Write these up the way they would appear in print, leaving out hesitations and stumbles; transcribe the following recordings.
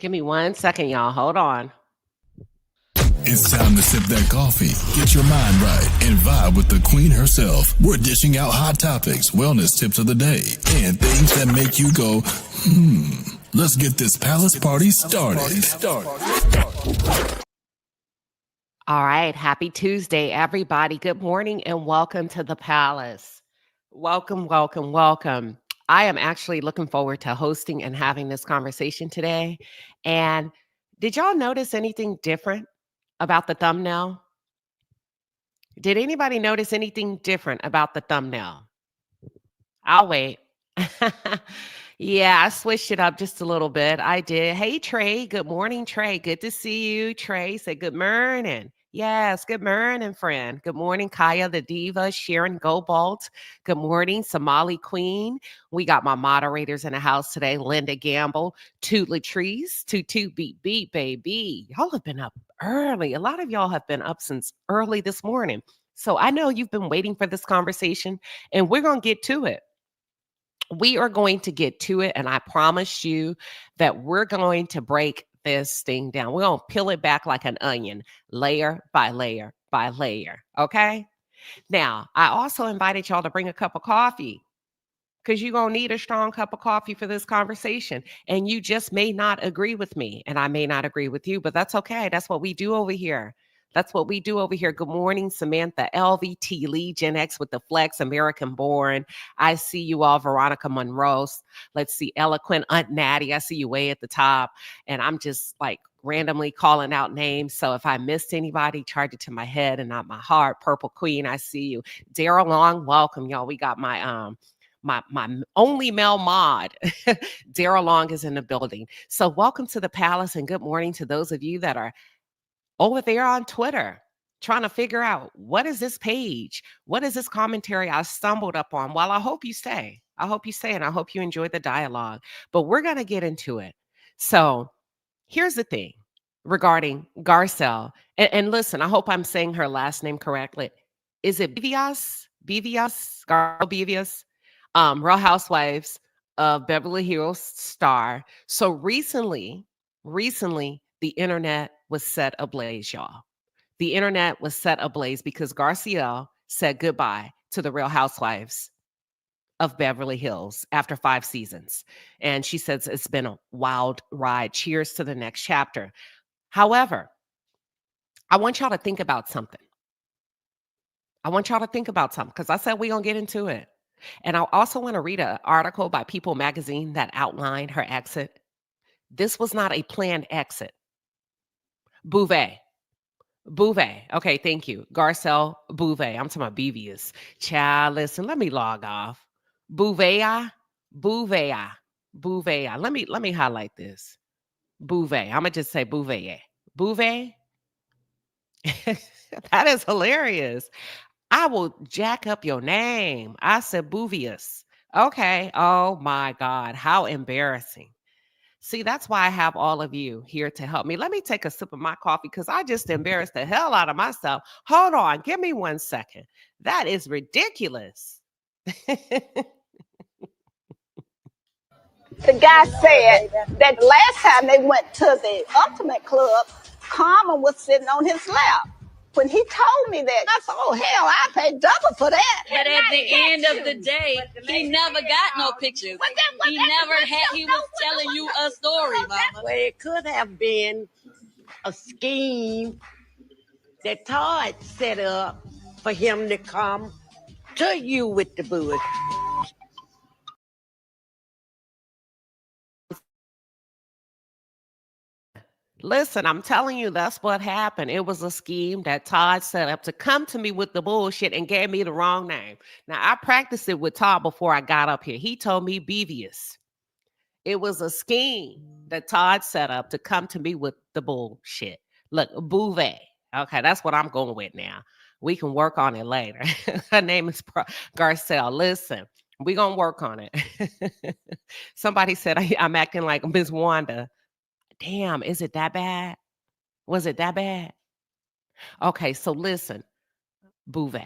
Give me 1 second, y'all. Hold on. It's time to sip that coffee, get your mind right, and vibe with the queen herself. We're dishing out hot topics, wellness tips of the day, and things that make you go, Let's get this palace party started. All right. Happy Tuesday, everybody. Good morning and welcome to the palace. Welcome, welcome, welcome. I am actually looking forward to hosting and having this conversation today. And did y'all notice anything different about the thumbnail? Did anybody notice anything different about the thumbnail? I'll wait. Yeah, I switched it up just a little bit. I did. Hey, Trey. Good morning, Trey. Good to see you. Trey said, good morning. Yes, good morning, friend. Good morning, Kaya the Diva, Sharon Gobalt. Good morning, Somali Queen. We got my moderators in the house today, Linda Gamble, Toot Latrice, Toot Beat Beat, baby. Y'all have been up early. A lot of y'all have been up since early this morning. So I know you've been waiting for this conversation, and we're going to get to it. We are going to get to it, and I promise you that we're going to break this thing down. We're going to peel it back like an onion, layer by layer by layer, okay? Now, I also invited y'all to bring a cup of coffee because you're going to need a strong cup of coffee for this conversation, and you just may not agree with me, and I may not agree with you, but that's okay. That's what we do over here. That's what we do over here. Good morning, Samantha, LVT, Lee, Gen X with the flex, American born. I see you all, Veronica Monroe. Let's see, Eloquent, Aunt Natty. I see you way at the top. And I'm just like randomly calling out names. So if I missed anybody, charge it to my head and not my heart. Purple Queen, I see you. Daryl Long, welcome, y'all. We got my only male mod. Daryl Long is in the building. So welcome to the palace and good morning to those of you that are over there on Twitter, trying to figure out what is this page? What is this commentary I stumbled up on? Well, I hope you stay. I hope you stay and I hope you enjoy the dialogue. But we're going to get into it. So here's the thing regarding Garcelle. And listen, I hope I'm saying her last name correctly. Is it Beauvis? Garcelle Beauvis? Real Housewives of Beverly Hills star. So recently, the internet was set ablaze, y'all. The internet was set ablaze because Garcelle said goodbye to the Real Housewives of Beverly Hills after 5 seasons. And she says it's been a wild ride. Cheers to the next chapter. However, I want y'all to think about something. Because I said we're going to get into it. And I also want to read an article by People magazine that outlined her exit. This was not a planned exit. Beauvis. Okay, thank you. Garcelle Beauvis. I'm talking about Beauvis. Child, listen, let me log off. Beauvis. Let me highlight this. Beauvis. I'm gonna just say Beauvis. Beauvis. That is hilarious. I will jack up your name. I said Beauvis. Okay. Oh my God. How embarrassing. See, that's why I have all of you here to help me. Let me take a sip of my coffee because I just embarrassed the hell out of myself. Hold on. Give me 1 second. That is ridiculous. The guy said that last time they went to the Ultimate Club, Carmen was sitting on his lap. When he told me that, I said, oh, hell, I paid double for that. But at the end of the day, he never got no pictures. He was telling you a story, Mama. Well, it could have been a scheme that Todd set up for him to come to you with the bush. Listen, I'm telling you, that's what happened. It was a scheme that Todd set up to come to me with the bullshit and gave me the wrong name. Now, I practiced it with Todd before I got up here. He told me Beauvis. It was a scheme that Todd set up to come to me with the bullshit. Look, Beauvis. Okay, that's what I'm going with now. We can work on it later. Her name is Garcelle. Listen, we're going to work on it. Somebody said I'm acting like Miss Wanda. Damn, is it that bad? Was it that bad? Okay, so listen, Beauvis.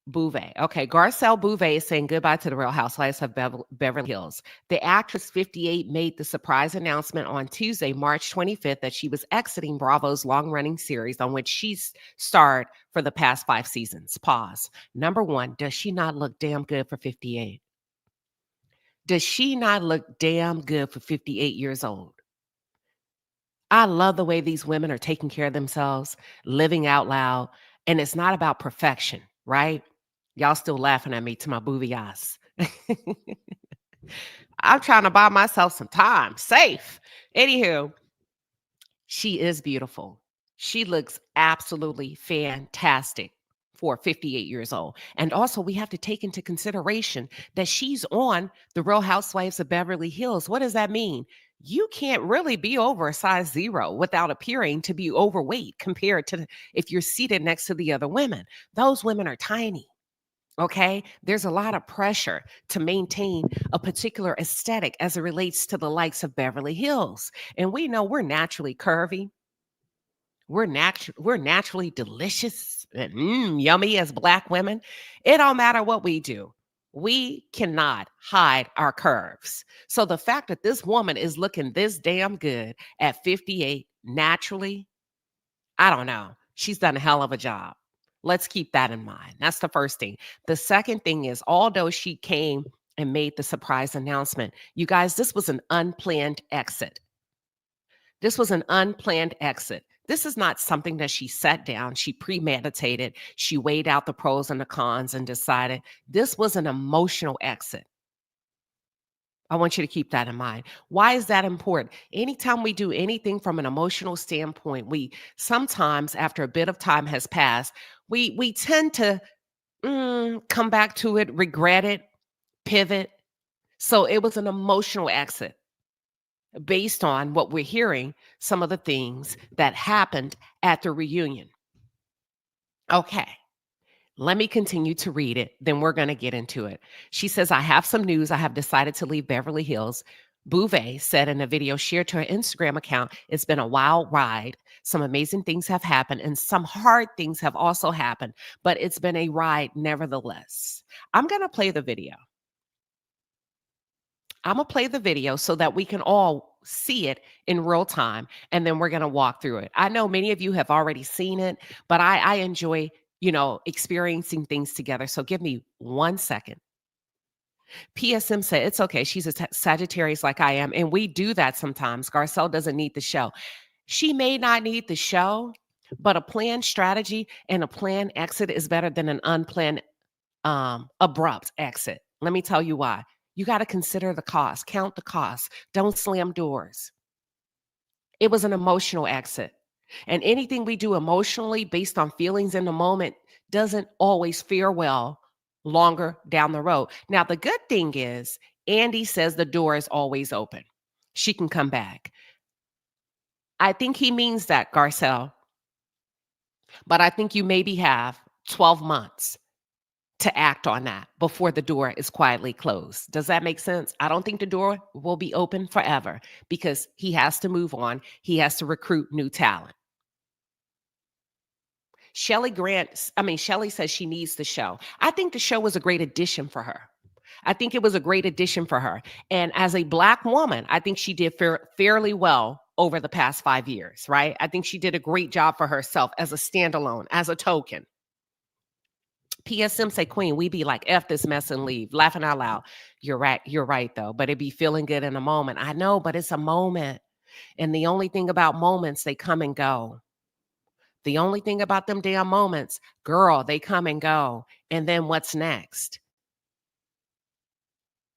Beauvis. Okay, Garcelle Beauvis is saying goodbye to the Real Housewives of Beverly Hills. The actress 58 made the surprise announcement on Tuesday, March 25th, that she was exiting Bravo's long-running series on which she's starred for the past 5 seasons. Pause. Number one, does she not look damn good for 58? Does she not look damn good for 58 years old? I love the way these women are taking care of themselves, living out loud, and it's not about perfection, right? Y'all still laughing at me to my booby eyes. I'm trying to buy myself some time, safe. Anywho, she is beautiful. She looks absolutely fantastic for 58 years old. And also, we have to take into consideration that she's on the Real Housewives of Beverly Hills. What does that mean? You can't really be over a size 0 without appearing to be overweight compared to if you're seated next to the other women. Those women are tiny. Okay, there's a lot of pressure to maintain a particular aesthetic as it relates to the likes of Beverly Hills. And we know we're naturally curvy. We're naturally delicious and yummy as Black women. It don't matter what we do. We cannot hide our curves. So the fact that this woman is looking this damn good at 58 naturally, I don't know. She's done a hell of a job. Let's keep that in mind. That's the first thing. The second thing is, although she came and made the surprise announcement, you guys, this was an unplanned exit. This was an unplanned exit. This is not something that she sat down, she premeditated, she weighed out the pros and the cons and decided. This was an emotional exit. I want you to keep that in mind. Why is that important? Anytime we do anything from an emotional standpoint, we sometimes, after a bit of time has passed, we tend to come back to it, regret it, pivot. So it was an emotional exit based on what we're hearing, some of the things that happened at the reunion. Okay. Let me continue to read it. Then we're going to get into it. She says, I have some news. I have decided to leave Beverly Hills. Beauvis said in a video shared to her Instagram account, it's been a wild ride. Some amazing things have happened and some hard things have also happened, but it's been a ride nevertheless. I'm going to play the video. I'm going to play the video so that we can all see it in real time, and then we're going to walk through it. I know many of you have already seen it, but I enjoy experiencing things together. So give me 1 second. PSM said, it's okay. She's a Sagittarius like I am. And we do that sometimes. Garcelle doesn't need the show. She may not need the show, but a planned strategy and a planned exit is better than an unplanned, abrupt exit. Let me tell you why. You got to consider the cost, count the cost. Don't slam doors. It was an emotional exit. And anything we do emotionally based on feelings in the moment doesn't always fare well longer down the road. Now, the good thing is, Andy says the door is always open. She can come back. I think he means that, Garcelle. But I think you maybe have 12 months to act on that before the door is quietly closed. Does that make sense? I don't think the door will be open forever because he has to move on. He has to recruit new talent. Shelly says she needs the show. I think the show was a great addition for her. And as a Black woman, I think she did fairly well over the past 5 years, right? I think she did a great job for herself as a standalone, as a token. PSM say, Queen, we be like, F this mess and leave. Laughing out loud. You're right though. But it be feeling good in a moment. I know, but it's a moment. And the only thing about moments, they come and go. The only thing about them damn moments, girl, they come and go. And then what's next?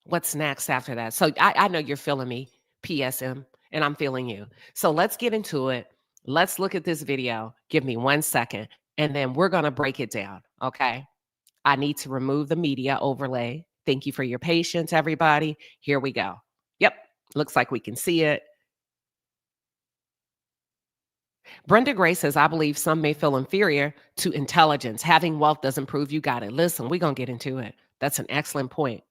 What's next after that? So I know you're feeling me, PSM, and I'm feeling you. So let's get into it. Let's look at this video. Give me 1 second, and then we're going to break it down, okay? I need to remove the media overlay. Thank you for your patience, everybody. Here we go. Yep, looks like we can see it. Brenda Gray says, I believe some may feel inferior to intelligence. Having wealth doesn't prove you got it. Listen, we're going to get into it. That's an excellent point.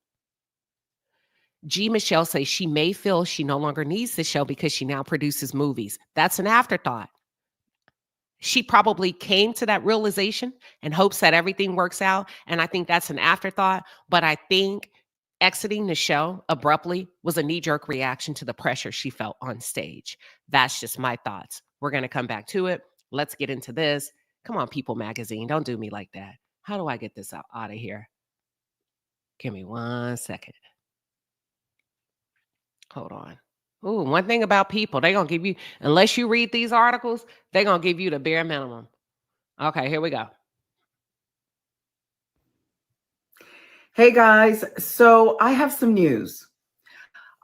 G. Michelle says she may feel she no longer needs the show because she now produces movies. That's an afterthought. She probably came to that realization and hopes that everything works out. And I think that's an afterthought. But I think exiting the show abruptly was a knee-jerk reaction to the pressure she felt on stage. That's just my thoughts. We're going to come back to it. Let's get into this. Come on, People Magazine. Don't do me like that. How do I get this out of here? Give me 1 second. Hold on. Ooh, one thing about People, they're going to give you, unless you read these articles, they're going to give you the bare minimum. Okay, here we go. Hey guys, so I have some news.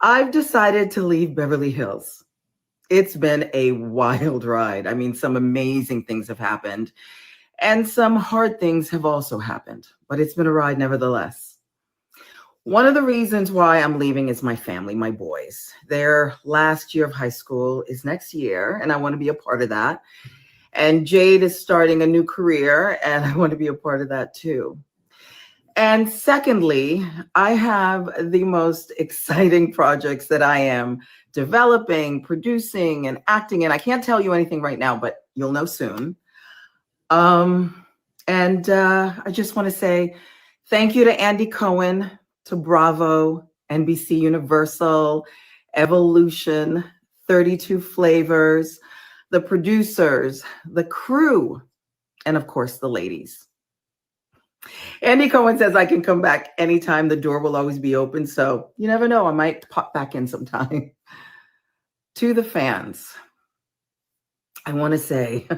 I've decided to leave Beverly Hills. It's been a wild ride. I mean, some amazing things have happened and some hard things have also happened, but it's been a ride nevertheless. One of the reasons why I'm leaving is my family, my boys. Their last year of high school is next year, and I want to be a part of that. And Jade is starting a new career, and I want to be a part of that too. And secondly, I have the most exciting projects that I am developing, producing, and acting in. I can't tell you anything right now, but you'll know soon. I just want to say thank you to Andy Cohen, to Bravo, NBC Universal, Evolution, 32 Flavors, the producers, the crew, and of course, the ladies. Andy Cohen says I can come back anytime. The door will always be open. So you never know. I might pop back in sometime. To the fans, I want to say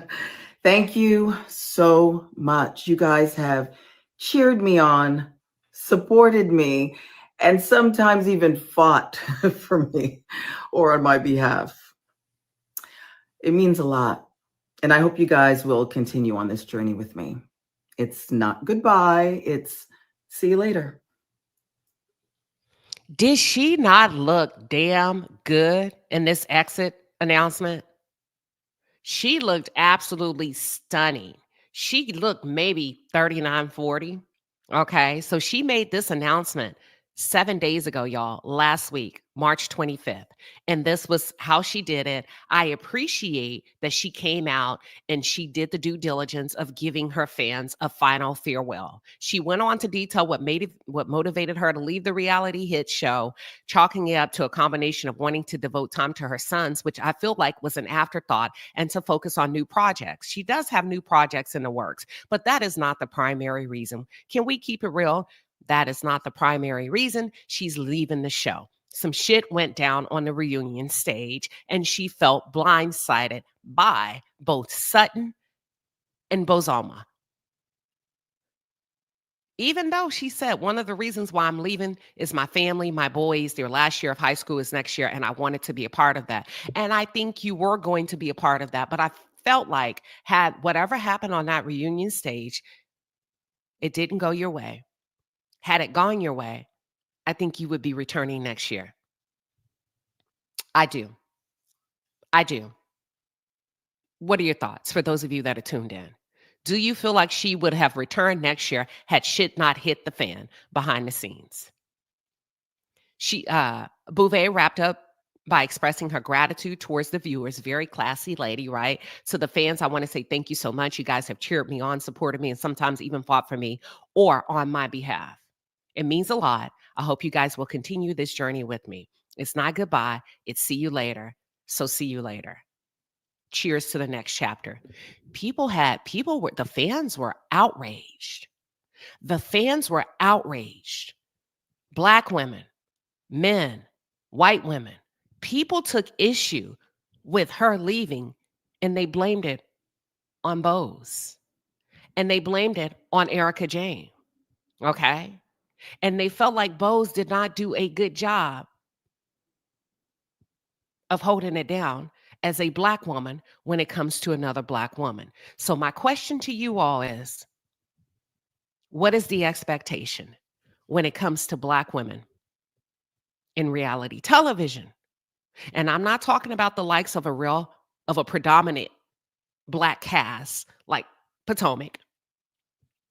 thank you so much. You guys have cheered me on, supported me, and sometimes even fought for me or on my behalf. It means a lot. And I hope you guys will continue on this journey with me. It's not goodbye. It's see you later. Did she not look damn good in this exit announcement? She looked absolutely stunning. She looked maybe 39, 40. Okay, so she made this announcement 7 days ago, y'all, last week, March 25th. And this was how she did it. I appreciate that she came out and she did the due diligence of giving her fans a final farewell. She went on to detail what motivated her to leave the reality hit show, chalking it up to a combination of wanting to devote time to her sons, which I feel like was an afterthought, and to focus on new projects. She does have new projects in the works, but that is not the primary reason. Can we keep it real? That is not the primary reason she's leaving the show. Some shit went down on the reunion stage, and she felt blindsided by both Sutton and Bozoma. Even though she said one of the reasons why I'm leaving is my family, my boys, their last year of high school is next year, and I wanted to be a part of that. And I think you were going to be a part of that, but I felt like had whatever happened on that reunion stage, it didn't go your way. Had it gone your way, I think you would be returning next year. I do. What are your thoughts for those of you that are tuned in? Do you feel like she would have returned next year had shit not hit the fan behind the scenes? Beauvis wrapped up by expressing her gratitude towards the viewers. Very classy lady, right? To the fans, I want to say thank you so much. You guys have cheered me on, supported me, and sometimes even fought for me or on my behalf. It means a lot. I hope you guys will continue this journey with me. It's not goodbye. It's see you later. So see you later. Cheers to the next chapter. The fans were outraged. The fans were outraged. Black women, men, white women. People took issue with her leaving, and they blamed it on Bose. And they blamed it on Erica Jane. Okay? And they felt like Bose did not do a good job of holding it down as a Black woman when it comes to another Black woman. So my question to you all is, what is the expectation when it comes to Black women in reality television? And I'm not talking about the likes of a predominant Black cast like Potomac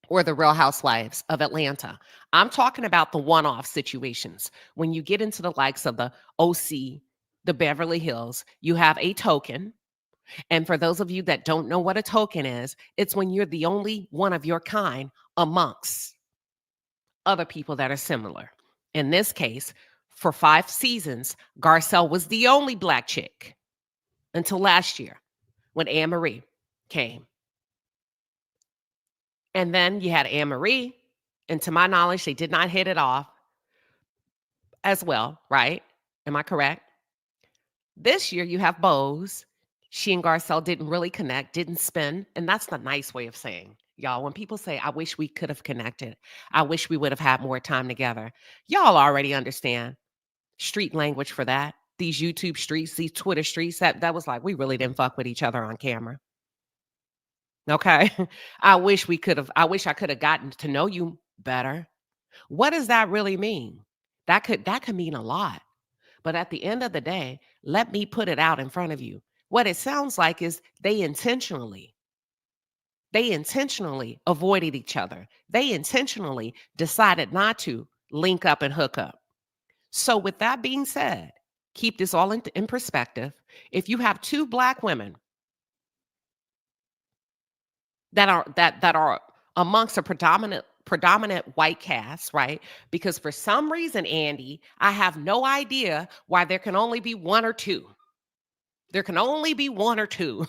or the Real Housewives of Atlanta. I'm talking about the one-off situations. When you get into the likes of the OC, the Beverly Hills, you have a Token, And for those of you that don't know what a token is, it's when you're the only one of your kind amongst other people that are similar. In this case, for 5 seasons, Garcelle was the only Black chick until last year when Anne-Marie came. And then you had Anne-Marie, and to my knowledge, they did not hit it off as well, right? Am I correct? This year you have Boz. She and Garcelle didn't really connect, didn't spin, and that's the nice way of saying, y'all, when people say, I wish we could have connected, I wish we would have had more time together, y'all already understand street language for that. These YouTube streets, these Twitter streets, that was like, we really didn't fuck with each other on camera. Okay. I wish I could have gotten to know you better. What does that really mean? That could mean a lot. But at the end of the day, let me put it out in front of you. What it sounds like is they intentionally avoided each other. They intentionally decided not to link up and hook up. So with that being said, keep this all in perspective. If you have 2 Black women that are amongst a predominant white cast, right? Because for some reason, Andy, I have no idea why there can only be 1 or 2. There can only be 1 or 2.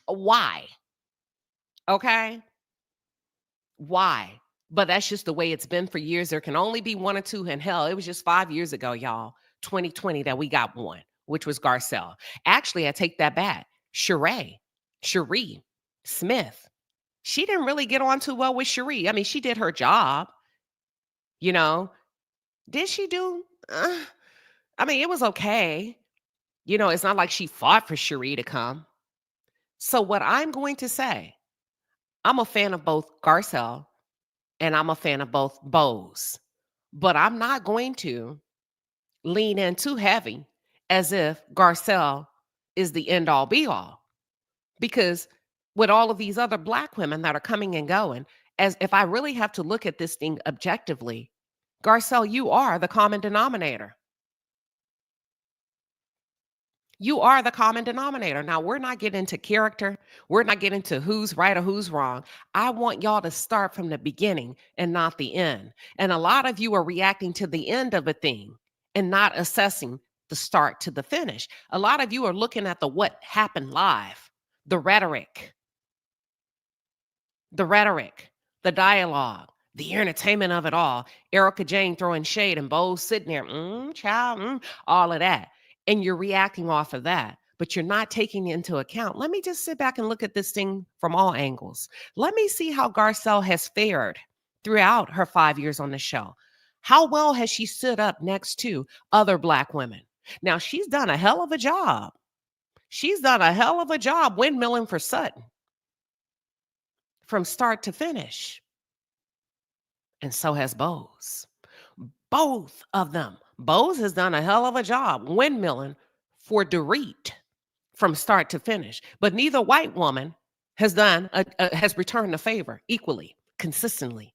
Why? Okay? Why? But that's just the way it's been for years. There can only be 1 or 2. And hell, it was just 5 years ago, y'all, 2020, that we got 1, which was Garcelle. Actually, I take that back. Cherie Smith. She didn't really get on too well with Cherie. I mean, she did her job, you know. Did she do? I mean, it was okay. You know, it's not like she fought for Cherie to come. So what I'm going to say, I'm a fan of both Garcelle and I'm a fan of both Boz. But I'm not going to lean in too heavy as if Garcelle is the end all be all. Because with all of these other Black women that are coming and going, as if I really have to look at this thing objectively, Garcelle, you are the common denominator. You are the common denominator. Now, we're not getting into character. We're not getting into who's right or who's wrong. I want y'all to start from the beginning and not the end. And a lot of you are reacting to the end of a thing and not assessing the start to the finish. A lot of you are looking at the what happened live, the rhetoric, the dialogue, the entertainment of it all. Erica Jane throwing shade and Boz sitting there, all of that. And you're reacting off of that, but you're not taking into account. Let me just sit back and look at this thing from all angles. Let me see how Garcelle has fared throughout her 5 years on the show. How well has she stood up next to other Black women? Now, she's done a hell of a job. She's done a hell of a job windmilling for Sutton from start to finish. And so has Boz. Both of them. Boz has done a hell of a job windmilling for Dorit from start to finish. But neither white woman has returned the favor equally, consistently,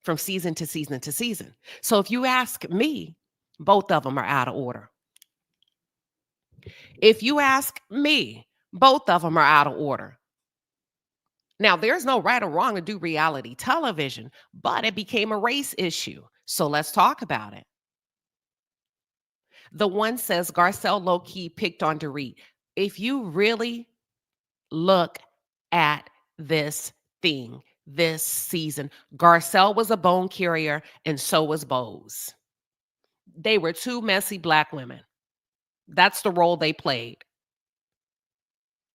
from season to season to season. So if you ask me, both of them are out of order. If you ask me, both of them are out of order. Now, there's no right or wrong to do reality television, but it became a race issue. So let's talk about it. The one says Garcelle low-key picked on Dorit. If you really look at this thing, this season, Garcelle was a bone carrier and so was Boz. They were 2 messy Black women. That's the role they played.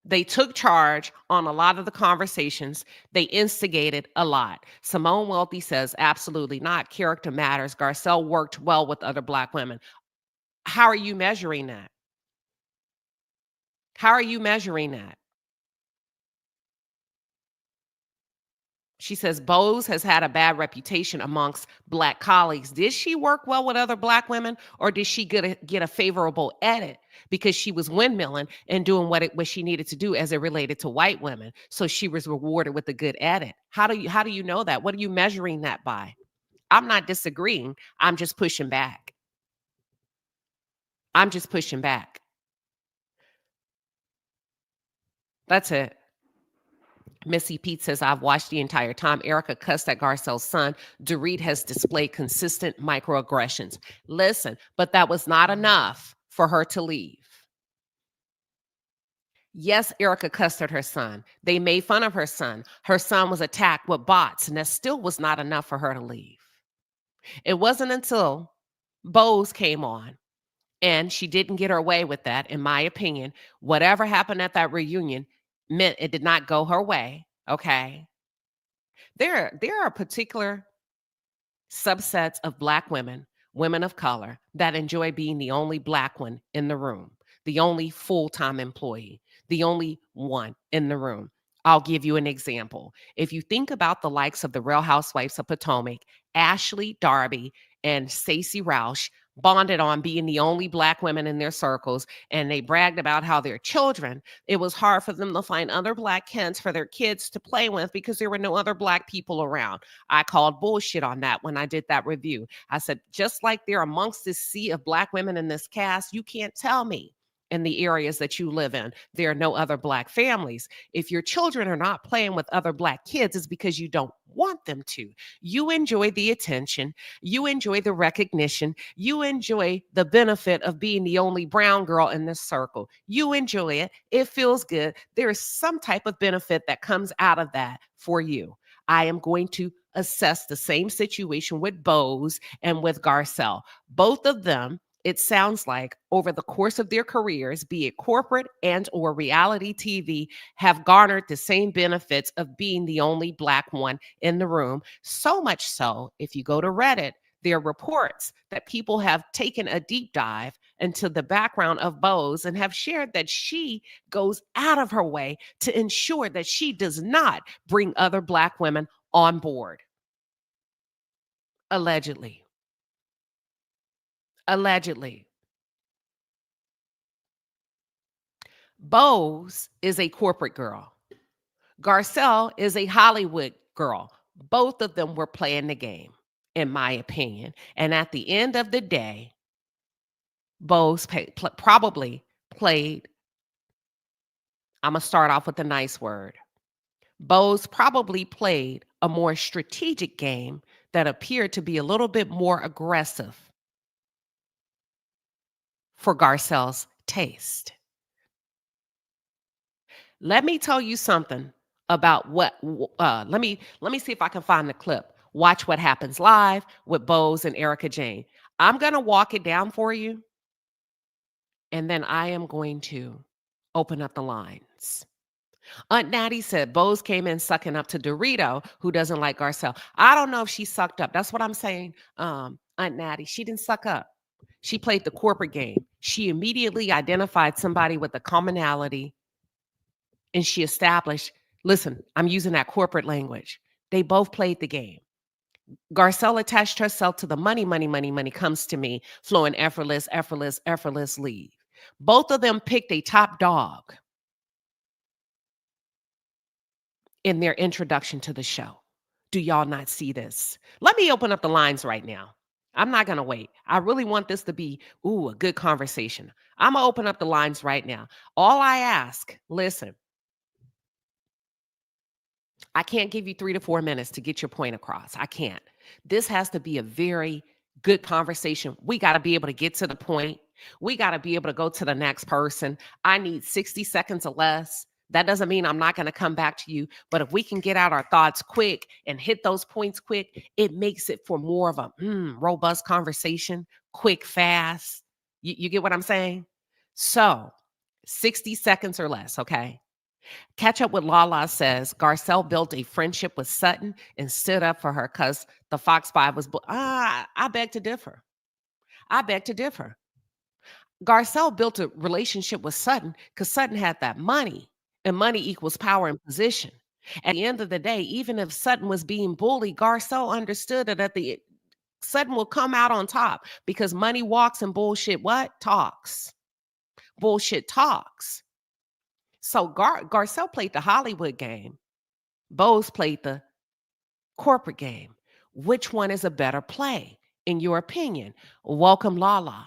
They took charge on a lot of the conversations. They instigated a lot. Simone Wealthy says, absolutely not. Character matters. Garcelle worked well with other Black women. How are you measuring that? How are you measuring that? She says, Boz has had a bad reputation amongst Black colleagues. Did she work well with other Black women, or did she get a favorable edit because she was windmilling and doing what she needed to do as it related to white women? So she was rewarded with a good edit. How do you know that? What are you measuring that by? I'm not disagreeing. I'm just pushing back. That's it. Missy Pete says, I've watched the entire time. Erica cussed at Garcelle's son. Dorit has displayed consistent microaggressions. Listen, but that was not enough for her to leave. Yes, Erica cussed at her son. They made fun of her son. Her son was attacked with bots, and that still was not enough for her to leave. It wasn't until Bose came on, and she didn't get her way with that, in my opinion. Whatever happened at that reunion meant it did not go her way, okay? There are particular subsets of Black women, women of color, that enjoy being the only Black one in the room, the only full-time employee, the only one in the room. I'll give you an example. If you think about the likes of the Real Housewives of Potomac, Ashley Darby and Stacey Roush bonded on being the only Black women in their circles, and they bragged about how their children, it was hard for them to find other Black kids for their kids to play with because there were no other Black people around. I called bullshit on that when I did that review. I said, just like they're amongst this sea of Black women in this cast, you can't tell me in the areas that you live in, there are no other Black families. If your children are not playing with other Black kids, it's because you don't want them to. You enjoy the attention. You enjoy the recognition. You enjoy the benefit of being the only brown girl in this circle. You enjoy it. It feels good. There is some type of benefit that comes out of that for you. I am going to assess the same situation with Bose and with Garcelle. Both of them, it sounds like, over the course of their careers, be it corporate and or reality TV, have garnered the same benefits of being the only Black one in the room. So much so, if you go to Reddit, there are reports that people have taken a deep dive into the background of Bose and have shared that she goes out of her way to ensure that she does not bring other Black women on board. Allegedly. Allegedly. Bose is a corporate girl. Garcelle is a Hollywood girl. Both of them were playing the game, in my opinion. And at the end of the day, Bose probably played, I'm going to start off with a nice word. Bose probably played a more strategic game that appeared to be a little bit more aggressive for Garcelle's taste. Let me tell you something about what, let me see if I can find the clip. Watch What Happens Live with Bose and Erica Jane. I'm going to walk it down for you, and then I am going to open up the lines. Aunt Natty said Bose came in sucking up to Dorito, who doesn't like Garcelle. I don't know if she sucked up. That's what I'm saying, Aunt Natty. She didn't suck up. She played the corporate game. She immediately identified somebody with a commonality, and she established, listen, I'm using that corporate language. They both played the game. Garcelle attached herself to the money comes to me, flowing effortlessly. Both of them picked a top dog in their introduction to the show. Do y'all not see this? Let me open up the lines right now. I'm not going to wait. I really want this to be, a good conversation. I'm going to open up the lines right now. All I ask, listen, I can't give you 3 to 4 minutes to get your point across. I can't. This has to be a very good conversation. We got to be able to get to the point. We got to be able to go to the next person. I need 60 seconds or less. That doesn't mean I'm not going to come back to you, but if we can get out our thoughts quick and hit those points quick, it makes it for more of a robust conversation, quick, fast. You get what I'm saying? So 60 seconds or less, okay? Catch Up with Lala says Garcelle built a friendship with Sutton and stood up for her because the Fox 5 was... I beg to differ. I beg to differ. Garcelle built a relationship with Sutton because Sutton had that money. And money equals power and position. At the end of the day, even if Sutton was being bullied, Garcelle understood that Sutton will come out on top because money walks and bullshit talks. Bullshit talks. So Garcelle played the Hollywood game. Bose played the corporate game. Which one is a better play, in your opinion? Welcome, Lala.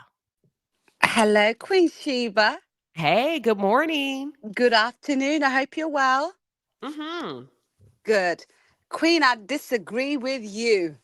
Hello, Queen Sheba. Hey, good morning. Good afternoon. I hope you're well. Mm-hmm. Good. Queen, I disagree with you,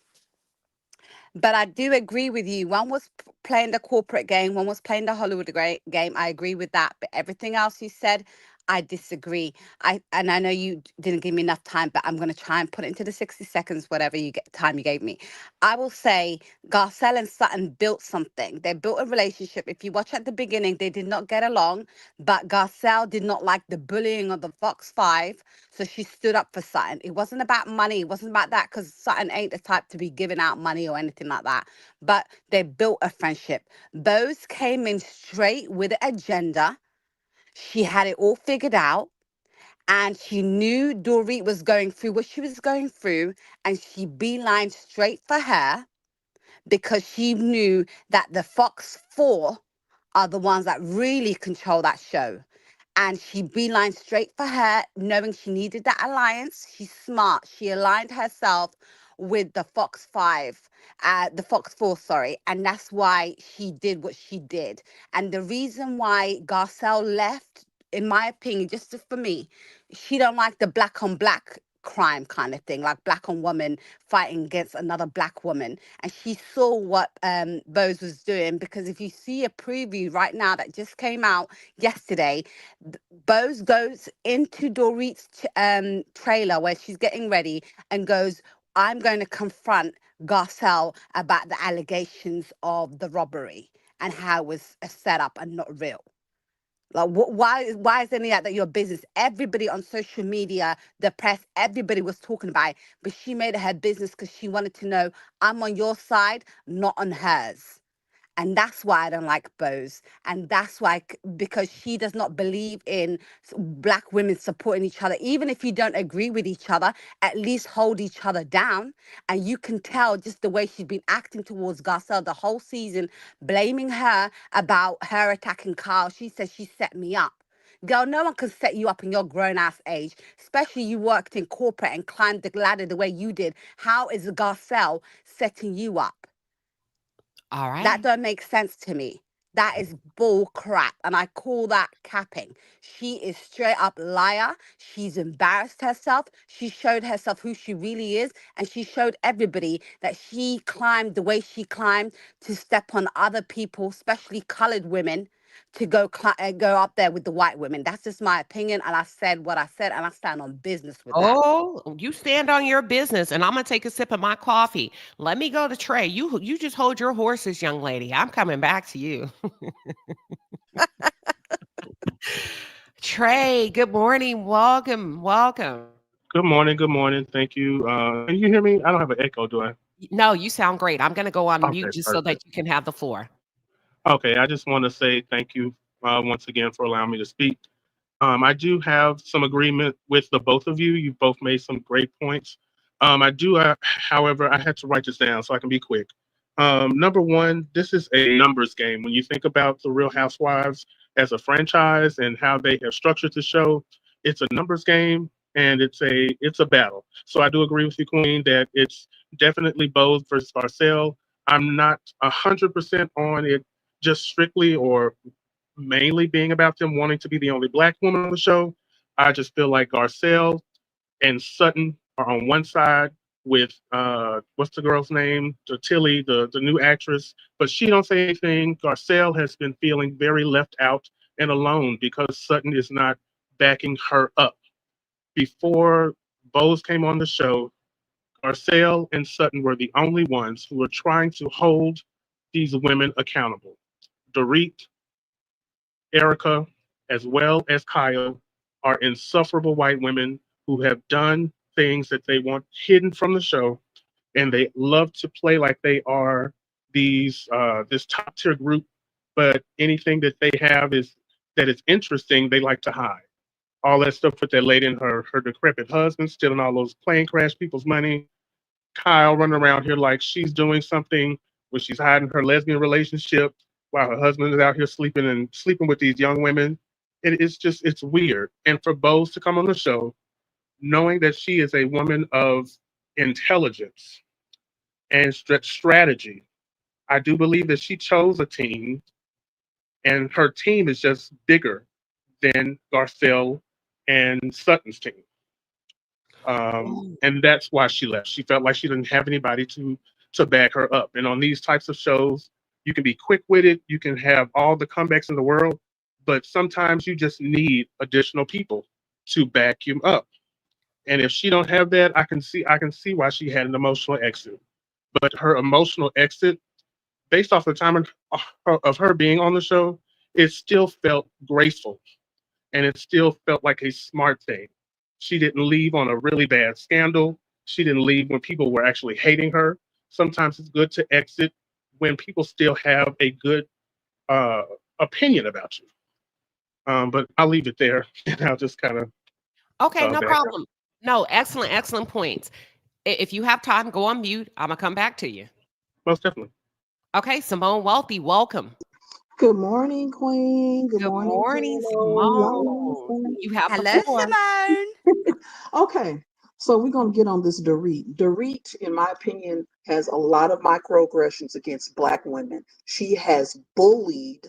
but I do agree with you. One was playing the corporate game, one was playing the Hollywood game. I agree with that. But everything else you said, I disagree. I know you didn't give me enough time, but I'm going to try and put it into the 60 seconds, whatever you get time you gave me. I will say Garcelle and Sutton built something. They built a relationship. If you watch at the beginning, they did not get along, but Garcelle did not like the bullying of the Fox Five, so she stood up for Sutton. It wasn't about money. It wasn't about that, because Sutton ain't the type to be giving out money or anything like that. But they built a friendship. Bose came in straight with an agenda. She had it all figured out, and she knew Dorit was going through what she was going through, and she beelined straight for her because she knew that the Fox Four are the ones that really control that show. And she beelined straight for her, knowing she needed that alliance. She's smart. She aligned herself with the Fox Five, the Fox Four, sorry, and that's why she did what she did. And the reason why Garcelle left, in my opinion, just for me, she don't like the black on black crime kind of thing, like black on woman fighting against another black woman. And she saw what Bose was doing, because if you see a preview right now that just came out yesterday, Bose goes into Dorit's trailer where she's getting ready and goes, I'm going to confront Garcelle about the allegations of the robbery and how it was a setup and not real. Like, why is any of that your business? Everybody on social media, the press, everybody was talking about it, but she made it her business because she wanted to know, I'm on your side, not on hers. And that's why I don't like Bose. And that's why, because she does not believe in black women supporting each other. Even if you don't agree with each other, at least hold each other down. And you can tell just the way she's been acting towards Garcelle the whole season, blaming her about her attacking Kyle. She says she set me up. Girl, no one can set you up in your grown ass age, especially you worked in corporate and climbed the ladder the way you did. How is Garcelle setting you up? All That right. don't make sense to me. That is bull crap. And I call that capping. She is straight up liar. She's embarrassed herself. She showed herself who she really is. And she showed everybody that she climbed the way she climbed to step on other people, especially colored women, to go up there with the white women. That's just my opinion. And I said what I said, and I stand on business with that. Oh, you stand on your business, and I'm gonna take a sip of my coffee. Let me go to Trey. You just hold your horses, young lady. I'm coming back to you. Trey, good morning. Welcome, welcome. Good morning. Good morning. Thank you. Can you hear me? I don't have an echo, do I? No, you sound great. I'm gonna go on Okay, mute just so that perfect. you can have the floor. Okay, I just want to say thank you once again for allowing me to speak. I do have some agreement with the both of you. You both made some great points. I do, however, I had to write this down so I can be quick. Number one, this is a numbers game. When you think about the Real Housewives as a franchise and how they have structured the show, it's a numbers game and it's a battle. So I do agree with you, Queen, that it's definitely Bose versus Garcelle. I'm not 100% on it just strictly or mainly being about them wanting to be the only black woman on the show. I just feel like Garcelle and Sutton are on one side with what's the girl's name? The Tilly, the new actress, but she don't say anything. Garcelle has been feeling very left out and alone because Sutton is not backing her up. Before Bose came on the show, Garcelle and Sutton were the only ones who were trying to hold these women accountable. Dorit, Erica, as well as Kyle, are insufferable white women who have done things that they want hidden from the show, and they love to play like they are these this top tier group. But anything that they have is that is interesting, they like to hide. All that stuff with that lady and her decrepit husband stealing all those plane crash people's money. Kyle running around here like she's doing something when she's hiding her lesbian relationship while her husband is out here sleeping with these young women. It's weird. And for Bose to come on the show, knowing that she is a woman of intelligence and strategy, I do believe that she chose a team and her team is just bigger than Garcelle and Sutton's team. And that's why she left. She felt like she didn't have anybody to back her up. And on these types of shows, you can be quick-witted, you can have all the comebacks in the world, but sometimes you just need additional people to back you up. And if she don't have that, I can see why she had an emotional exit. But her emotional exit, based off the time of her being on the show, it still felt graceful, and it still felt like a smart thing. She didn't leave on a really bad scandal. She didn't leave when people were actually hating her. Sometimes it's good to exit when people still have a good uh, opinion about you. But I'll leave it there, and I'll just kind of Okay, no back up. problem. No, excellent points. If you have time, go on mute. I'm gonna come back to you. Most definitely. Okay, Simone Wealthy, welcome. Good morning, Queen. Good Good morning, morning, Simone. You have the Hello, floor. Simone. Okay, so we're going to get on this Dorit. Dorit, in my opinion, has a lot of microaggressions against Black women. She has bullied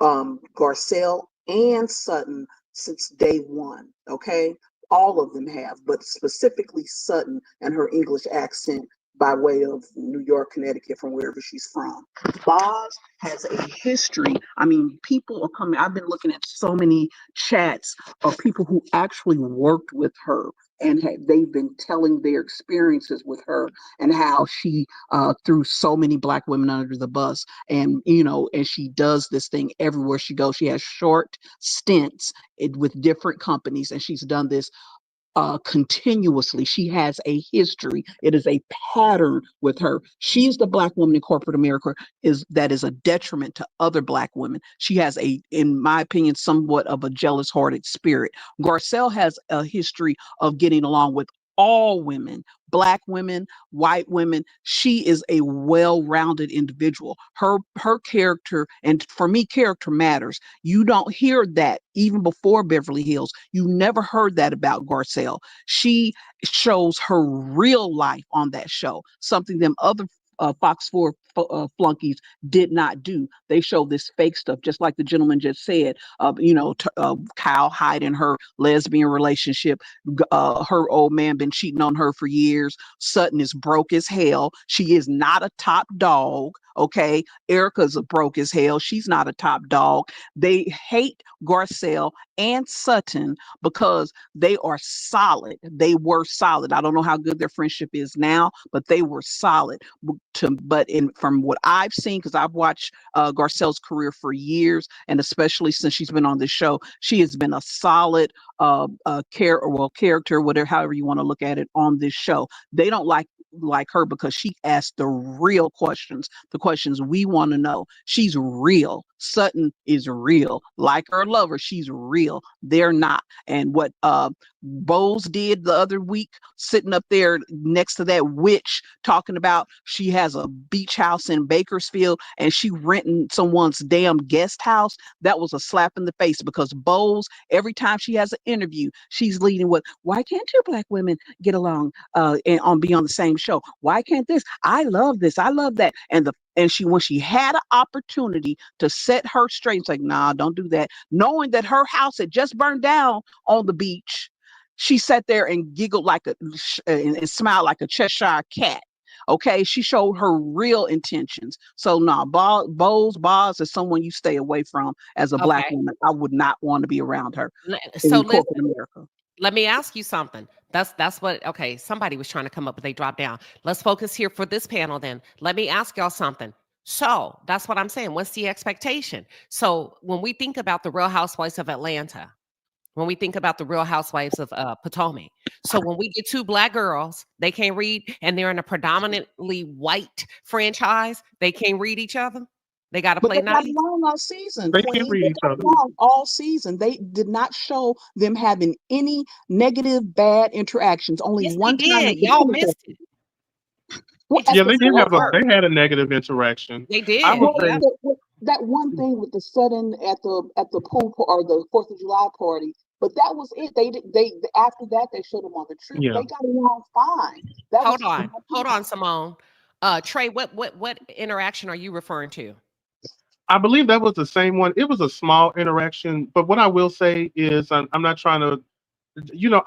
Garcelle and Sutton since day one. Okay, all of them have, but specifically Sutton and her English accent by way of New York, Connecticut, from wherever she's from. Boz has a history. I mean, people are coming. I've been looking at so many chats of people who actually worked with her, and they've been telling their experiences with her and how she threw so many Black women under the bus. And and she does this thing everywhere she goes. She has short stints with different companies, and she's done this continuously. She has a history. It is a pattern with her. She is the Black woman in corporate America that is a detriment to other Black women. She has in my opinion, somewhat of a jealous hearted spirit. Garcelle has a history of getting along with all women, Black women, white women. She is a well-rounded individual. Her character, and for me, character matters. You don't hear that even before Beverly Hills. You never heard that about Garcelle. She shows her real life on that show, something them other Fox 4 flunkies did not do. They show this fake stuff, just like the gentleman just said. Kyle hiding her lesbian relationship. Her old man been cheating on her for years. Sutton is broke as hell. She is not a top dog. Okay, Erica's broke as hell. She's not a top dog. They hate Garcelle and Sutton because they are solid. They were solid. I don't know how good their friendship is now, but they were solid. From what I've seen, because I've watched Garcelle's career for years, and especially since she's been on this show, she has been a solid character, whatever, however you want to look at it, on this show. They don't like her because she asked the real questions, the questions we want to know. She's real. Sutton is real. Like her lover, she's real. They're not. And what Bose did the other week, sitting up there next to that witch, talking about she has a beach house in Bakersfield and she renting someone's damn guest house, that was a slap in the face, because Bose, every time she has an interview, she's leading with, why can't two Black women get along and be on the same show? Why can't this? I love this. I love that. And she, when she had an opportunity to set her straight, it's like, nah, don't do that. Knowing that her house had just burned down on the beach, she sat there and giggled and smiled like a Cheshire cat. Okay, she showed her real intentions. So nah, Boz is someone you stay away from as a Black Okay. woman. I would not want to be around her So in corporate America. let me ask you something. That's what, okay, somebody was trying to come up, but they dropped down. Let's focus here for this panel then. Let me ask y'all something. So that's what I'm saying. What's the expectation? So when we think about the Real Housewives of Atlanta, when we think about the Real Housewives of Potomac, so when we get two Black girls, they can't read, and they're in a predominantly white franchise, they can't read each other. They got to But play they got nice. along all season, They Queen. can't read They each got other. along all season. They did not show them having any negative, bad interactions. Only Yes, they one time did. at the Y'all pinnacle. missed it. Well, It at just Yeah, the they was did slow have pinnacle. they burn. had a negative interaction. They I did. will Well, say, Yeah. that one thing with the sudden at the pool or the 4th of July party, but that was it. They after that they showed them on the trip. yeah. They got along fine. That was Hold on, Simone. Trey, what interaction are you referring to? I believe that was the same one. It was a small interaction, but what I will say is I'm not trying to,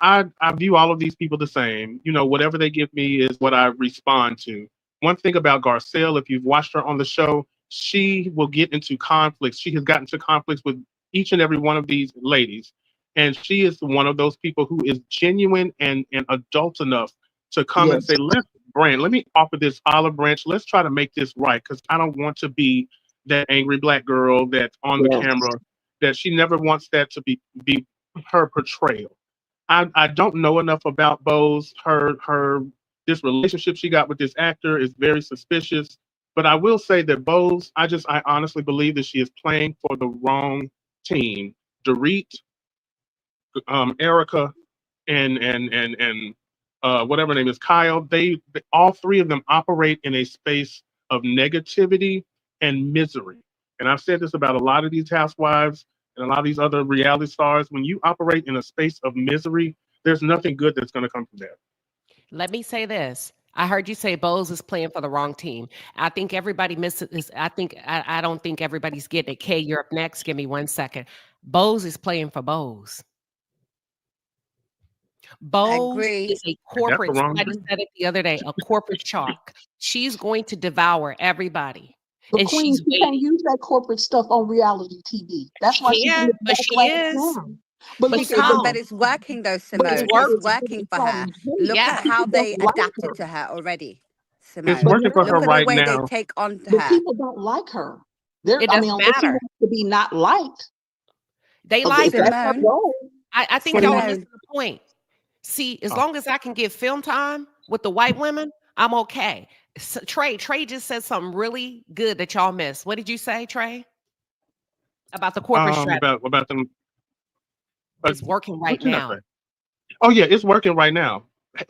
I view all of these people the same. Whatever they give me is what I respond to. One thing about Garcelle, if you've watched her on the show, she will get into conflicts. She has gotten into conflicts with each and every one of these ladies. And she is one of those people who is genuine and adult enough to come and Yes, say, let me offer this olive branch. Let's try to make this right. Because I don't want to be that angry black girl that's on the yes. camera, that she never wants that to be her portrayal. I don't know enough about Bose. Her this relationship she got with this actor is very suspicious. But I will say that Bose, I honestly believe that she is playing for the wrong team. Dorit, Erica, and whatever her name is, Kyle. They all three of them operate in a space of negativity and misery. And I've said this about a lot of these housewives and a lot of these other reality stars. When you operate in a space of misery, there's nothing good that's going to come from that. Let me say this. I heard you say Bose is playing for the wrong team. I think everybody misses this. I don't think everybody's getting it. Kay, you're up next. Give me 1 second. Bose is playing for Bose. I Bose agree. is a And that's the corporate, wrong somebody thing. said it the other day, a corporate shark. She's going to devour everybody. But And Queen, she's she can't waiting. use that corporate stuff on reality TV. That's why She she's in can, the but she backlash is. now. But But look She at, can't, Tom, but it's working though, but it's Simone. It's working. working it's for her. on hate. Look at Yeah. how People they don't like adapted her. to her already, It's Simone. But working for her Look at the right way they now. take on to but her. people don't like her. It I mean, doesn't unless she matter. wants to be not liked. They If like her. that's her Simone, goal, I think What do y'all you? are missing Simone, the point. See, as Oh, long as I can get film time with the white women, I'm okay. Trey just said something really good that y'all missed. What did you say, Trey? About the corporate strategy. about them. It's working right What did I now. say? Oh yeah, it's working right now.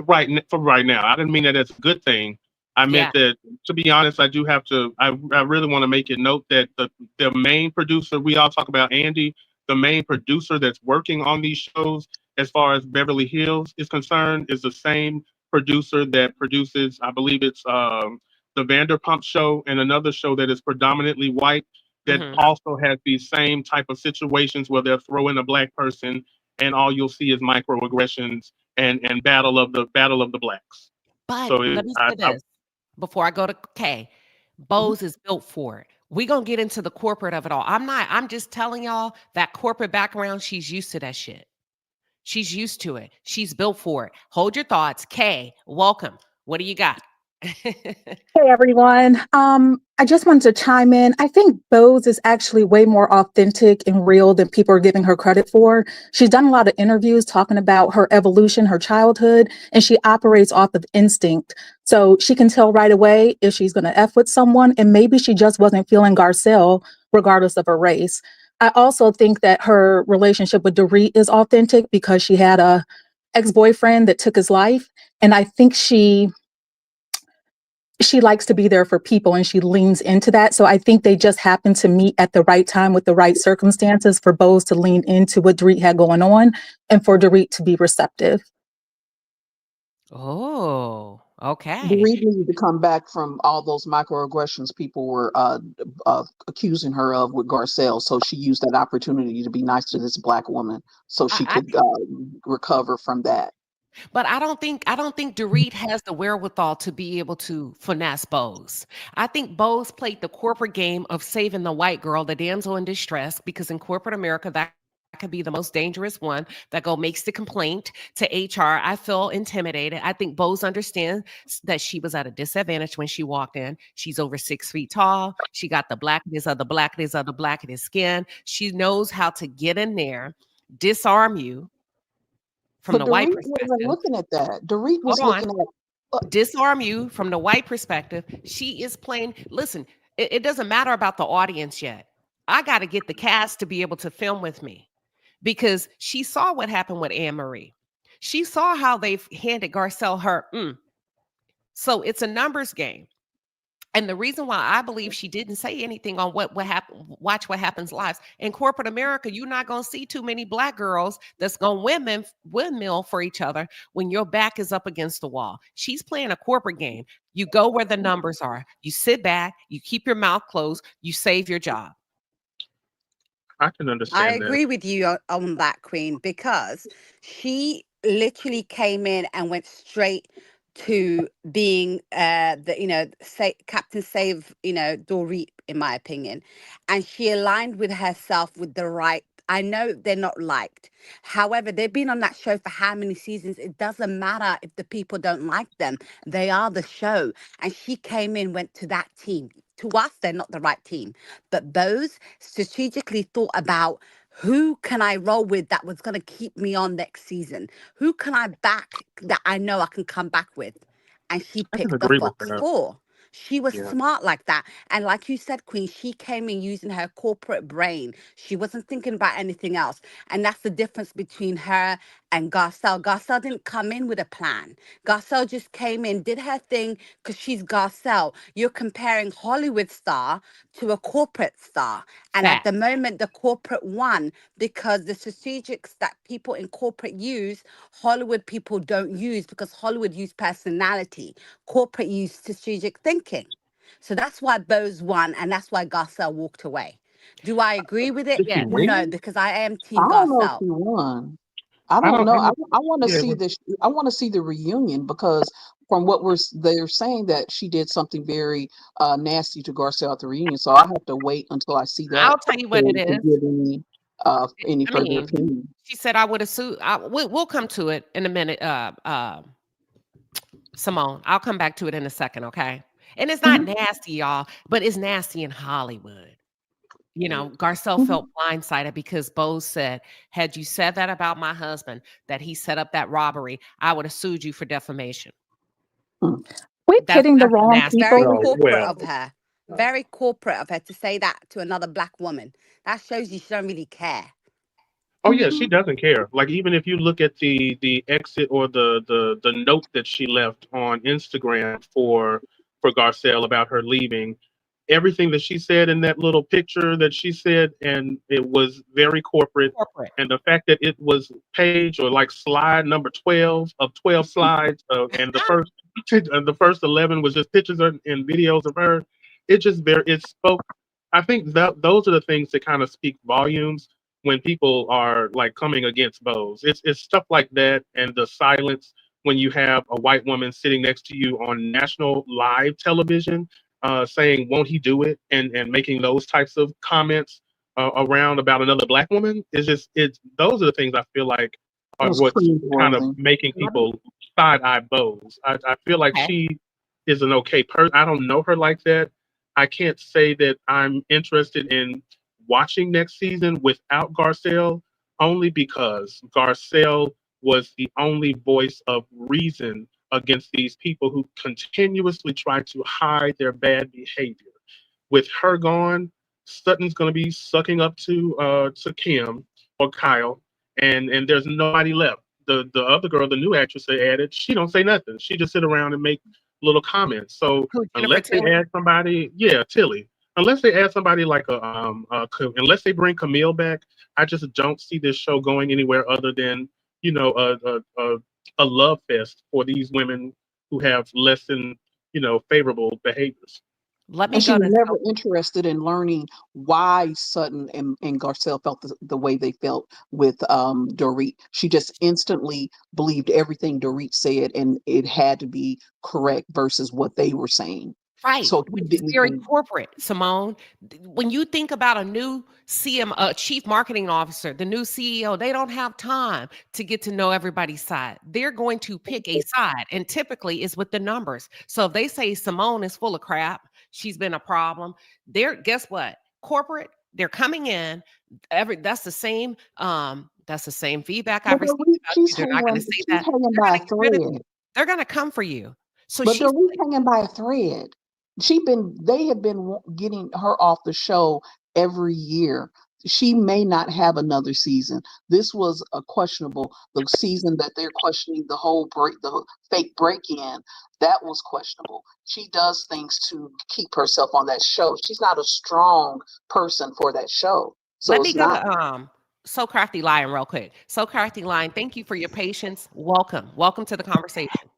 For right now. I didn't mean that as a good thing. I Yeah. meant that, to be honest, I do have to. I really want to make it note that the main producer, we all talk about Andy, the main producer that's working on these shows, as far as Beverly Hills is concerned, is the same producer that produces, I believe it's the Vanderpump show, and another show that is predominantly white, that Hmm. also has these same type of situations where they'll throw in a black person, and all you'll see is microaggressions and battle of the blacks. But So let me say this before I go to K. Bose is built for it. We're gonna get into the corporate of it all. I'm just telling y'all that corporate background, she's used to that shit. She's used to it. She's built for it. Hold your thoughts. Kay, welcome. What do you got? Hey everyone. I just wanted to chime in. I think Bose is actually way more authentic and real than people are giving her credit for. She's done a lot of interviews talking about her evolution, her childhood, and she operates off of instinct. So she can tell right away if she's going to F with someone, and maybe she just wasn't feeling Garcelle, regardless of her race. I also think that her relationship with Dorit is authentic because she had a ex-boyfriend that took his life. And I think she likes to be there for people and she leans into that. So I think they just happened to meet at the right time with the right circumstances for Bose to lean into what Dorit had going on and for Dorit to be receptive. Oh, the okay. reason needed to come back from all those microaggressions people were accusing her of with Garcelle. So she used that opportunity to be nice to this black woman so she I could recover from that. But I don't think Dorit has the wherewithal to be able to finesse Bose. I think Bose played the corporate game of saving the white girl, the damsel in distress, because in corporate America that could be the most dangerous one that go makes the complaint to HR. I feel intimidated. I think Bose understands that she was at a disadvantage when she walked in. She's over 6 feet tall. She got the blackness of the blackness of the blackness skin. She knows how to get in there, disarm you from But the white Dorit wasn't perspective. looking at that. Dorit Hold was on. looking at Disarm you from the white perspective. She is playing. Listen, it doesn't matter about the audience yet. I got to get the cast to be able to film with me because she saw what happened with Anne Marie. She saw how they've handed Garcelle her. So it's a numbers game. And the reason why I believe she didn't say anything on what happened, watch what happens live in corporate America, you're not gonna see too many black girls that's gonna windmill for each other when your back is up against the wall. She's playing a corporate game. You go where the numbers are. You sit back. You keep your mouth closed. You save your job. I can I understand that. agree with you on that, Queen, because she literally came in and went straight to being Captain Save, Dorit, in my opinion. And she aligned with herself with the right. I know they're not liked. However, they've been on that show for how many seasons? It doesn't matter if the people don't like them. They are the show. And she came in, went to that team. To us, they're not the right team. But Bose strategically thought about, who can I roll with that was going to keep me on next season? Who can I back that I know I can come back with? And she I can picked the agree with Fox that. 4. She was Yeah. smart like that. And like you said, Queen, she came in using her corporate brain. She wasn't thinking about anything else. And that's the difference between her and Garcelle. Garcelle didn't come in with a plan. Garcelle just came in, did her thing because she's Garcelle. You're comparing Hollywood star to a corporate star. And at Fact. the moment, the corporate won because the strategics that people in corporate use, Hollywood people don't use, because Hollywood use personality. Corporate use strategic thinking. So that's why Bose won, and that's why Garcelle walked away. Do I agree with it? Did she Yes. No, win? because I am I Team don't know if Garcelle. she won. I I don't don't. know. I don't. I want to Yeah. see this. I want to see the reunion, because from what they're saying that she did something very nasty to Garcelle at the reunion. So I have to wait until I see that I'll tell you what it to is. give any I further mean, opinion. she said I would have sued. We'll come to it in a minute. Simone, I'll come back to it in a second, okay? And it's not Mhm, nasty, y'all, but it's nasty in Hollywood. Garcelle mhm, felt blindsided because Bose said, had you said that about my husband, that he set up that robbery, I would have sued you for defamation. mhm. We're That's pitting the that's wrong That's very people. No. corporate Well. of her. Very corporate of her to say that to another black woman. That shows you she don't really care. Oh yeah, she Mhm. doesn't care. Like even if you look at the exit or the note that she left on Instagram for Garcelle about her leaving, everything that she said in that little picture that she said, and it was very corporate. corporate. And the fact that it was page or like slide number 12 of 12 slides, and the first 11 was just pictures and videos of her. It spoke. I think that those are the things that kind of speak volumes when people are like coming against Bose. It's stuff like that, and the silence when you have a white woman sitting next to you on national live television, saying, "Won't he do it?" and making those types of comments around about another black woman. It's those are the things I feel like It are was what's kind of cringeworthy. making Let me people side eye Bose. I feel like Okay. she is an okay person. I don't know her like that. I can't say that I'm interested in watching next season without Garcelle, only because Garcelle was the only voice of reason against these people who continuously try to hide their bad behavior. With her gone, Sutton's going to be sucking up to Kim or Kyle, and there's nobody left. The other girl, the new actress they added, she don't say nothing. She just sit around and make little comments. So Who, Jennifer unless they Tilly? add somebody, yeah, Tilly. Unless they add somebody like unless they bring Camille back, I just don't see this show going anywhere other than a love fest for these women who have less than favorable behaviors. Let me And she go was to never interested in learning why Sutton and Garcelle felt the way they felt with Dorit. She just instantly believed everything Dorit said, and it had to be correct versus what they were saying. Right, So he which is didn't very even. corporate, Simone. When you think about a new chief marketing officer, the new CEO, they don't have time to get to know everybody's side. They're going to pick a side, and typically it's with the numbers. So if they say Simone is full of crap, she's been a problem. Guess what? Corporate, they're coming in. That's the same feedback I've But received Dorit, about you. They're not going to say she's that. hanging They're by going a to get rid of thread. you. They're going to come for you. So But she's Dorit hanging by a thread. They have been getting her off the show every year. She may not have another season. This was a questionable. The season that they're questioning the fake break in, that was questionable. She does things to keep herself on that show. She's not a strong person for that show. So Let me it's go not. to So Crafty Lion real quick. So Crafty Lion, thank you for your patience. Welcome. Welcome to the conversation.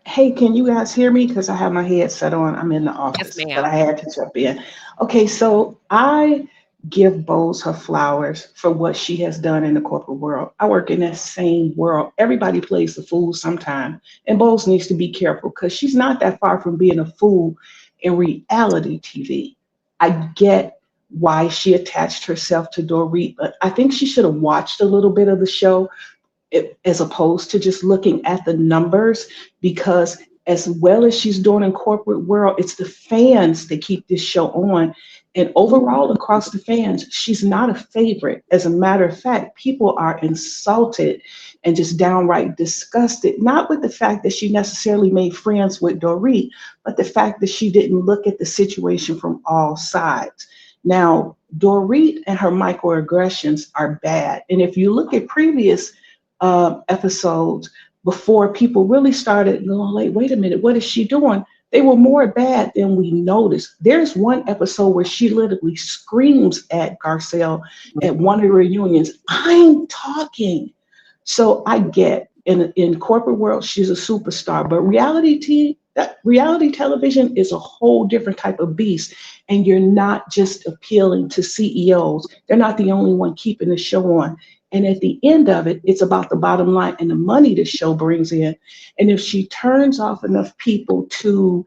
Hey, can you guys hear me? Because I have my headset on. I'm in the Yes, office, but ma'am. I had to jump in. Okay, so I give Bose her flowers for what she has done in the corporate world. I work in that same world. Everybody plays the fool sometime. And Bose needs to be careful because she's not that far from being a fool in reality TV. I get why she attached herself to Dorit, but I think she should have watched a little bit of the show as opposed to just looking at the numbers, because as well as she's doing in corporate world, it's the fans that keep this show on. And overall, across the fans, she's not a favorite. As a matter of fact, people are insulted and just downright disgusted, not with the fact that she necessarily made friends with Dorit, but the fact that she didn't look at the situation from all sides. Now, Dorit and her microaggressions are bad. And if you look at previous episodes, before people really started going like, wait a minute, what is she doing? They were more bad than we noticed. There's one episode where she literally screams at Garcelle at one of the reunions, I'm talking. So I get in corporate world, she's a superstar, but reality television is a whole different type of beast. And you're not just appealing to CEOs. They're not the only one keeping the show on. And at the end of it, it's about the bottom line and the money the show brings in. And if they turn off enough people to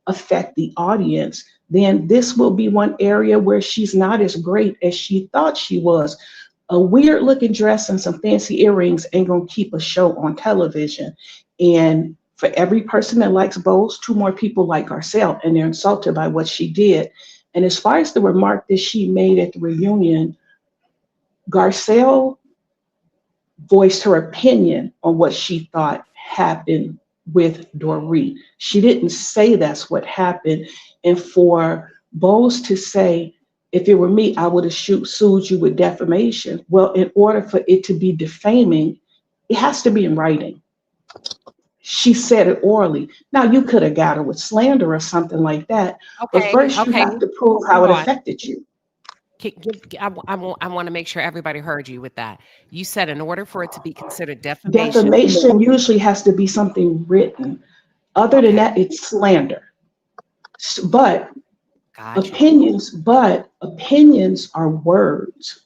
affect the audience, then this will be one area where she's not as great as she thought she was. A weird looking dress and some fancy earrings ain't gonna keep a show on television. And for every person that likes Bose, two more people like Garcelle, and they're insulted by what she did. And as far as the remark that she made at the reunion, Garcelle voiced her opinion on what she thought happened with Dorit. She didn't say that's what happened. And for Bose to say, if it were me, I would have sued you with defamation. Well, in order for it to be defaming, it has to be in writing. She said it orally. Now, you could have got her with slander or something like that. But first, you have to prove how it affected you. I want to make sure everybody heard you with that. You said in order for it to be considered defamation. Defamation usually has to be something written. Other than that, it's slander. But opinions are words.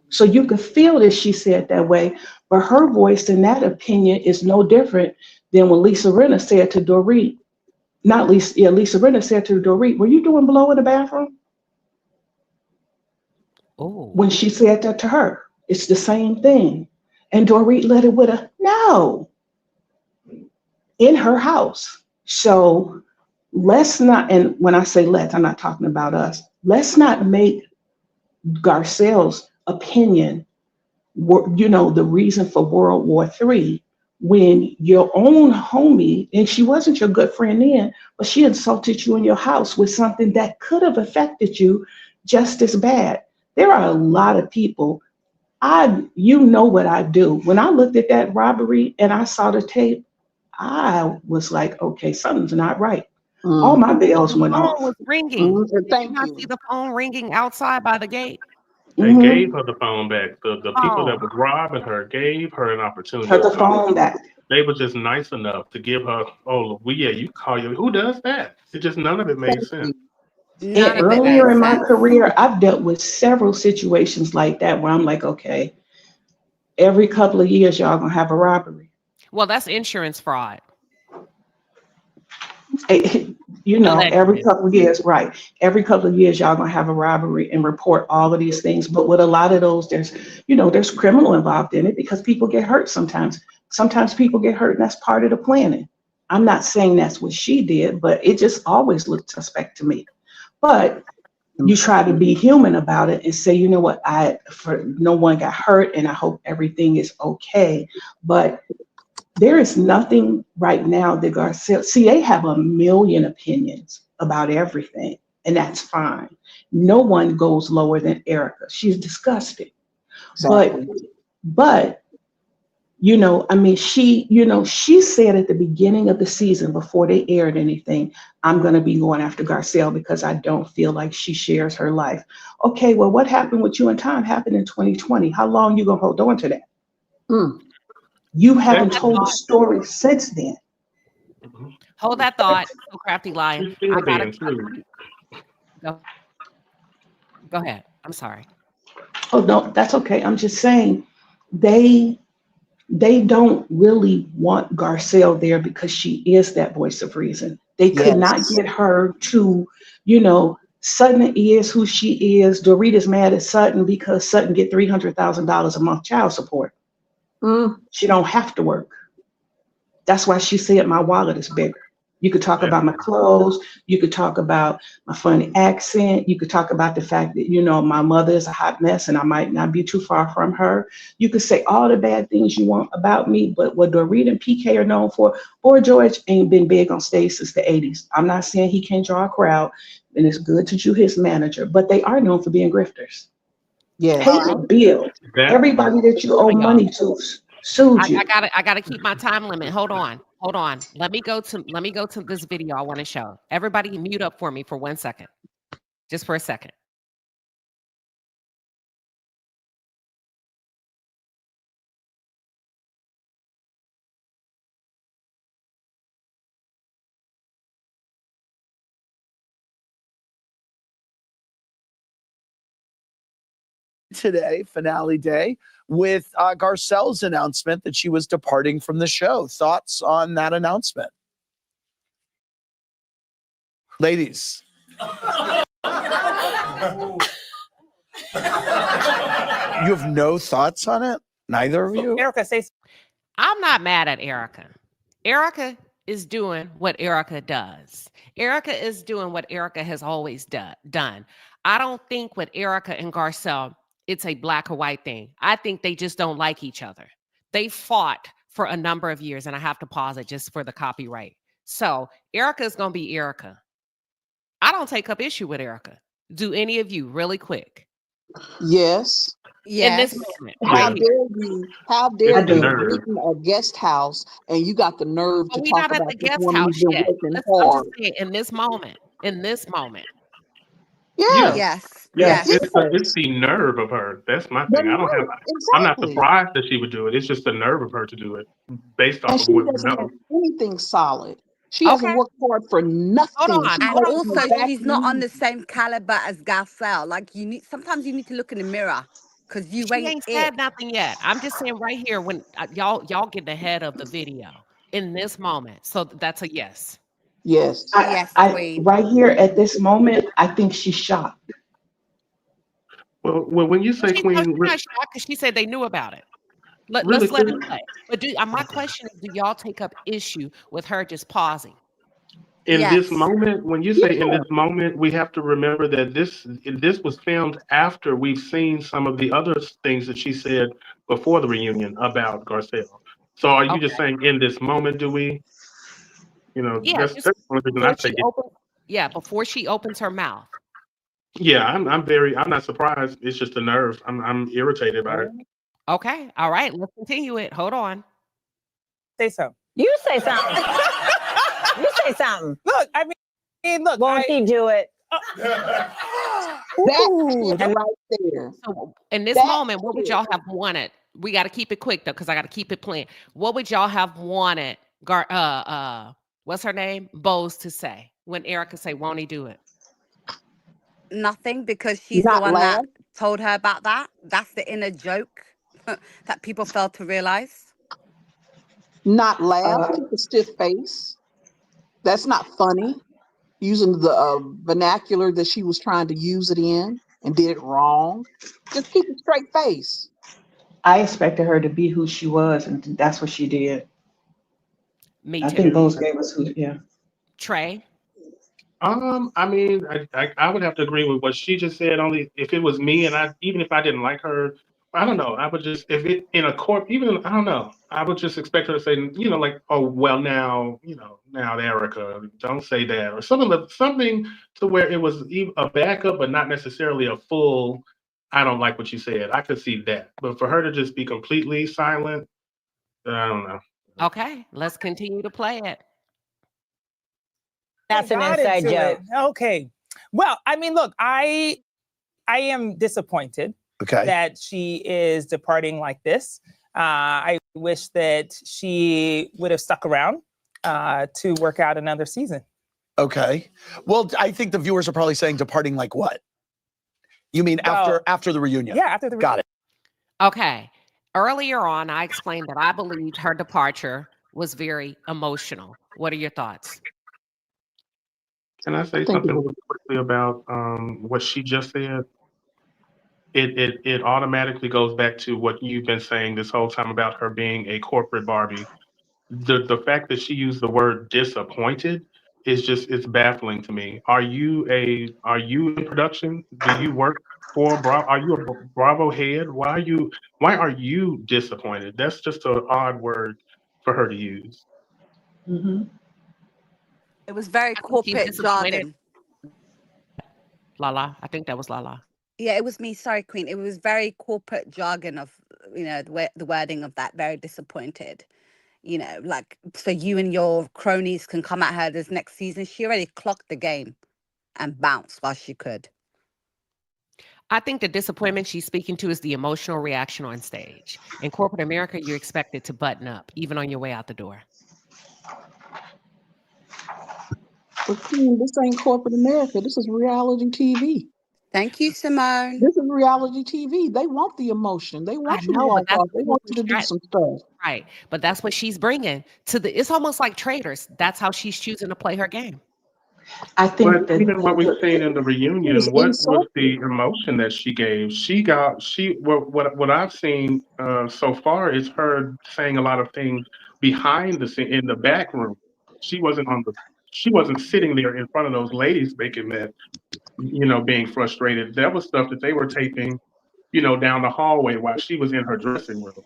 So you could feel that she said that way, but her voice in that opinion is no different than when Lisa Rinna said to Dorit. Lisa Rinna said to Dorit, were you doing blow in the bathroom? Oh. When she said that to her, it's the same thing. And Dorit let it with a no in her house. So let's not, and when I say let's, I'm not talking about us. Let's not make Garcelle's opinion, the reason for World War III, when your own homie, and she wasn't your good friend then, but she insulted you in your house with something that could have affected you just as bad. There are a lot of people, you know what I do. When I looked at that robbery and I saw the tape, I was like, okay, something's not right. All my bells went off. The phone was ringing. Did you not see the phone ringing outside by the gate? They gave her the phone back. The people that was robbing her gave her an opportunity. Her the phone back. They were just nice enough to give her, you call you. Who does that? It just, none of it made sense. Earlier in my career, I've dealt with several situations like that where I'm like, okay, every couple of years, y'all gonna have a robbery. Well, that's insurance fraud. Every couple of years, right? Every couple of years, y'all gonna have a robbery and report all of these things. But with a lot of those, there's criminal involved in it because people get hurt sometimes. Sometimes people get hurt, and that's part of the planning. I'm not saying that's what she did, but it just always looked suspect to me. But you try to be human about it and say, you know what, no one got hurt, and I hope everything is okay. But there is nothing right now that Garcelle, they have a million opinions about everything, and that's fine. No one goes lower than Erica. She's disgusting. Exactly. But she said at the beginning of the season before they aired anything, I'm going to be going after Garcelle because I don't feel like she shares her life. Okay, well, what happened with you and Tom happened in 2020. How long you going to hold on to that? You haven't told the story since then. Hold that thought, so crafty lion. Go, go ahead. I'm sorry. Oh no, that's okay. I'm just saying they don't really want Garcelle there because she is that voice of reason. They could not Yes. get her to, Sutton is who she is. Dorita's mad at Sutton because Sutton get $300,000 a month child support. Mm. She don't have to work. That's why she said my wallet is bigger. You could talk about my clothes. You could talk about my funny accent. You could talk about the fact that, my mother is a hot mess and I might not be too far from her. You could say all the bad things you want about me, but what Dorita and PK are known for, Boy George ain't been big on stage since the 80s. I'm not saying he can't draw a crowd and it's good to chew his manager, but they are known for being grifters. Yes. Pay the bill. That Everybody that you owe On, y'all. money to sued you. I gotta keep my time limit. Hold on. Let me go to this video I want to show. Everybody mute up for me for 1 second. Just for a second. Today, finale day, with Garcelle's announcement that she was departing from the show. Thoughts on that announcement? Ladies. You have no thoughts on it? Neither of you? Erica, say. I'm not mad at Erica. Erica is doing what Erica does. Erica is doing what Erica has always done. I don't think with Erica and Garcelle, it's a black or white thing. I think they just don't like each other. They fought for a number of years, and I have to pause it just for the copyright. So Erica is going to be Erica. I don't take up issue with Erica. Do any of you really quick? Yes. In this Yes. moment, How right here. dare you? How dare I do. you nerve. meet in a guest house and you got the nerve But to we're talk not at about the this guest woman house who's been yet. working I'm hard? just saying, in this moment. Yeah. Yes. Yeah, Yes. it's the nerve of her. That's my The thing. nerve, I'm not exactly. surprised that she would do it. It's just the nerve of her to do it based And off of she what we doesn't have know. anything solid. She hasn't Okay. worked hard for Hold nothing. on. She's And Hold working her also, on. back she's not on end. the same caliber as Garcelle. Like sometimes you need to look in the mirror because you She ain't ain't it. said nothing yet. I'm just saying right here when y'all getting ahead of the video in this moment. So that's a yes. Yes. Yes, I queen. right here at this moment, I think she's shocked. Well, when you say She's not, Queen, she's not shocked because she said they knew about it. really Let's let quick, it play. But my question is, do y'all take up issue with her just pausing? in this Yes. moment, when you say in this moment, we have to remember that this was filmed after we've seen some of the other things that she said before the reunion about Garcelle. So are you just Okay. saying in this moment, do we? Yeah, That's just the only reason I before take she it. opens. Yeah, before she opens her mouth. Yeah, I'm not surprised. It's just the nerves. I'm irritated by it. Okay. All right. Let's continue it. Hold on. Say so. You say something. You say something. Look, I mean, look. Won't he do it? That shit right there. So in this That moment, what would shit. y'all have wanted? We got to keep it quick though, because I got to keep it playing. What would y'all have wanted? What's her name? Bose to say when Erica say, "Won't he do it?" Nothing, because she's the Not one laugh. that told her about that. That's the inner joke that people fail to realize. Not laugh. Uh, Keep a stiff face. That's not funny. Using the vernacular that she was trying to use it in and did it wrong. Just keep a straight face. I expected her to be who she was, and that's what she did. Me I think too. Bose gave us who, yeah. Trey. I mean, I would have to agree with what she just said. Only if it was me, and even if I didn't like her, I don't know. I would just if it in a court, even I don't know. I would just expect her to say, like, oh well, now Erica, don't say that, or something to where it was a backup, but not necessarily a full. I don't like what you said. I could see that, but for her to just be completely silent, I don't know. Okay, let's continue to play it. That's an inside joke. Okay. Well, I mean, look, I am disappointed that she is departing like this. I wish that she would have stuck around to work out another season. Okay. Well, I think the viewers are probably saying departing like what? You mean after the reunion? Yeah, after the reunion. Got it. Okay. Earlier on, I explained that I believed her departure was very emotional. What are your thoughts? Can I say something really quickly about what she just said? It automatically goes back to what you've been saying this whole time about her being a corporate Barbie. The fact that she used the word disappointed is just it's baffling to me. Are you in production? Do you work for Bravo? Are you a Bravo head? Why are you disappointed? That's just an odd word for her to use. Mm-hmm. It was very corporate jargon. Lala, I think that was Lala. Yeah, it was me. Sorry, Queen. It was very corporate jargon of, the wording of that. Very disappointed. Like, so you and your cronies can come at her this next season. She already clocked the game and bounced while she could. I think the disappointment she's speaking to is the emotional reaction on stage. In corporate America, you're expected to button up, even on your way out the door. But Queen, this ain't corporate America. This is reality TV. Thank you, Simone. This is reality TV. They want the emotion. They want you to walk off. They want you to do some stuff. Right. But that's what she's bringing to it's almost like traders. That's how she's choosing to play her game. I think but that even what we've seen in the reunion, what was the emotion that she gave? What I've seen so far is her saying a lot of things behind the scene in the back room. She wasn't sitting there in front of those ladies making that, being frustrated. That was stuff that they were taping, down the hallway while she was in her dressing room.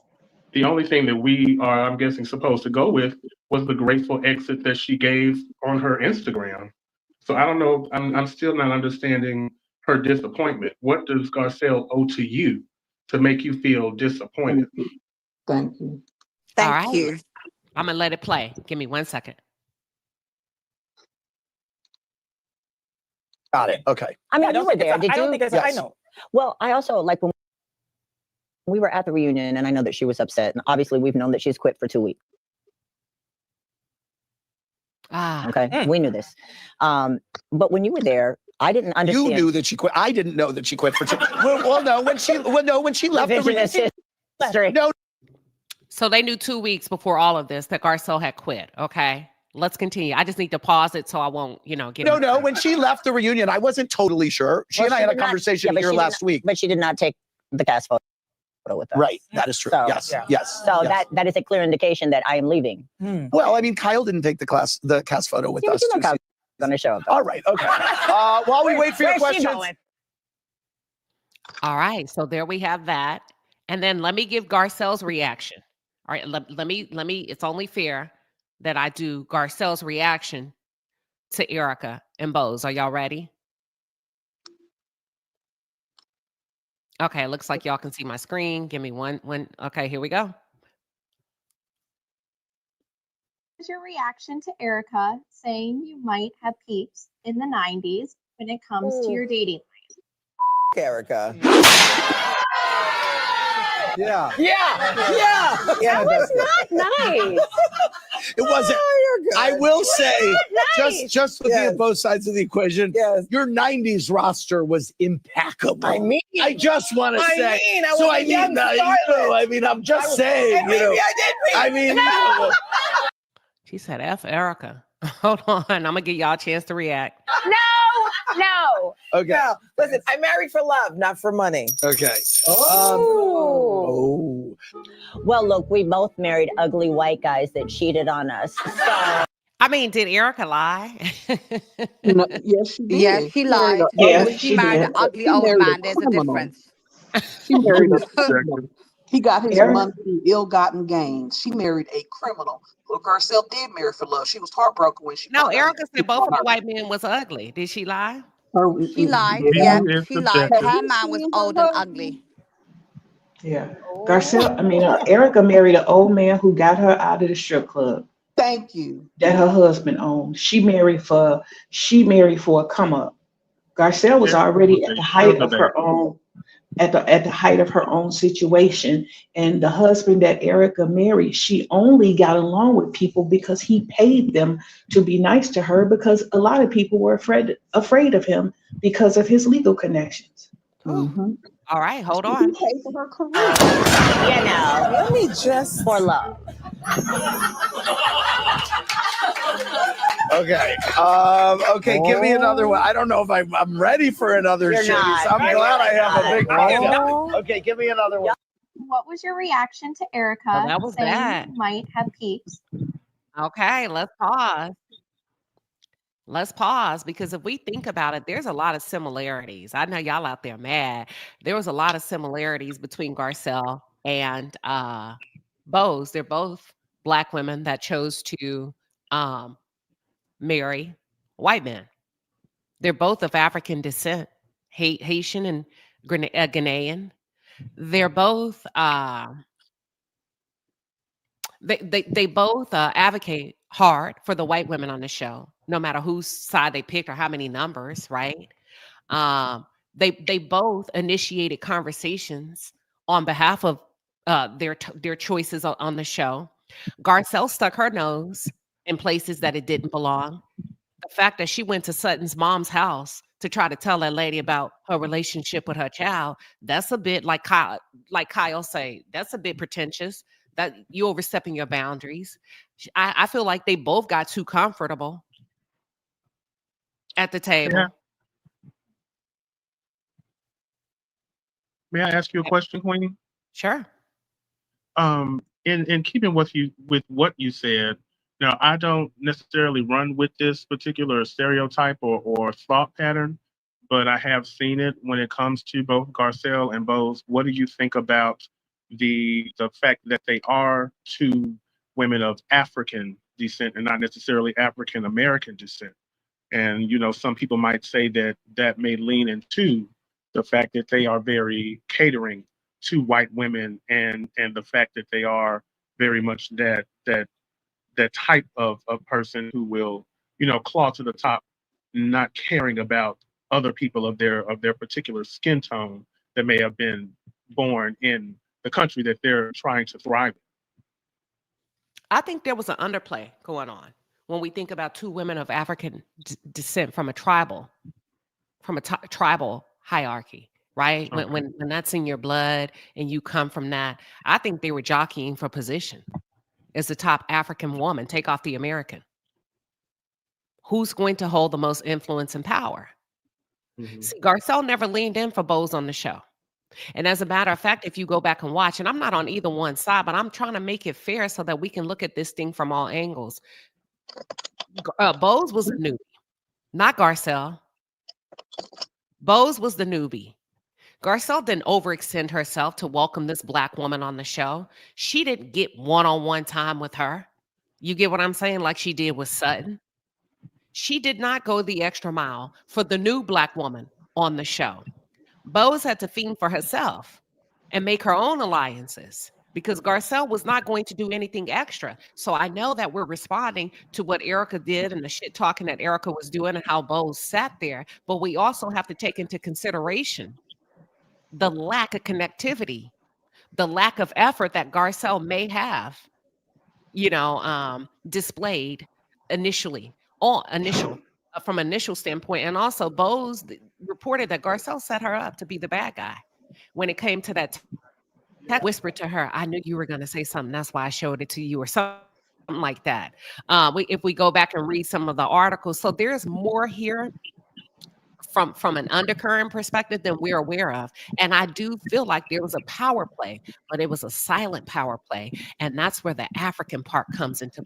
The only thing that we are, I'm guessing, supposed to go with was the graceful exit that she gave on her Instagram. So I don't know. I'm still not understanding her disappointment. What does Garcelle owe to you to make you feel disappointed? Thank you. Thank you. I'm gonna let it play. Give me 1 second. Got it. Okay. I mean, you were there. Did you? I don't think it's. I know. Well, I also like when we were at the reunion, and I know that she was upset. And obviously, we've known that she's quit for 2 weeks. Okay, we knew this. But when you were there, I didn't understand. You knew that she quit. I didn't know that she quit for 2. No. When she left the reunion. No. So they knew 2 weeks before all of this that Garcelle had quit. Okay. Let's continue. I just need to pause it so I won't, get. No. When she left the reunion, I wasn't totally sure. She and I had a conversation here last week. But she did not take the cast photo with us. Right. That is true. So, yes. So that is a clear indication that I am leaving. Well, I mean, Kyle didn't take the cast photo with us. Kyle's on the show. All right. Okay. While we wait for your questions. All right. So there we have that. And then let me give Garcelle's reaction. All right. Let me, it's only fair that I do Garcelle's reaction to Erica and Boz. Are y'all ready? Okay, it looks like y'all can see my screen. Give me one. Okay, here we go. What is your reaction to Erica saying you might have peeps in the 90s when it comes to your dating life? Erica. Yeah. That was not nice. It wasn't. I will say, just looking at both sides of the equation, your 90s roster was impeccable. I just want to say. I'm just saying. She said, "F Erica." Hold on, I'm gonna give y'all a chance to react. No. Okay. No, listen, I married for love, not for money. Okay. Well, look, we both married ugly white guys that cheated on us. So. I mean, did Erica lie? No, yes, she did. Yeah, she lied. She married an ugly old man. There's a difference. She married a criminal. He got his monthly ill-gotten gains. She married a criminal. Look, Garcelle did marry for love. She was heartbroken when she. No, Erica said both of the white men was ugly. Did she lie? She lied. Yeah, she lied. Her man was old and ugly. Yeah, Garcelle. Erica married an old man who got her out of the strip club. Thank you. That her husband owned. She married for a come up. Garcelle was already at the height of her own at the height of her own situation. And the husband that Erica married, she only got along with people because he paid them to be nice to her, because a lot of people were afraid of him because of his legal connections. Mm-hmm. All right, hold on. You know, let me just for love. Okay. Okay, give me another one. I don't know if I'm ready for another You're shitty. not. So I'm glad I have a big pocket. Oh. Okay, give me another one. What was your reaction to Erica Well, that was saying that. you might have peeps? Okay, let's pause. Let's pause, because if we think about it, there's a lot of similarities. I know y'all out there mad. There was a lot of similarities between Garcelle and Bose. They're both Black women that chose to marry white men. They're both of African descent, Haitian and Ghanaian. They're both they both advocate hard for the white women on the show, no matter whose side they picked or how many numbers, right? They both initiated conversations on behalf of their choices on the show. Garcelle stuck her nose in places that it didn't belong. The fact that she went to Sutton's mom's house to try to tell that lady about her relationship with her child, that's a bit like Kyle say, that's a bit pretentious. That you overstepping your boundaries. I feel like they both got too comfortable at the table. Yeah. May I ask you a question, Queenie? Sure. In keeping with what you said, now I don't necessarily run with this particular stereotype or thought pattern, but I have seen it when it comes to both Garcelle and Bose. What do you think about the fact that they are two women of African descent and not necessarily African American descent? And some people might say that may lean into the fact that they are very catering to white women, and the fact that they are very much that type of person who will claw to the top, not caring about other people of their particular skin tone that may have been born in the country that they're trying to thrive in. I think there was an underplay going on when we think about two women of African descent from a tribal hierarchy, right? Okay. When that's in your blood and you come from that, I think they were jockeying for position as the top African woman. Take off the American. Who's going to hold the most influence and power? Mm-hmm. See, Garcelle never leaned in for Bose on the show. And as a matter of fact, if you go back and watch, and I'm not on either one side, but I'm trying to make it fair so that we can look at this thing from all angles. Bose was a newbie, not Garcelle. Bose was the newbie. Garcelle didn't overextend herself to welcome this Black woman on the show. She didn't get one-on-one time with her. You get what I'm saying? Like she did with Sutton. She did not go the extra mile for the new Black woman on the show. Bose had to fend for herself and make her own alliances because Garcelle was not going to do anything extra. So I know that we're responding to what Erica did and the shit talking that Erica was doing and how Bose sat there. But we also have to take into consideration the lack of connectivity, the lack of effort that Garcelle may have, displayed from initial standpoint. And also Bose reported that Garcelle set her up to be the bad guy. When it came to that whispered to her, I knew you were going to say something. That's why I showed it to you, or something like that. If we go back and read some of the articles, so there's more here from an undercurrent perspective than we're aware of. And I do feel like there was a power play, but it was a silent power play. And that's where the African part comes into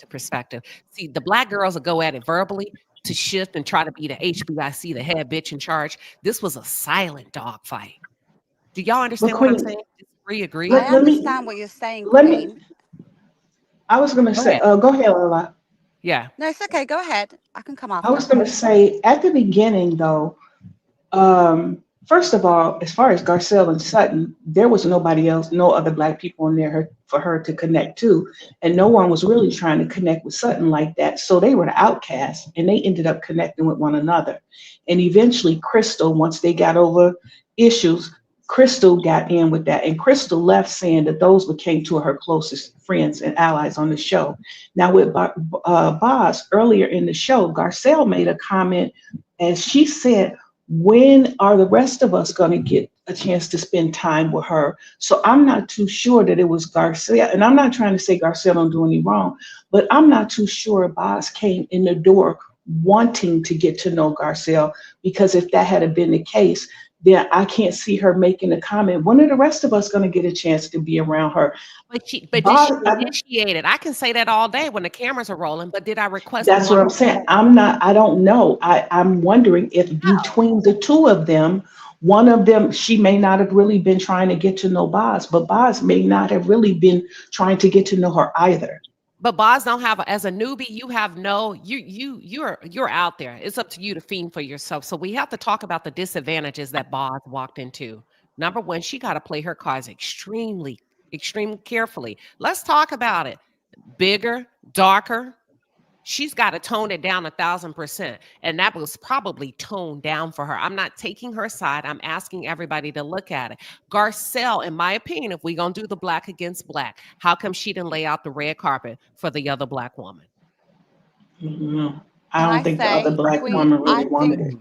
perspective. See, the Black girls will go at it verbally to shift and try to be the HBIC, the head bitch in charge. This was a silent dog fight. Do y'all understand what I'm saying? Disagree, agree? I understand what you're saying, Let Queen. me. I was going to say, go ahead, Lola. Yeah. No, it's okay. Go ahead. I can come after. I was going to say at the beginning, though, first of all, as far as Garcelle and Sutton, there was nobody else, no other Black people in there for her to connect to. And no one was really trying to connect with Sutton like that. So they were the outcasts, and they ended up connecting with one another. And eventually, Crystal, once they got over issues, Crystal got in with that, and Crystal left saying that those became two of her closest friends and allies on the show. Now, with Boz, earlier in the show, Garcelle made a comment, and she said, when are the rest of us going to get a chance to spend time with her? So I'm not too sure that it was Garcelle, and I'm not trying to say Garcelle don't do any wrong, but I'm not too sure Boz came in the door wanting to get to know Garcelle, because if that had been the case, then I can't see her making a comment. When are the rest of us going to get a chance to be around her? But did she initiate it? I can say that all day when the cameras are rolling, but did I request That's what I'm saying. I don't know. I'm wondering if between the two of them, one of them, she may not have really been trying to get to know Boz, but Boz may not have really been trying to get to know her either. But Boz don't have as a newbie, you have you're out there. It's up to you to fend for yourself. So we have to talk about the disadvantages that Boz walked into. Number one, she got to play her cards extremely carefully. Let's talk about it. Bigger, darker. She's got to tone it down 1,000%. And that was probably toned down for her. I'm not taking her side. I'm asking everybody to look at it. Garcelle, in my opinion, if we're going to do the black against black, how come she didn't lay out the red carpet for the other black woman? Mm-hmm. I don't think the other black woman really wanted it.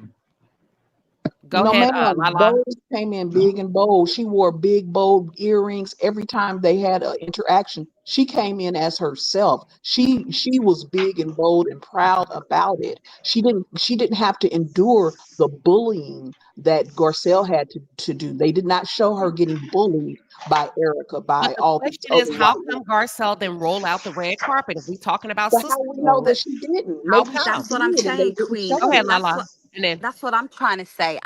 Go ahead, Lala. Boz came in big and bold. She wore big, bold earrings every time they had an interaction. She came in as herself. She was big and bold and proud about it. She didn't have to endure the bullying that Garcelle had to do. They did not show her getting bullied by Erica, by all these other. The question is, how come Garcelle didn't roll out the red carpet? If we're talking about sisters, how we know that she didn't? Maybe that's what I'm saying, Queen. Go ahead, Lala. That's what I'm trying to say.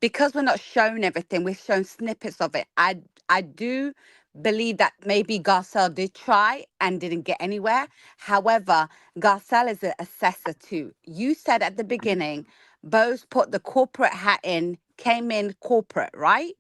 Because we're not shown everything, we're shown snippets of it. I do believe that maybe Garcelle did try and didn't get anywhere. However, Garcelle is an assessor too. You said at the beginning, Boz put the corporate hat in, came in corporate, right?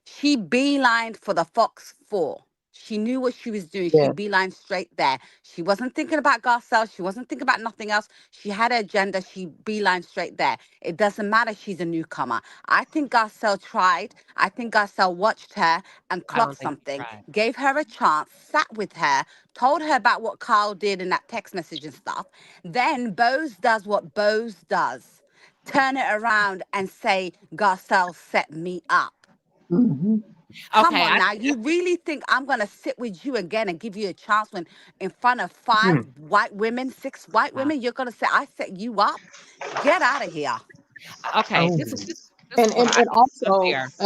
She beelined for the Fox 4. She knew what she was doing. Yeah. She beelined straight there. She wasn't thinking about Garcelle. She wasn't thinking about nothing else. She had her agenda. She beelined straight there. It doesn't matter. She's a newcomer. I think Garcelle tried. I think Garcelle watched her and clocked something, gave her a chance, sat with her, told her about what Carl did in that text message and stuff. Then Boz does what Boz does. Turn it around and say, Garcelle set me up. Mm-hmm. Come on now. You really think I'm going to sit with you again and give you a chance when in front of 5 white women, 6 white women, you're going to say, I set you up? Get out of here. Okay. And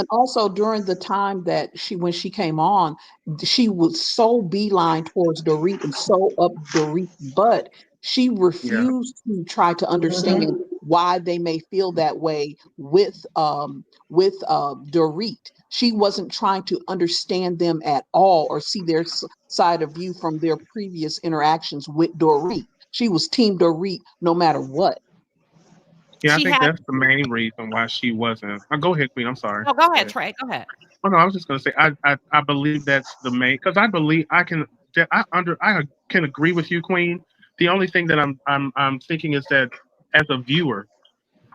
also during the time that when she came on, she was so beeline towards Dorit and so up Dorit's butt. She refused to try to understand why they may feel that way with Dorit. She wasn't trying to understand them at all or see their side of view from their previous interactions with Dorit. She was team Dorit no matter what. Yeah, I think that's the main reason why she wasn't. Go ahead, Queen. I'm sorry. No, go ahead, Trey. Go ahead. Oh no, I was just going to say I believe that's the main, because I believe I can agree with you, Queen. The only thing that I'm thinking is that as a viewer,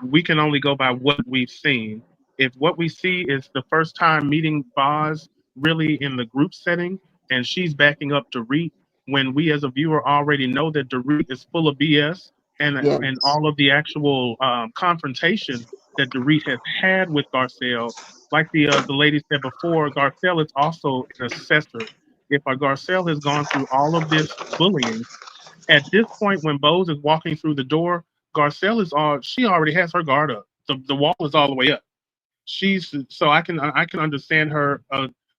we can only go by what we've seen. If what we see is the first time meeting Boz really in the group setting, and she's backing up Dorit, when we as a viewer already know that Dorit is full of BS, and all of the actual confrontation that Dorit has had with Garcelle, like the lady said before, Garcelle is also an assessor. If Garcelle has gone through all of this bullying, at this point when Boz is walking through the door, Garcelle she already has her guard up. The wall is all the way up. So I can understand her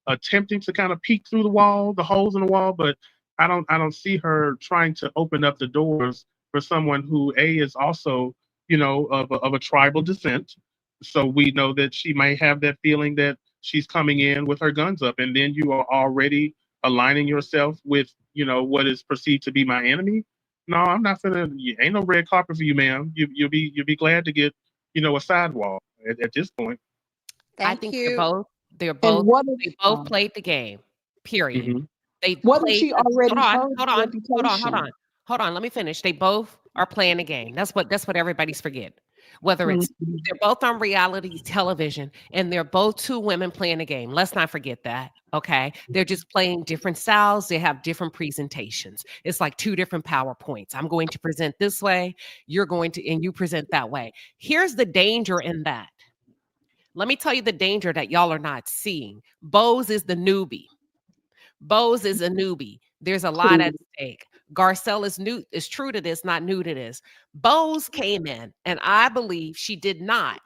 attempting to kind of peek through the wall, the holes in the wall, but I don't see her trying to open up the doors for someone who is also, of a tribal descent. So we know that she might have that feeling that she's coming in with her guns up, and then you are already aligning yourself with, what is perceived to be my enemy. No, I'm not ain't no red carpet for you, ma'am. You'll be glad to get, a sidewall at this point. I think they both played the game. Period. Mm-hmm. They wasn't she already hold on. Let me finish. They both are playing the game. That's what everybody's forgetting. Whether it's they're both on reality television and they're both two women playing a game. Let's not forget that. Okay. They're just playing different styles. They have different presentations. It's like two different PowerPoints. I'm going to present this way. You're going to, and you present that way. Here's the danger in that. Let me tell you the danger that y'all are not seeing. Bose is the newbie. Bose is a newbie. There's a lot at stake. Garcelle is true to this, not new to this. Bose came in, and I believe she did not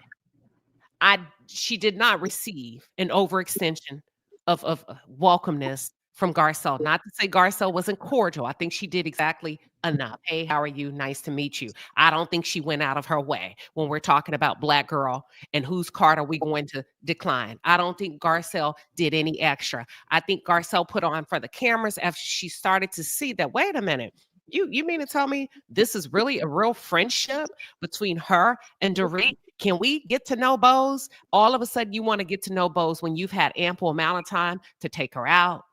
receive an overextension of welcomeness from Garcelle. Not to say Garcelle wasn't cordial. I think she did exactly enough. Hey, how are you? Nice to meet you. I don't think she went out of her way when we're talking about Black girl and whose card are we going to decline. I don't think Garcelle did any extra. I think Garcelle put on for the cameras after she started to see that, wait a minute, you mean to tell me this is really a real friendship between her and Dorit? Can we get to know Bose? All of a sudden, you want to get to know Bose when you've had ample amount of time to take her out,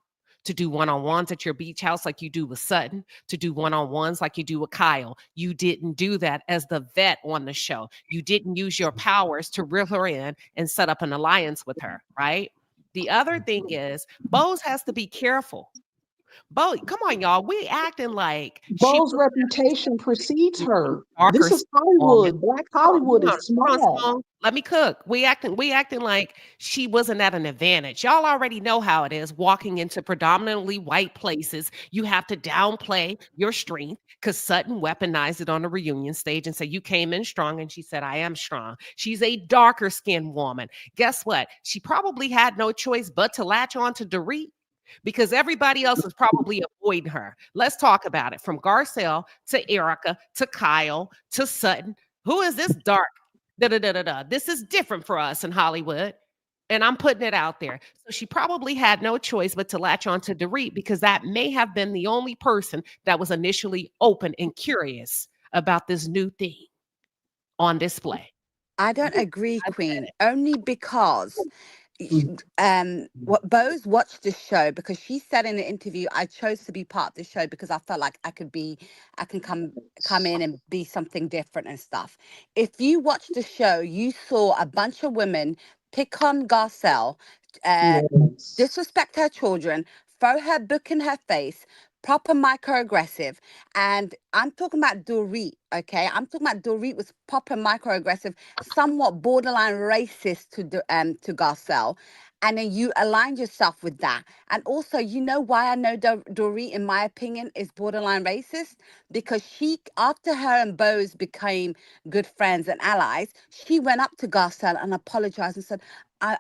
to do one-on-ones at your beach house like you do with Sutton, to do one-on-ones like you do with Kyle. You didn't do that as the vet on the show. You didn't use your powers to reel her in and set up an alliance with her, right? The other thing is, Bose has to be careful. Bo, come on, y'all. We acting like Bo's reputation precedes her. This is Hollywood. Black Hollywood is small. Let me cook. We acting like she wasn't at an advantage. Y'all already know how it is walking into predominantly white places. You have to downplay your strength because Sutton weaponized it on the reunion stage and said, you came in strong. And she said, I am strong. She's a darker skinned woman. Guess what? She probably had no choice but to latch on to Dorit, because everybody else was probably avoiding her. Let's talk about it. From Garcelle to Erica to Kyle to Sutton. Who is this dark? This is different for us in Hollywood. And I'm putting it out there. So she probably had no choice but to latch on to Dorit, because that may have been the only person that was initially open and curious about this new thing on display. I don't agree, Queen, only because what Bose watched the show, because she said in the interview, I chose to be part of the show because I felt like I can come in and be something different and stuff. If you watch the show, you saw a bunch of women pick on Garcelle, disrespect her children, throw her book in her face, proper microaggressive. And I'm talking about Dorit, okay? I'm talking about Dorit was proper microaggressive, somewhat borderline racist to Garcelle. And then you aligned yourself with that. And also, you know why I know Dorit, in my opinion, is borderline racist? Because she, after her and Bose became good friends and allies, she went up to Garcelle and apologized and said,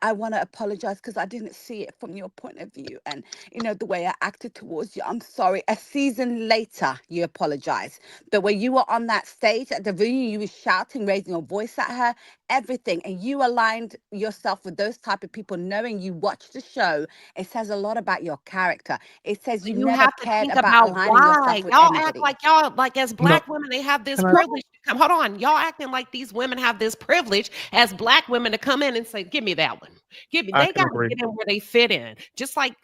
I want to apologize because I didn't see it from your point of view. And, you know, the way I acted towards you, I'm sorry. A season later, you apologize. But when you were on that stage at the reunion, you were shouting, raising your voice at her, everything. And you aligned yourself with those type of people, knowing you watched the show. It says a lot about your character. It says you never have to cared think about about aligning why yourself with y'all anybody. act like as Black women, they have this privilege to come. Hold on, y'all acting like these women have this privilege as Black women to come in and say, "Give me that one." Give me. They got to get in where they fit in. Just like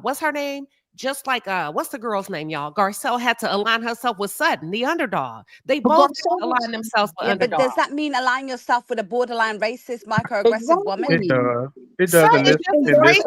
what's her name? Just like what's the girl's name, y'all? Garcelle had to align herself with Sutton, the underdog. They both align themselves with underdog. But does that mean align yourself with a borderline racist, microaggressive woman? It does. It does in this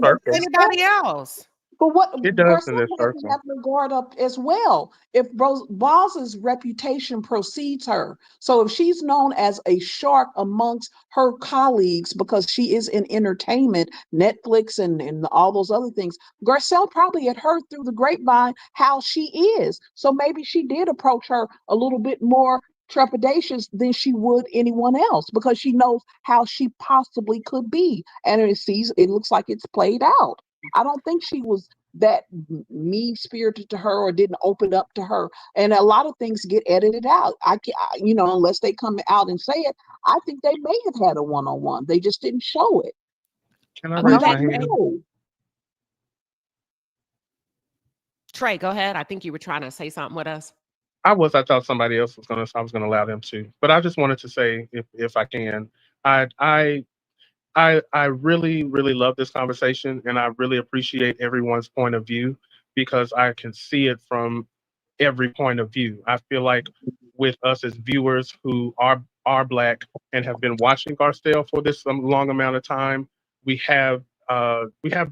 circle. Anybody else? But what it does in Garcelle this has to circle. have her guard up as well. If Boz's reputation precedes her, so if she's known as a shark amongst her colleagues because she is in entertainment, Netflix and all those other things, Garcelle probably had heard through the grapevine how she is. So maybe she did approach her a little bit more trepidatious than she would anyone else because she knows how she possibly could be, and it looks like it's played out. I don't think she was that mean-spirited to her or didn't open up to her. And a lot of things get edited out. Unless they come out and say it, I think they may have had a one-on-one. They just didn't show it. Can I raise my hand? Trey, go ahead. I think you were trying to say something with us. I thought somebody else was going to. I was going to allow them to. But I just wanted to say, if I can, I really, really love this conversation, and I really appreciate everyone's point of view because I can see it from every point of view. I feel like with us as viewers who are Black and have been watching Garcelle for this long amount of time, we have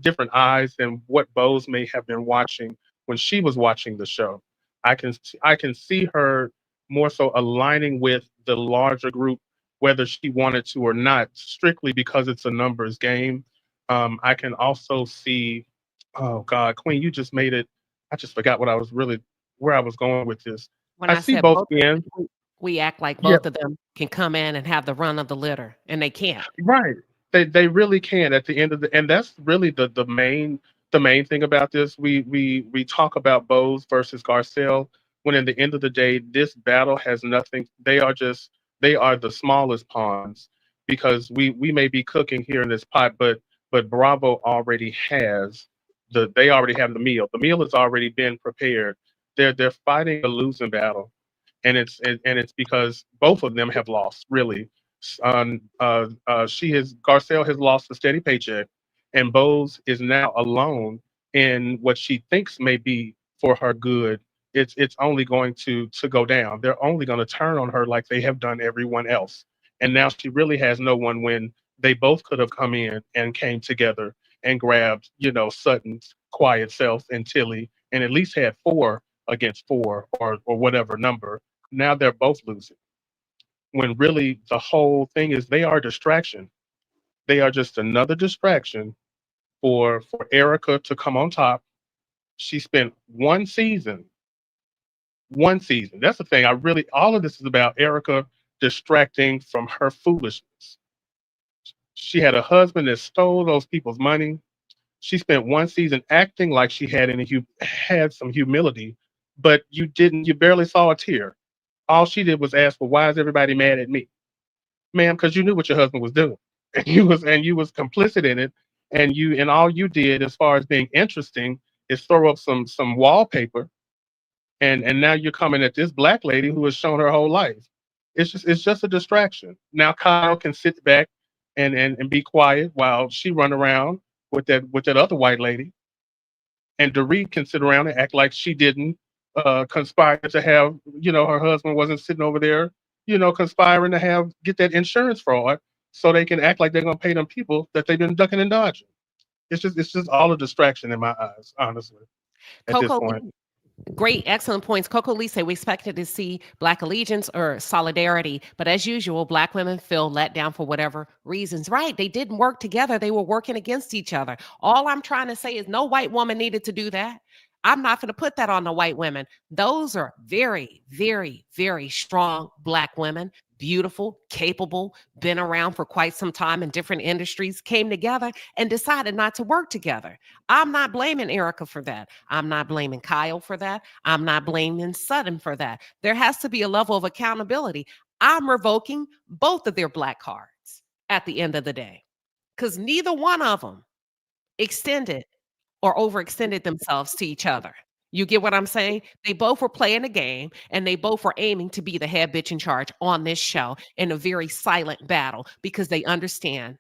different eyes than what Bose may have been watching when she was watching the show. I can see her more so aligning with the larger group, whether she wanted to or not, strictly because it's a numbers game. I can also see, oh God, Queen, you just made it. I just forgot what I was really where I was going with this. When I I see said both both of ends. them, we act like Yeah, both of them can come in and have the run of the litter, and they can't. right. They really can at the end of the and that's really the main thing about this. We talk about Bose versus Garcelle when in the end of the day this battle has nothing. They are the smallest pawns because we may be cooking here in this pot, but Bravo already has they already have the meal. The meal has already been prepared. They're fighting a losing battle, and it's because both of them have lost really. Garcelle has lost a steady paycheck, and Bose is now alone in what she thinks may be for her good. It's only going to go down. They're only going to turn on her like they have done everyone else, and now she really has no one when they both could have come in and came together and grabbed Sutton's quiet self and Tilly and at least had four against four or whatever number. Now they're both losing when really the whole thing is they are a distraction. They are just another distraction for Erica to come on top. She spent one season. That's the thing. All of this is about Erica distracting from her foolishness. She had a husband that stole those people's money. She spent one season acting like she had some humility, but you barely saw a tear. All she did was ask for, why is everybody mad at me? Ma'am, because you knew what your husband was doing. And you was complicit in it. And all you did as far as being interesting is throw up some wallpaper and now you're coming at this Black lady who has shown her whole life. It's just a distraction. Now Kyle can sit back and be quiet while she run around with that other white lady. And Dorit can sit around and act like she didn't conspire to have, her husband wasn't sitting over there, conspiring to get that insurance fraud so they can act like they're gonna pay them people that they've been ducking and dodging. It's just all a distraction in my eyes, honestly, at this Coco, point. great, excellent points. Coco Lee said we expected to see Black allegiance or solidarity, but as usual, Black women feel let down for whatever reasons. Right? They didn't work together. They were working against each other. All I'm trying to say is no white woman needed to do that. I'm not going to put that on the white women. Those are very, very, very strong Black women, beautiful, capable, been around for quite some time in different industries, came together and decided not to work together. I'm not blaming Erica for that. I'm not blaming Kyle for that. I'm not blaming Sutton for that. There has to be a level of accountability. I'm revoking both of their Black cards at the end of the day because neither one of them extended or overextended themselves to each other. You get what I'm saying? They both were playing a game and they both were aiming to be the head bitch in charge on this show in a very silent battle because they understand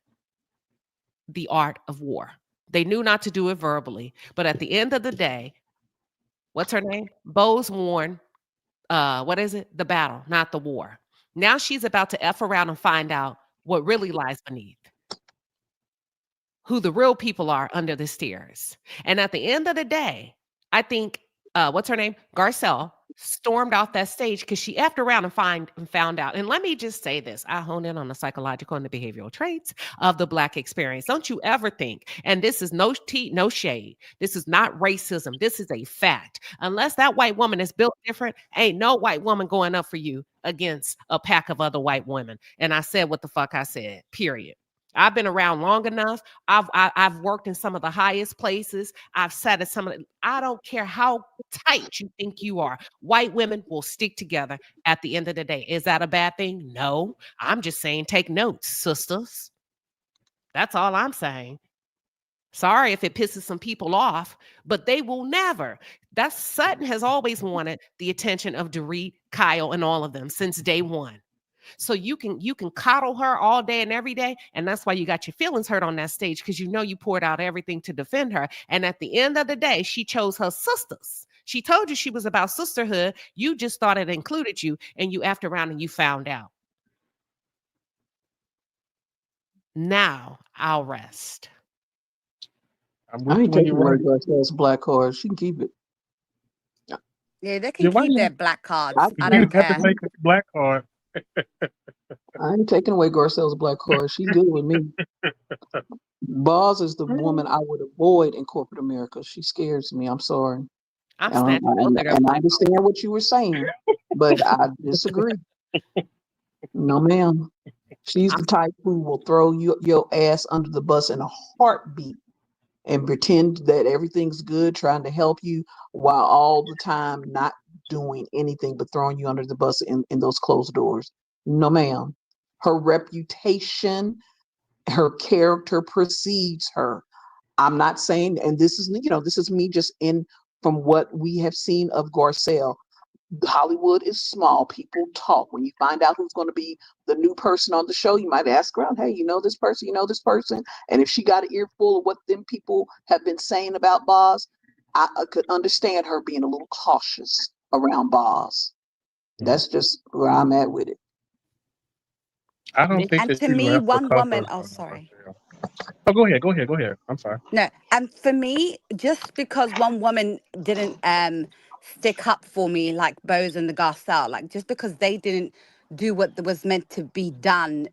the art of war. They knew not to do it verbally, but at the end of the day, what's her name? Bose won, what is it? The battle, not the war. Now she's about to F around and find out what really lies beneath, who the real people are under the stairs. And at the end of the day, I think, what's her name? Garcelle stormed off that stage because she effed around and found out. And let me just say this. I hone in on the psychological and the behavioral traits of the Black experience. Don't you ever think, and this is no shade. This is not racism. This is a fact. Unless that white woman is built different, ain't no white woman going up for you against a pack of other white women. And I said what the fuck I said, period. I've been around long enough. I've worked in some of the highest places. I've sat at some of the, I don't care how tight you think you are. White women will stick together at the end of the day. Is that a bad thing? No. I'm just saying take notes, sisters. That's all I'm saying. Sorry if it pisses some people off, but they will never. That's Sutton has always wanted the attention of Dorit, Kyle, and all of them since day one. So you can coddle her all day and every day. And that's why you got your feelings hurt on that stage because you know you poured out everything to defend her. And at the end of the day, she chose her sisters She told you she was about sisterhood. You just thought it included you, and you after around and you found out. Now I'll rest. I ain't taking away Garcelle's black card. She can keep it. Yeah, they can keep their black cards. I You don't have to care. take a black card. I ain't taking away Garcelle's black card. She good with me. Boz is the woman I would avoid in corporate America. She scares me. I'm sorry. I'm And, snatching both of their and I black understand what you were saying, but I disagree. No, ma'am. She's the type who will throw your ass under the bus in a heartbeat and pretend that everything's good, trying to help you while all the time not doing anything but throwing you under the bus in those closed doors. No, ma'am. Her reputation, her character precedes her. I'm not saying, and this is, this is me just from what we have seen of Garcelle. Hollywood is small. People talk. When you find out who's going to be the new person on the show, you might ask around, hey, you know this person? And if she got an earful of what them people have been saying about Boz, I could understand her being a little cautious around Boz. That's just where I'm at with it. I don't think And that to she me, left one because woman, of. oh, sorry. Oh, go ahead. I'm sorry. No, and for me, just because one woman didn't stick up for me like Bose and the Garcelle, like just because they didn't do what was meant to be done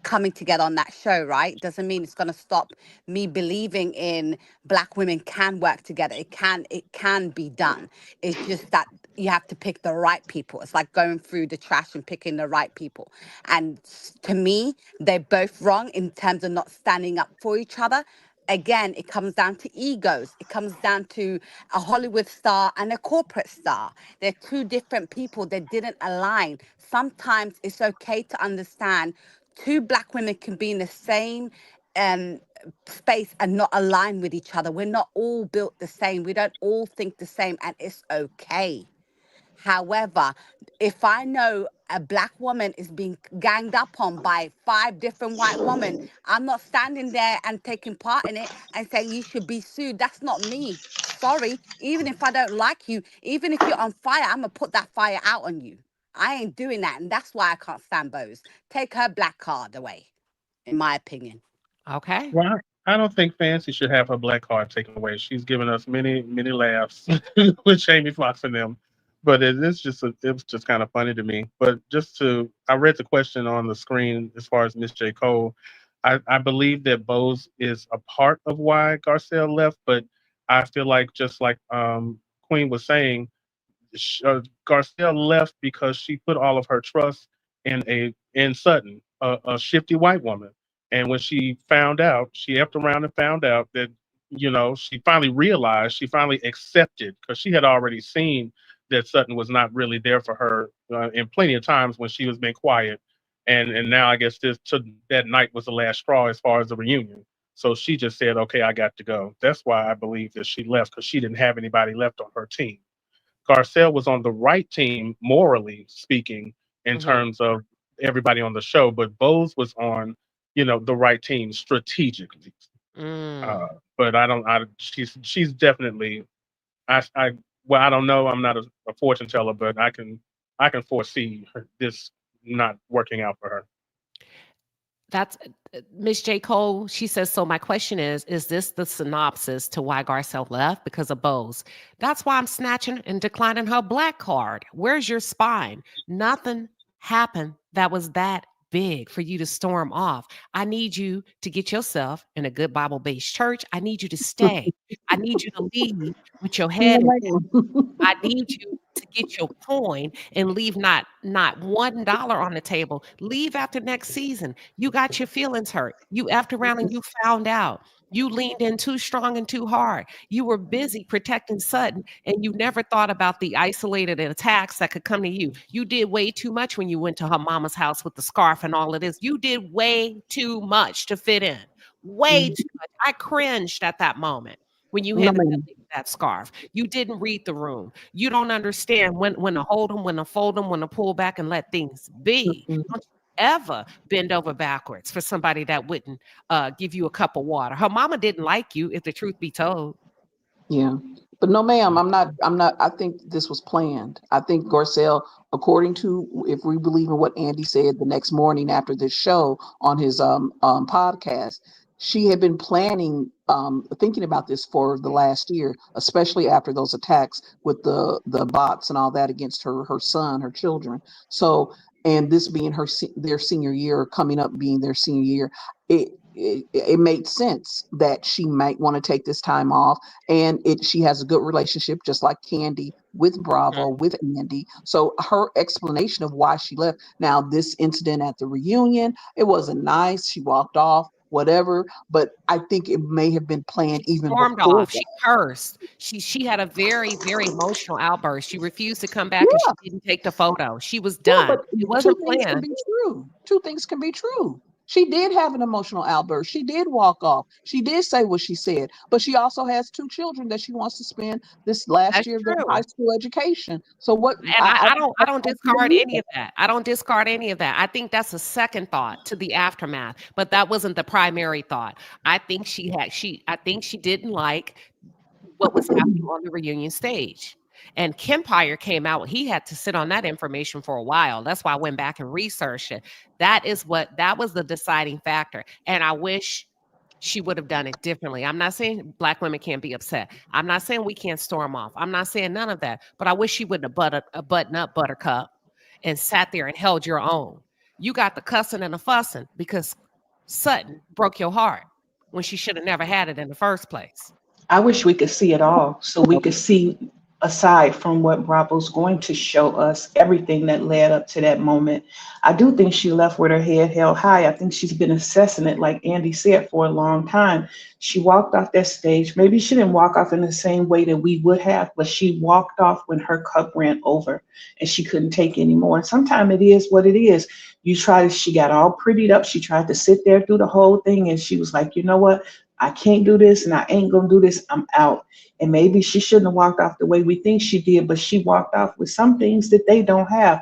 coming together on that show, right, doesn't mean it's going to stop me believing in Black women can work together. It can be done. It's just that you have to pick the right people. It's like going through the trash and picking the right people. And to me, they're both wrong in terms of not standing up for each other. Again, it comes down to egos. It comes down to a Hollywood star and a corporate star. They're two different people that didn't align. Sometimes it's okay to understand two Black women can be in the same space and not align with each other. We're not all built the same. We don't all think the same, and it's okay. However, if I know a Black woman is being ganged up on by 5 different white women, I'm not standing there and taking part in it and saying you should be sued. That's not me. Sorry. Even if I don't like you, even if you're on fire, I'm going to put that fire out on you. I ain't doing that. And that's why I can't stand Bose. Take her black card away, in my opinion. Okay. Well, I don't think Fancy should have her black card taken away. She's given us many, many laughs with Jamie Foxx and them. But it was just kind of funny to me. But I read the question on the screen as far as Miss J. Cole. I believe that Bose is a part of why Garcelle left, but I feel like just like Queen was saying, Garcelle left because she put all of her trust in Sutton, a shifty white woman. And when she found out, she effed around and found out that she finally realized, she finally accepted, because she had already seen that Sutton was not really there for her in plenty of times when she was being quiet. And now I guess that night was the last straw as far as the reunion. So she just said, "Okay, I got to go." That's why I believe that she left, because she didn't have anybody left on her team. Garcelle was on the right team, morally speaking, in terms of everybody on the show, but Bose was on, the right team strategically. But she's definitely, well, I don't know. I'm not a fortune teller, but I can foresee this not working out for her. That's Miss J. Cole. She says, so my question is this the synopsis to why Garcelle left? Because of Bose. That's why I'm snatching and declining her black card. Where's your spine? Nothing happened that was that big for you to storm off. I need you to get yourself in a good Bible-based church. I need you to stay. I need you to leave with your head. I need you to get your coin and leave not $1 on the table. Leave after next season. You got your feelings hurt. You effed around and you found out. You leaned in too strong and too hard. You were busy protecting Sutton, and you never thought about the isolated attacks that could come to you. You did way too much when you went to her mama's house with the scarf and all of this. You did way too much to fit in. Way too much. I cringed at that moment when you handed that scarf. You didn't read the room. You don't understand when to hold them, when to fold them, when to pull back and let things be. Don't you ever bend over backwards for somebody that wouldn't give you a cup of water. Her mama didn't like you, if the truth be told. Yeah. But no, ma'am, I'm not. I think this was planned. I think Garcelle, according to, if we believe in what Andy said the next morning after this show on his podcast, she had been planning, thinking about this for the last year, especially after those attacks with the bots and all that against her son, her children. So, and this being their senior year, coming up being their senior year, it made sense that she might want to take this time off, and she has a good relationship just like Candy with Bravo with Andy. So her explanation of why she left, now this incident at the reunion, it wasn't nice, she walked off, whatever, but I think it may have been planned even Stormed before off. that. She cursed. She had a very, very emotional outburst. She refused to come back and Yeah, she didn't take the photo. She was yeah, done. but It two wasn't things can planned. be true. Two things can be true. She did have an emotional outburst. She did walk off. She did say what she said, but she also has two children that she wants to spend this last That's year of their high true. school education. So what And I don't I can discard believe any that. of that. I don't discard any of that. I think that's a second thought to the aftermath, but that wasn't the primary thought. I think she didn't like what was happening on the reunion stage. And Kempire came out, he had to sit on that information for a while. That's why I went back and researched it. That was the deciding factor. And I wish she would have done it differently. I'm not saying Black women can't be upset. I'm not saying we can't storm off. I'm not saying none of that. But I wish she would have button up Buttercup and sat there and held your own. You got the cussing and the fussing because Sutton broke your heart when she should have never had it in the first place. I wish we could see it all so we could see, aside from what Bravo's going to show us, everything that led up to that moment. I do think she left with her head held high. I think she's been assessing it, like Andy said, for a long time. She walked off that stage. Maybe she didn't walk off in the same way that we would have, but she walked off when her cup ran over and she couldn't take anymore. And sometimes it is what it is. She got all prettied up. She tried to sit there through the whole thing and she was like, you know what? I can't do this and I ain't gonna do this. I'm out. And maybe she shouldn't have walked off the way we think she did, but she walked off with some things that they don't have.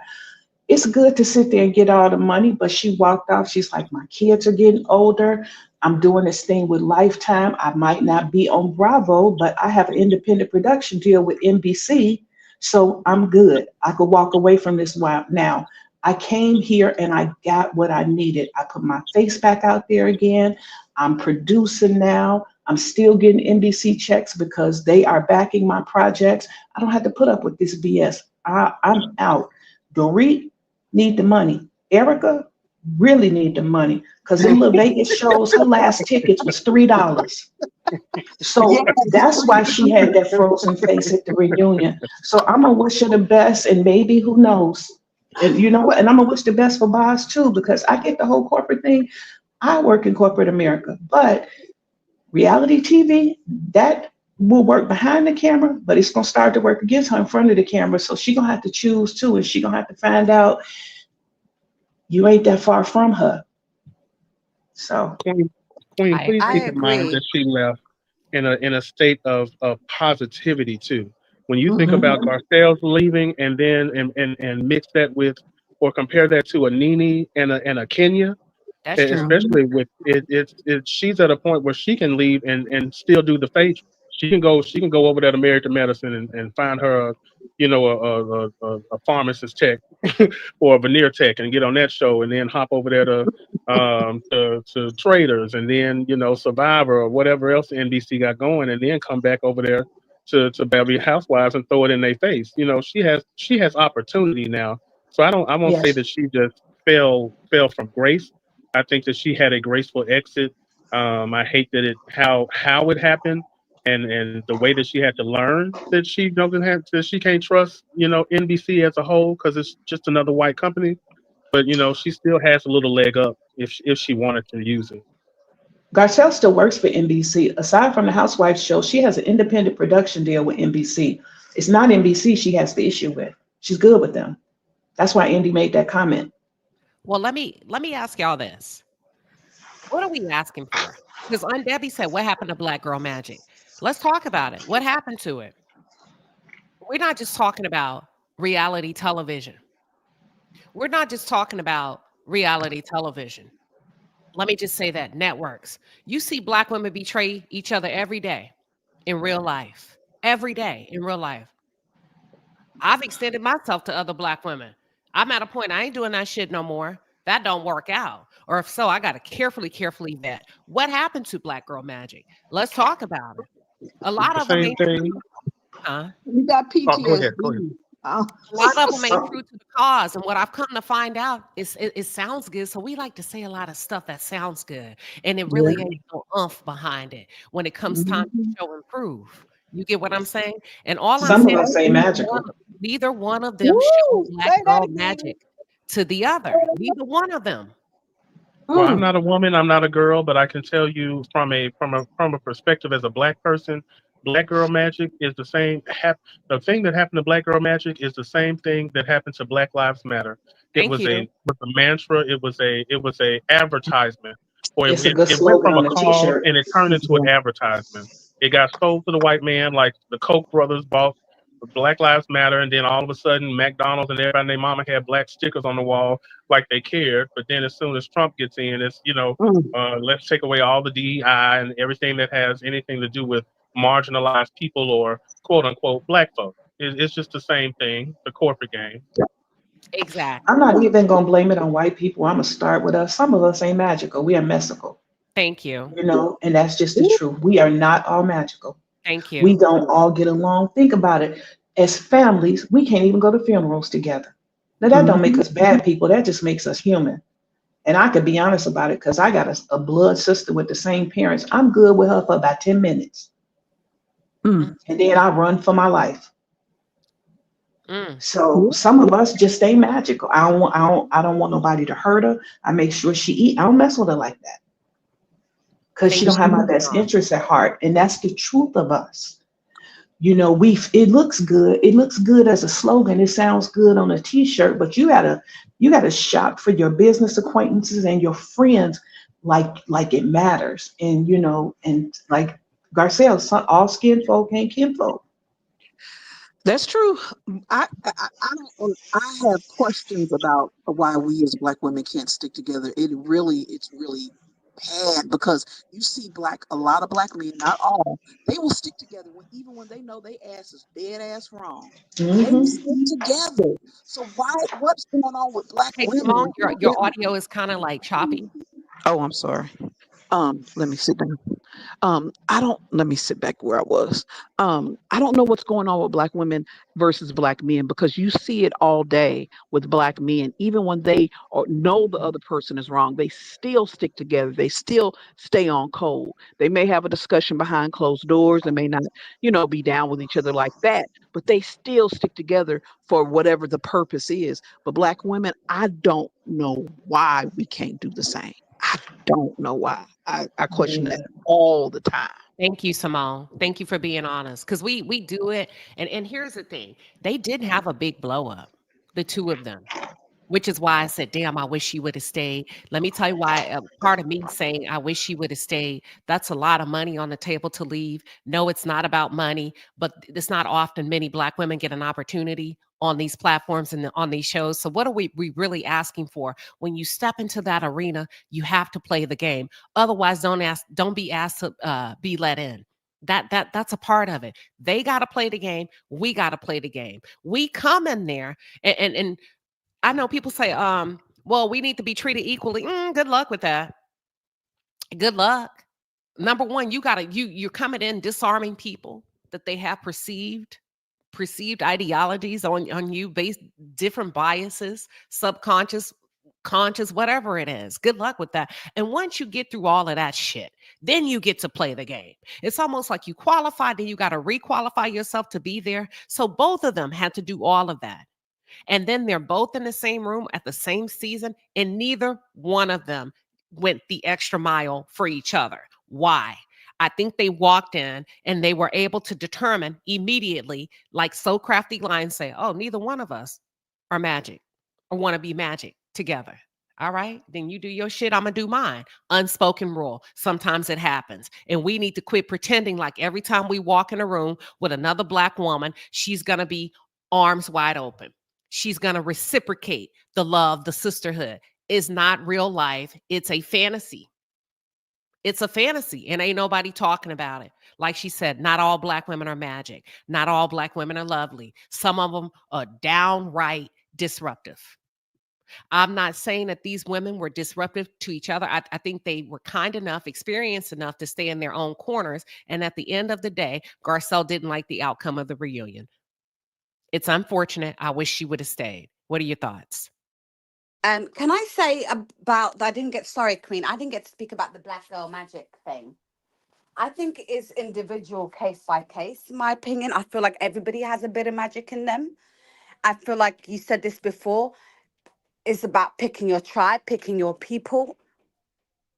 It's good to sit there and get all the money, but she walked off. She's like, my kids are getting older. I'm doing this thing with Lifetime. I might not be on Bravo, but I have an independent production deal with NBC. So I'm good. I could walk away from this now. I came here and I got what I needed. I put my face back out there again. I'm producing now. I'm still getting NBC checks because they are backing my projects. I don't have to put up with this BS. I'm out. Dorit need the money. Erica really need the money because in the Vegas shows, her last tickets was $3. So that's why she had that frozen face at the reunion. So I'm gonna wish her the best, and maybe who knows. And you know what? And I'm gonna wish the best for Boz too, because I get the whole corporate thing. I work in corporate America, but reality TV, that will work behind the camera, but it's gonna start to work against her in front of the camera. So she's gonna have to choose too, and she's gonna have to find out you ain't that far from her. So Queen, please I keep in mind agree. that she left in a state of positivity too. When you think about Mhm. Garcelle's leaving and then and mix that with or compare that to a Nene and a Kenya, That's true. especially with she's at a point where she can leave and still do the face. She can go over there to Married to Medicine and find her, a pharmacist tech or a veneer tech and get on that show and then hop over there to Traders and then Survivor or whatever else NBC got going and then come back over there to Beverly Housewives and throw it in their face. She has opportunity now. So I won't say yes. that she just fell from grace. I think that she had a graceful exit. I hate that how it happened and the way that she had to learn that she doesn't have that she can't trust NBC as a whole because it's just another white company. But she still has a little leg up if she wanted to use it. Garcelle still works for NBC. Aside from the Housewives show, she has an independent production deal with NBC. It's not NBC she has the issue with. She's good with them. That's why Andy made that comment. Well, let me ask y'all this. What are we asking for? Because Aunt Debbie said, what happened to Black Girl Magic? Let's talk about it. What happened to it? We're not just talking about reality television. We're not just talking about reality television. Let me just say that networks. You see Black women betray each other every day in real life. every day in real life. I've extended myself to other Black women. I'm at a point, I ain't doing that shit no more. That don't work out. Or if so, I got to carefully vet. What happened to Black Girl Magic? Let's talk about it. A It's lot the of them same ain't thing. huh? You got Oh, go ahead. Go ahead. PTSD. Oh. A lot of them ain't true to the cause. And what I've come to find out is it sounds good. So we like to say a lot of stuff that sounds good. And it really Yeah. ain't no umph behind it when it comes time to Mhm. show and prove. You get what I'm saying? And all I'm Some of saying us is ain't magical. neither one of them show Woo! Black Say that girl again. magic to the other. Neither one of them. Well, I'm Mm. not a woman, I'm not a girl, but I can tell you from a perspective as a Black person, Black girl magic is the same. The thing that happened to Black girl magic is the same thing that happened to Black Lives Matter. It Thank was you. a mantra. It was a advertisement, or It's a good it went slogan from a on a cause t-shirt. and it turned into an Yeah. advertisement. It got sold to the white man, like the Koch brothers bought Black Lives Matter, and then all of a sudden McDonald's and everybody and their mama had black stickers on the wall like they cared. But then as soon as Trump gets in, it's Mm. let's take away all the DEI and everything that has anything to do with marginalized people or quote unquote Black folk. It's just the same thing, the corporate game. I'm Exactly. not even gonna blame it on white people. I'm gonna start with us. Some of us ain't magical. We are messical, Thank you. and that's just the truth. We are not all magical. Thank We you. don't all get along. Think about it. As families, we can't even go to funerals together. Now that don't make Mhm. us bad people. That just makes us human. And I could be honest about it because I got a blood sister with the same parents. I'm good with her for about 10 minutes. Mm. And then I run for my life. Mm. So some of us just stay magical. I don't want nobody to hurt her. I make sure she eat. I don't mess with her like that because she Thank don't you for have my being best honest. interests at heart. And that's the truth of us. It looks good. It looks good as a slogan. It sounds good on a t-shirt, but you gotta shop for your business acquaintances and your friends like it matters. And like Garcelle, all skin folk ain't kinfolk. That's true. I have questions about why we as Black women can't stick together. It's really bad because you see a lot of Black men, not all, they will stick together even when they know they ass is dead ass wrong. They will Hmm. stick together. So what's going on with Black Hey Simone, women? your audio is kind of like choppy. Oh, I'm sorry. Let me sit down. Let me sit back where I was. I don't know what's going on with Black women versus Black men because you see it all day with Black men. Even when they know the other person is wrong, they still stick together. They still stay on code. They may have a discussion behind closed doors and may not, be down with each other like that, but they still stick together for whatever the purpose is. But Black women, I don't know why we can't do the same. I don't know why. I question that all the time. Thank you, Simone. Thank you for being honest. Because we do it. And here's the thing. They did have a big blow up, the two of them. Which is why I said, damn, I wish she would have stayed. Let me tell you why. Part of me saying, I wish she would have stayed, that's a lot of money on the table to leave. No, it's not about money, but it's not often many Black women get an opportunity on these platforms and on these shows. So what are we really asking for? When you step into that arena, you have to play the game. Otherwise, don't be asked to be let in. That's a part of it. They got to play the game. We got to play the game. We come in there and I know people say, well, we need to be treated equally. Good luck with that. Good luck. Number one, you're coming in disarming people that they have perceived ideologies on you based different biases, subconscious, conscious, whatever it is. Good luck with that. And once you get through all of that shit, then you get to play the game. It's almost like you qualify, then you got to requalify yourself to be there. So both of them had to do all of that. And then they're both in the same room at the same season, and neither one of them went the extra mile for each other. Why? I think they walked in and they were able to determine immediately, like So Crafty Lions say, oh, neither one of us are magic or want to be magic together. All right, then you do your shit, I'm gonna do mine. Unspoken rule. Sometimes it happens. And we need to quit pretending like every time we walk in a room with another Black woman, she's gonna be arms wide open. She's going to reciprocate the love, the sisterhood. It's not real life. It's a fantasy. It's a fantasy, and ain't nobody talking about it. Like she said, not all Black women are magic. Not all Black women are lovely. Some of them are downright disruptive. I'm not saying that these women were disruptive to each other. I think they were kind enough, experienced enough to stay in their own corners. And at the end of the day, Garcelle didn't like the outcome of the reunion. It's unfortunate. I wish she would have stayed. What are your thoughts? Can I say about, sorry, Queen, I didn't get to speak about the Black Girl Magic thing. I think it is individual case by case, in my opinion. I feel like everybody has a bit of magic in them. I feel like you said this before. It's about picking your tribe, picking your people.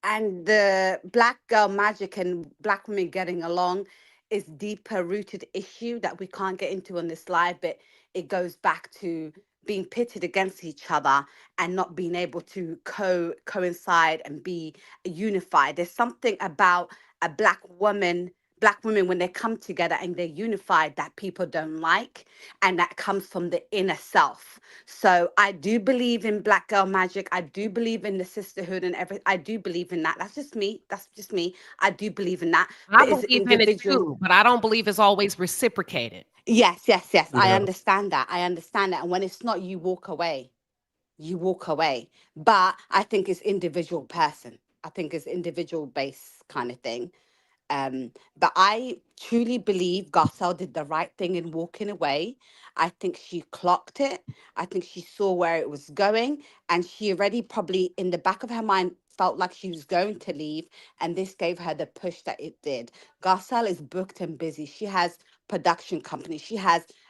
And the Black girl magic and Black women getting along is deeper rooted issue that we can't get into on this live, but it goes back to being pitted against each other and not being able to coincide and be unified. There's something about a Black women when they come together and they're unified that people don't like, and that comes from the inner self. So I do believe in Black girl magic. I do believe in the sisterhood and everything. I do believe in that. That's just me. I do believe in that. I believe in it too, but I don't believe it's always reciprocated. Yes. Yeah. I understand that. And when it's not, you walk away. But I think it's individual person. I think it's individual base kind of thing. But I truly believe Garcelle did the right thing in walking away. I think she clocked it. I think she saw where it was going, and she already probably in the back of her mind felt like she was going to leave, and this gave her the push that it did. Garcelle is booked and busy. She has production company.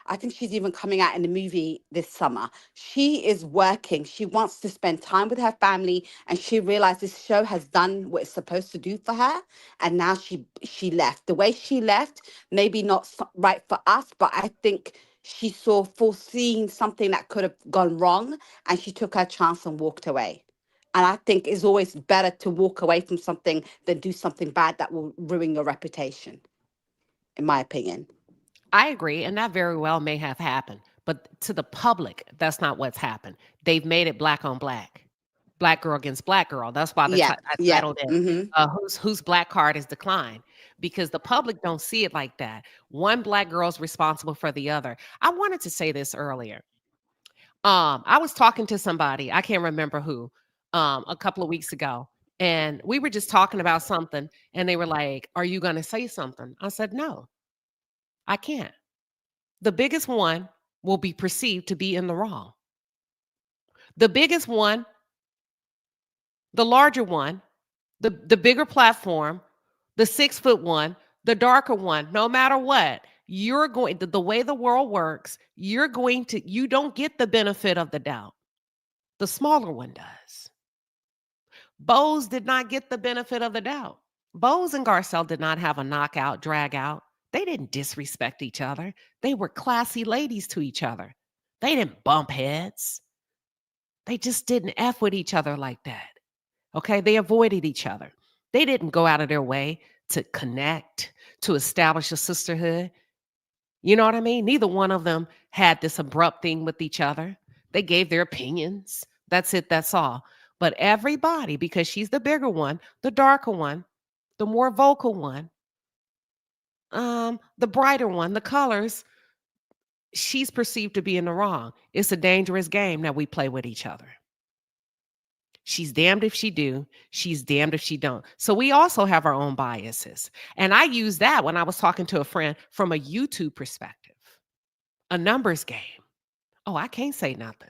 I think she's even coming out in a movie this summer. She is working. She wants to spend time with her family, and she realized this show has done what it's supposed to do for her. And now she left. The way she left, maybe not right for us, but I think she saw foreseeing something that could have gone wrong, and she took her chance and walked away. And I think it's always better to walk away from something than do something bad that will ruin your reputation, in my opinion. I agree, and that very well may have happened. But to the public, that's not what's happened. They've made it Black on Black. Black girl against Black girl. That's why the title is whose Black card is declined, because the public don't see it like that. One Black girl is responsible for the other. I wanted to say this earlier. I was talking to somebody, I can't remember who, a couple of weeks ago, and we were just talking about something, and they were like, "Are you going to say something?" I said, "No, I can't. The biggest one will be perceived to be in the wrong. The biggest one, the larger one, the bigger platform, the 6-foot one, the darker one, no matter what, you're going to, the way the world works, you don't get the benefit of the doubt. The smaller one does. Bose did not get the benefit of the doubt. Bose and Garcelle did not have a knockout, drag out. They didn't disrespect each other. They were classy ladies to each other. They didn't bump heads. They just didn't F with each other like that. Okay, they avoided each other. They didn't go out of their way to connect, to establish a sisterhood. You know what I mean? Neither one of them had this abrupt thing with each other. They gave their opinions. That's it, that's all. But everybody, because she's the bigger one, the darker one, the more vocal one, the brighter one, the colors, she's perceived to be in the wrong. It's a dangerous game that we play with each other. She's damned if she do. She's damned if she don't. So we also have our own biases. And I use that when I was talking to a friend from a YouTube perspective, a numbers game. Oh, I can't say nothing.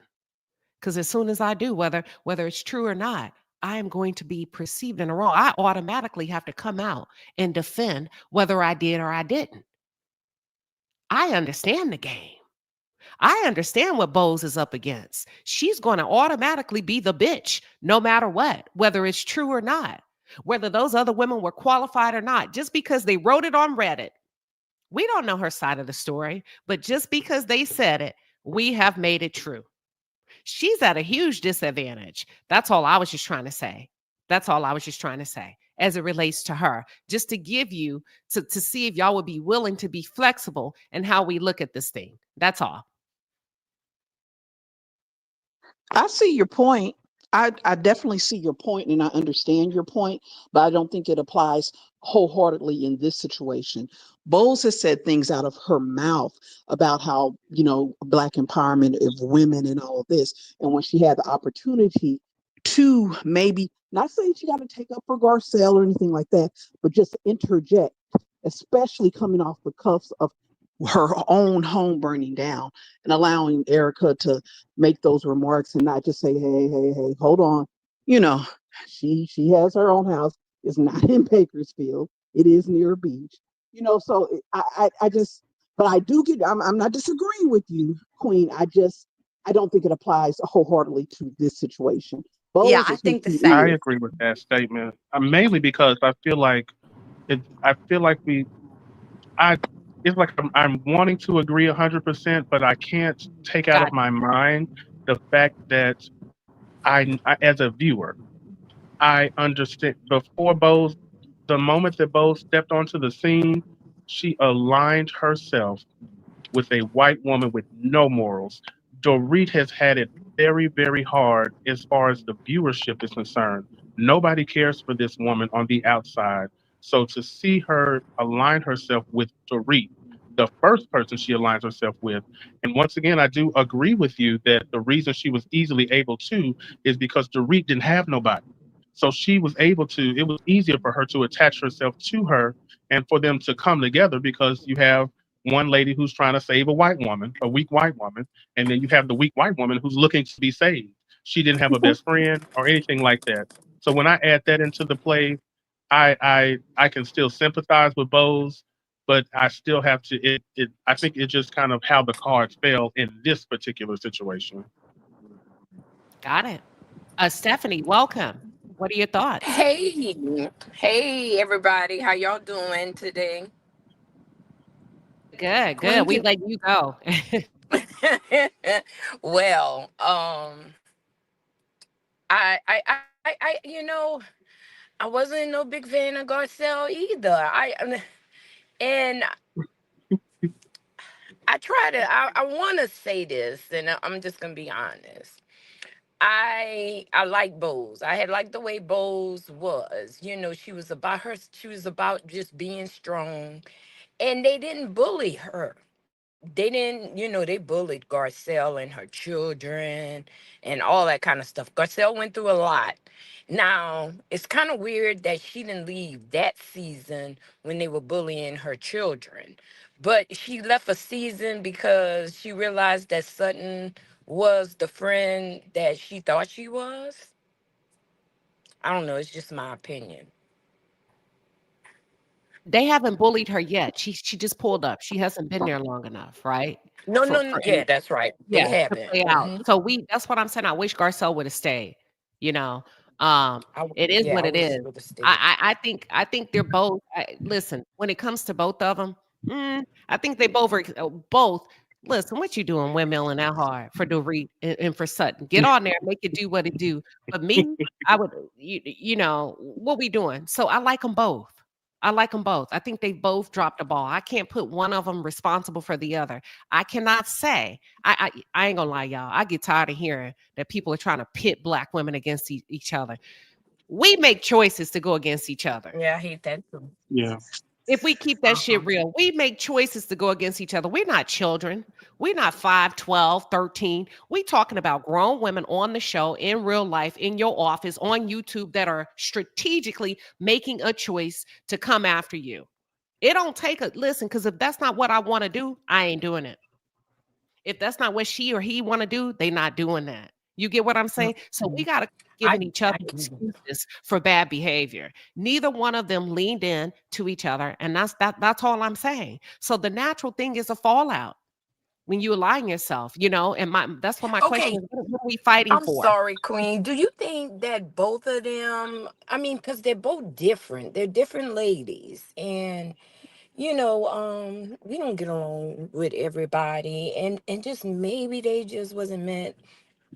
Because as soon as I do, whether it's true or not, I am going to be perceived in the wrong. I automatically have to come out and defend whether I did or I didn't. I understand the game. I understand what Bose is up against. She's going to automatically be the bitch, no matter what, whether it's true or not, whether those other women were qualified or not, just because they wrote it on Reddit. We don't know her side of the story, but just because they said it, we have made it true. She's at a huge disadvantage. That's all I was just trying to say. As it relates to her, just to give you, to see if y'all would be willing to be flexible in how we look at this thing. That's all. I see your point. I definitely see your point and I understand your point, but I don't think it applies wholeheartedly in this situation. Bowles has said things out of her mouth about how, Black empowerment of women and all of this. And when she had the opportunity to maybe not say she got to take up for Garcelle or anything like that, but just interject, especially coming off the cuffs of her own home burning down and allowing Erica to make those remarks and not just say, hey, hold on. You know, she has her own house. It's not in Bakersfield. It is near a beach. So I just, but I do get, I'm not disagreeing with you, Queen. I don't think it applies wholeheartedly to this situation. Yeah, Bose I is who think the she I same. is. agree with that statement. Mainly because I feel like I feel like I. It's like I'm wanting to agree 100%, but I can't take out of God. my mind the fact that as a viewer, I understand before Bose, the moment that Bose stepped onto the scene, she aligned herself with a white woman with no morals. Dorit has had it very, very hard as far as the viewership is concerned. Nobody cares for this woman on the outside. So to see her align herself with Dorit, the first person she aligns herself with, and once again, I do agree with you that the reason she was easily able to is because Dorit didn't have nobody. So she was able to, it was easier for her to attach herself to her and for them to come together because you have one lady who's trying to save a white woman, a weak white woman, and then you have the weak white woman who's looking to be saved. She didn't have a best friend or anything like that. So when I add that into the play, I can still sympathize with Bose, but I still have to I think it's just kind of how the cards fell in this particular situation. Got it. Stephanie, welcome. What are your thoughts? Hey, everybody. How y'all doing today? Good, good. Queen We can letting you go. well, I wasn't no big fan of Garcelle either. And I try to I want to say this, and I'm just gonna be honest. I like Bose. I had liked the way Bose was. She was about just being strong, and they didn't bully her. They didn't, they bullied Garcelle and her children and all that kind of stuff. Garcelle went through a lot. Now, it's kind of weird that she didn't leave that season when they were bullying her children. But she left a season because she realized that Sutton was the friend that she thought she was. I don't know. It's just my opinion. They haven't bullied her yet. She just pulled up. She hasn't been there long enough, right? No, no, For yeah, that's right. They Yeah, to haven't. play out. So that's what I'm saying. I wish Garcelle would have stayed, you know. It is Yeah, what I it wish is. she would have stayed. I think they're both listen, when it comes to both of them, I think they both are both. Listen, what you doing windmilling that hard for Dorit and for Sutton? Get on there, make it do what it do. But me, I would, what we doing? So I like them both. I like them both. I think they both dropped the ball. I can't put one of them responsible for the other. I cannot say. I ain't gonna lie, y'all. I get tired of hearing that people are trying to pit Black women against each other. We make choices to go against each other. Yeah, I hate that too. Yeah. If we keep that shit real, we make choices to go against each other. We're not children. We're not 5, 12, 13. We talking about grown women on the show in real life, in your office, on YouTube that are strategically making a choice to come after you. It don't take a listen, because if that's not what I want to do, I ain't doing it. If that's not what she or he want to do, they not doing that. You get what I'm saying? So we got to giving each other I agree. excuses for bad behavior. Neither one of them leaned in to each other, and that's all I'm saying. So the natural thing is a fallout when you align yourself, and that's what my question Okay, is, what are we fighting I'm for? sorry, Queen. Do you think that both of them, I mean, because they're both different. They're different ladies. And, we don't get along with everybody. And just maybe they just wasn't meant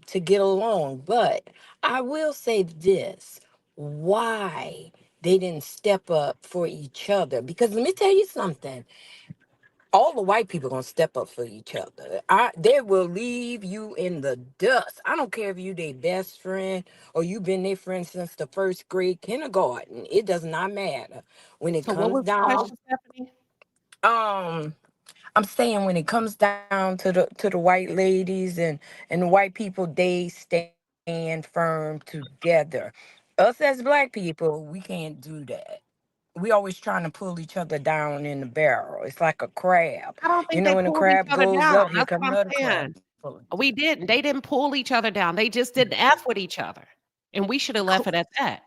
to get along. But I will say this, why they didn't step up for each other. Because let me tell you something. all the white people gonna step up for each other. They will leave you in the dust. I don't care if you their best friend or you've been their friend since the first grade, kindergarten. It does not matter. When it So what comes was the down, question, Stephanie? I'm saying when it comes down to the white ladies and the white people, they stand firm together. Us as black people, we can't do that. We always trying to pull each other down in the barrel. It's like a crab. I don't You think know, they when the pulled each crab other goes down. up, here That's come what I'm another crab. saying. We didn't. They didn't pull each other down. They just didn't F with each other. And we should have left it at that.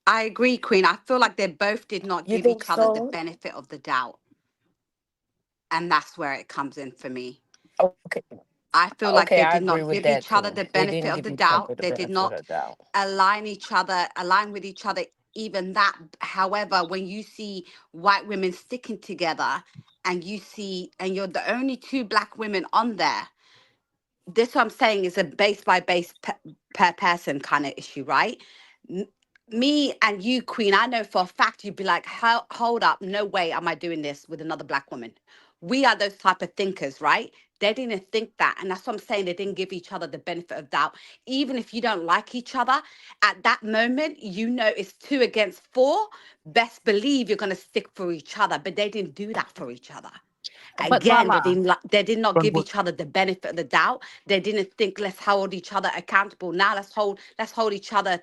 I agree, Queen. I feel like they both did not You give think each other the so? benefit of the doubt. And that's where it comes in for me. Okay. I feel like Okay, they I did agree not with give that each other too. the They benefit didn't of give the each other doubt. the They did benefit not of doubt. align with each other, even that. However, when you see white women sticking together and you're the only two black women on there, this what I'm saying is a base by base per person kind of issue, right? M- Me and you, Queen, I know for a fact you'd be like, hold up, no way am I doing this with another black woman. We are those type of thinkers, right? They didn't think that. And that's what I'm saying. They didn't give each other the benefit of doubt. Even if you don't like each other, at that moment, you know it's 2 against 4. Best believe you're going to stick for each other. But they didn't do that for each other. But Again, Lala, they did not But give what each other the benefit of the doubt. They didn't think, let's hold each other accountable. Now let's hold each other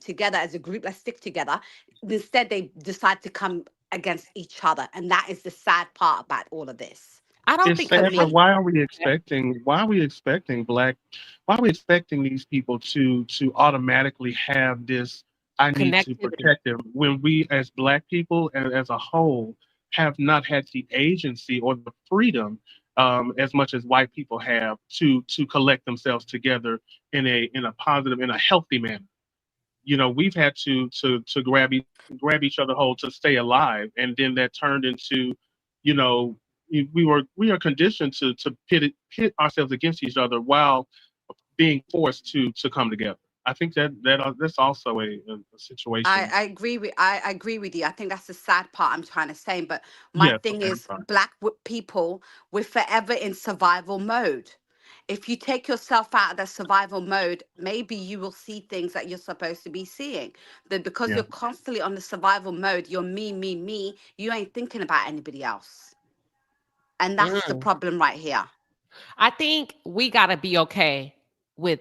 together as a group. Let's stick together. Instead, they decide to come against each other, and that is the sad part about all of this I don't it's think for sad, but me. why are we expecting these people to automatically have this I need to connectivity. protect them when we as black people as a whole have not had the agency or the freedom as much as white people have to collect themselves together in a positive, in a healthy manner. You know, we've had to grab each other whole to stay alive, and then that turned into, you know, we are conditioned to pit ourselves against each other while being forced to come together. I think that's also a situation. I agree with you. I think that's the sad part I'm trying to say. But my Yes, thing okay, I'm is, sorry. people, we're forever in survival mode. If you take yourself out of the survival mode, maybe you will see things that you're supposed to be seeing. But because Yeah. you're constantly on the survival mode, you're me. You ain't thinking about anybody else, and that's the Mm. problem right here. I think we got to be okay with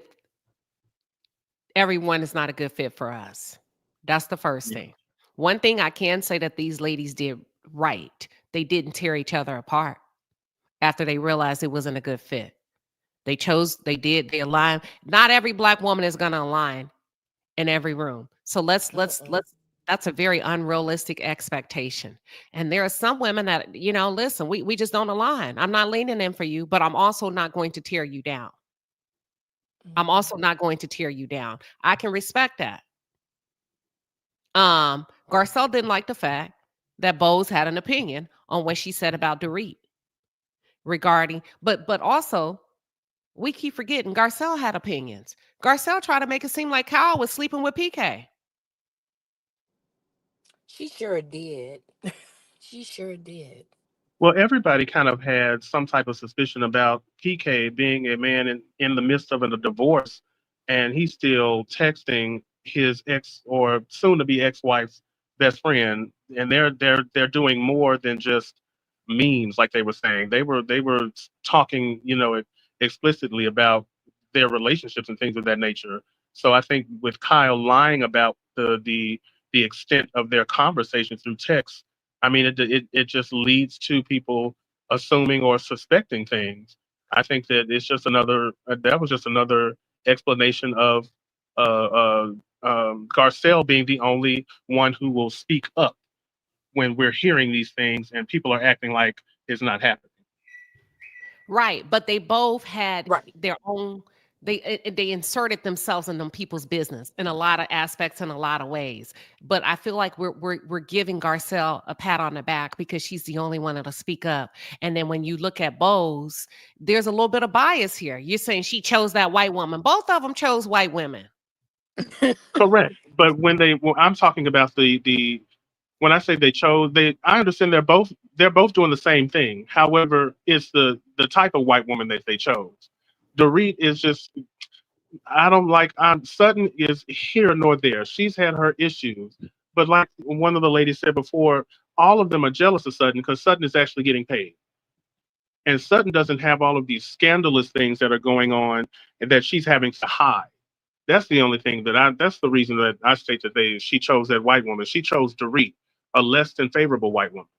everyone is not a good fit for us. That's the first Yeah. thing. One thing I can say that these ladies did right, they didn't tear each other apart after they realized it wasn't a good fit. They aligned. Not every black woman is going to align in every room. So let's that's a very unrealistic expectation. And there are some women that, listen, we just don't align. I'm not leaning in for you, but I'm also not going to tear you down. I'm also not going to tear you down. I can respect that. Garcelle didn't like the fact that Bose had an opinion on what she said about Dorit regarding, but also we keep forgetting Garcelle had opinions. Garcelle tried to make it seem like Kyle was sleeping with PK. She sure did. She sure did. Well, everybody kind of had some type of suspicion about PK being a man in the midst of a divorce, and he's still texting his ex or soon to be ex-wife's best friend, and they're doing more than just memes, like they were saying. They were talking, explicitly about their relationships and things of that nature. So I think with Kyle lying about the extent of their conversation through text, I mean, it just leads to people assuming or suspecting things. I think that it's just another that was just another explanation of Garcelle being the only one who will speak up when we're hearing these things and people are acting like it's not happening. Right, but they both had Right. their own. They inserted themselves in them people's business in a lot of aspects in a lot of ways. But I feel like we're giving Garcelle a pat on the back because she's the only one that'll speak up. And then when you look at Bose, there's a little bit of bias here. You're saying she chose that white woman. Both of them chose white women. Correct. But I'm talking about when I say they chose, I understand they're both doing the same thing. However, it's the type of white woman that they chose. Dorit is just, I don't like. Sutton is here nor there. She's had her issues, but like one of the ladies said before, all of them are jealous of Sutton because Sutton is actually getting paid, and Sutton doesn't have all of these scandalous things that are going on and that she's having to hide. That's the only thing that's the reason that I state that she chose that white woman. She chose Dorit, a less than favorable white woman.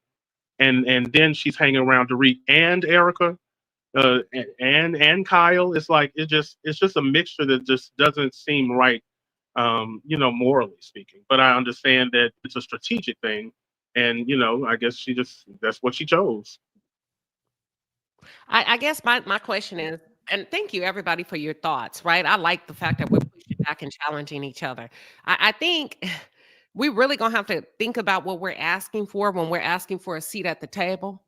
And then she's hanging around Dorit and Erica, and Kyle. It's like it's just a mixture that just doesn't seem right, morally speaking. But I understand that it's a strategic thing, and I guess that's what she chose. I guess my question is, and thank you everybody for your thoughts, right? I like the fact that we're pushing back and challenging each other. I think we really gonna have to think about what we're asking for when we're asking for a seat at the table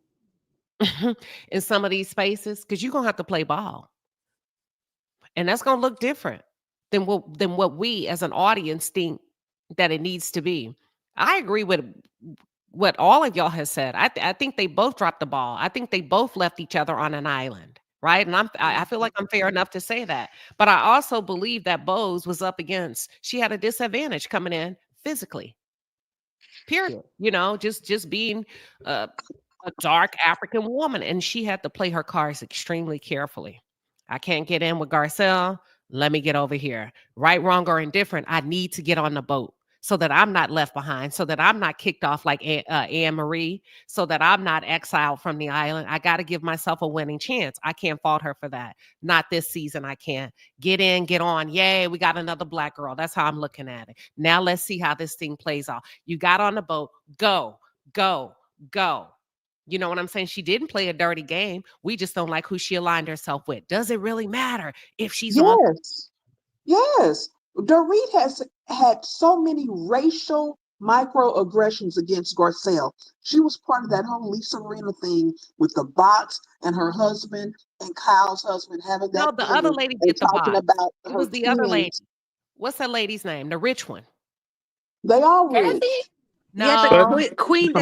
in some of these spaces, because you're gonna have to play ball. And that's gonna look different than what we as an audience think that it needs to be. I agree with what all of y'all has said. I think they both dropped the ball. I think they both left each other on an island, right? And I feel like I'm fair enough to say that. But I also believe that Bose was up against, she had a disadvantage coming in physically. Period. Just being a dark African woman, and she had to play her cards extremely carefully. I can't get in with Garcelle. Let me get over here. Right, wrong, or indifferent, I need to get on the boat so that I'm not left behind, so that I'm not kicked off like Anne Marie, so that I'm not exiled from the island. I got to give myself a winning chance. I can't fault her for that. Not this season, I can't. Get in, get on. Yay, we got another Black girl. That's how I'm looking at it. Now let's see how this thing plays out. You got on the boat. Go, go, go. You know what I'm saying? She didn't play a dirty game. We just don't like who she aligned herself with. Does it really matter if she's on? Yes. Dorit has had so many racial microaggressions against Garcelle. She was part of that whole Lisa Rinna thing with the bots and her husband and Kyle's husband having that. No, the other lady did the talking bots. about It her was the other lady. twins. What's that lady's name? The rich one. They all rich. No. Yeah, but Queen,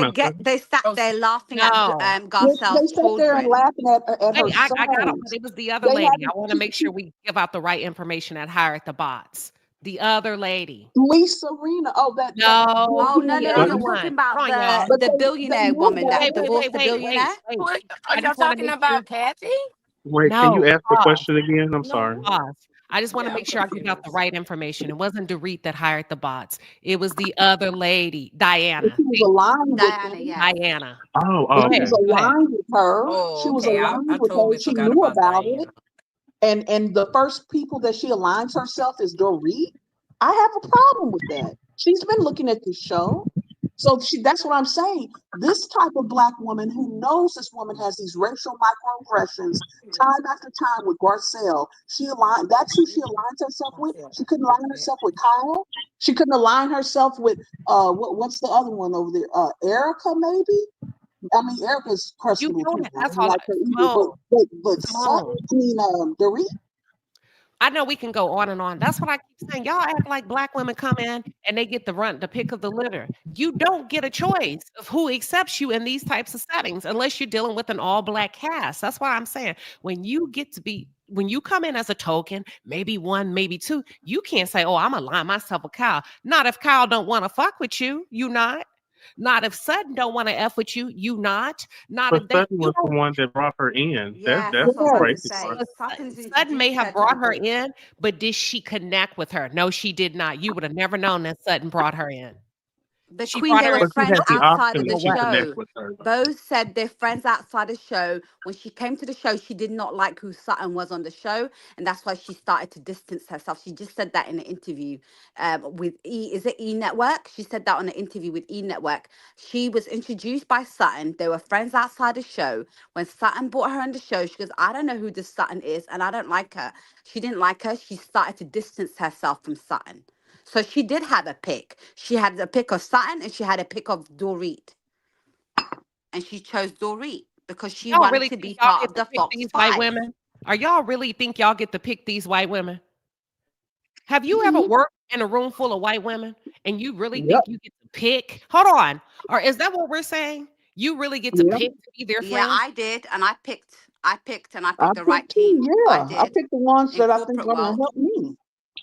they sat there laughing at Garcelle's they sat there and children. laughing at her I got it, sons. but it was the other lady. I want to make sure we give out the right information that hired the bots. The other lady. Lisa Rinna. Oh, that. No. Oh, no. We're talking about the billionaire woman that divorced the billionaire. Are y'all talking about Kathy? Wait, can you ask the question again? I'm sorry. I just want to make sure I give out the right information. It wasn't Dorit that hired the bots. It was the other lady, Diana. She was aligned Diana. Oh, She was aligned with her. Oh, she was okay. aligned I with her. totally She forgot knew about about Diana. it. And the first people that she aligns herself is Dorit. I have a problem with that. She's been looking at this show. So that's what I'm saying. This type of Black woman who knows this woman has these racial microaggressions time after time with Garcelle, that's who she aligns herself with. She couldn't align herself with Kyle. She couldn't align herself with what's the other one over there? Erica, maybe? I mean, Erica's questionable too. That's all. But Sutton, Dorit. I know we can go on and on. That's what I keep saying. Y'all act like Black women come in and they get the pick of the litter. You don't get a choice of who accepts you in these types of settings unless you're dealing with an all-Black cast. That's why I'm saying when you come in as a token, maybe one, maybe two, you can't say, oh, I'm align myself with Kyle. Not if Kyle don't want to fuck with you. You not. Not if Sutton don't want to F with you, you not. Not but if Sutton was the one that brought her in. Yeah, that's crazy. Sutton may have brought her in, but did she connect with her? No, she did not. You would have never known that Sutton brought her in. The Queen, they were friends outside of the show. Both said they're friends outside the show. When she came to the show, she did not like who Sutton was on the show, and that's why she started to distance herself. She just said that in an interview with is it E Network? She said that on an interview with E Network. She was introduced by Sutton. They were friends outside the show. When Sutton brought her on the show, she goes, I don't know who this Sutton is, and I don't like her. She didn't like her. She started to distance herself from Sutton. So she did have a pick. She had a pick of Sutton and she had a pick of Dorit. And she chose Dorit because she wanted to be part of the Fox White women? Are y'all really think y'all get to pick these white women? Have you ever worked in a room full of white women, and you really think you get to pick? Hold on. Or is that what we're saying? You really get to pick to be their Yeah, friend? I did, and I picked and I I picked the right picked two. team. I Yeah, I did picked the ones in that I think corporate are gonna world. help me.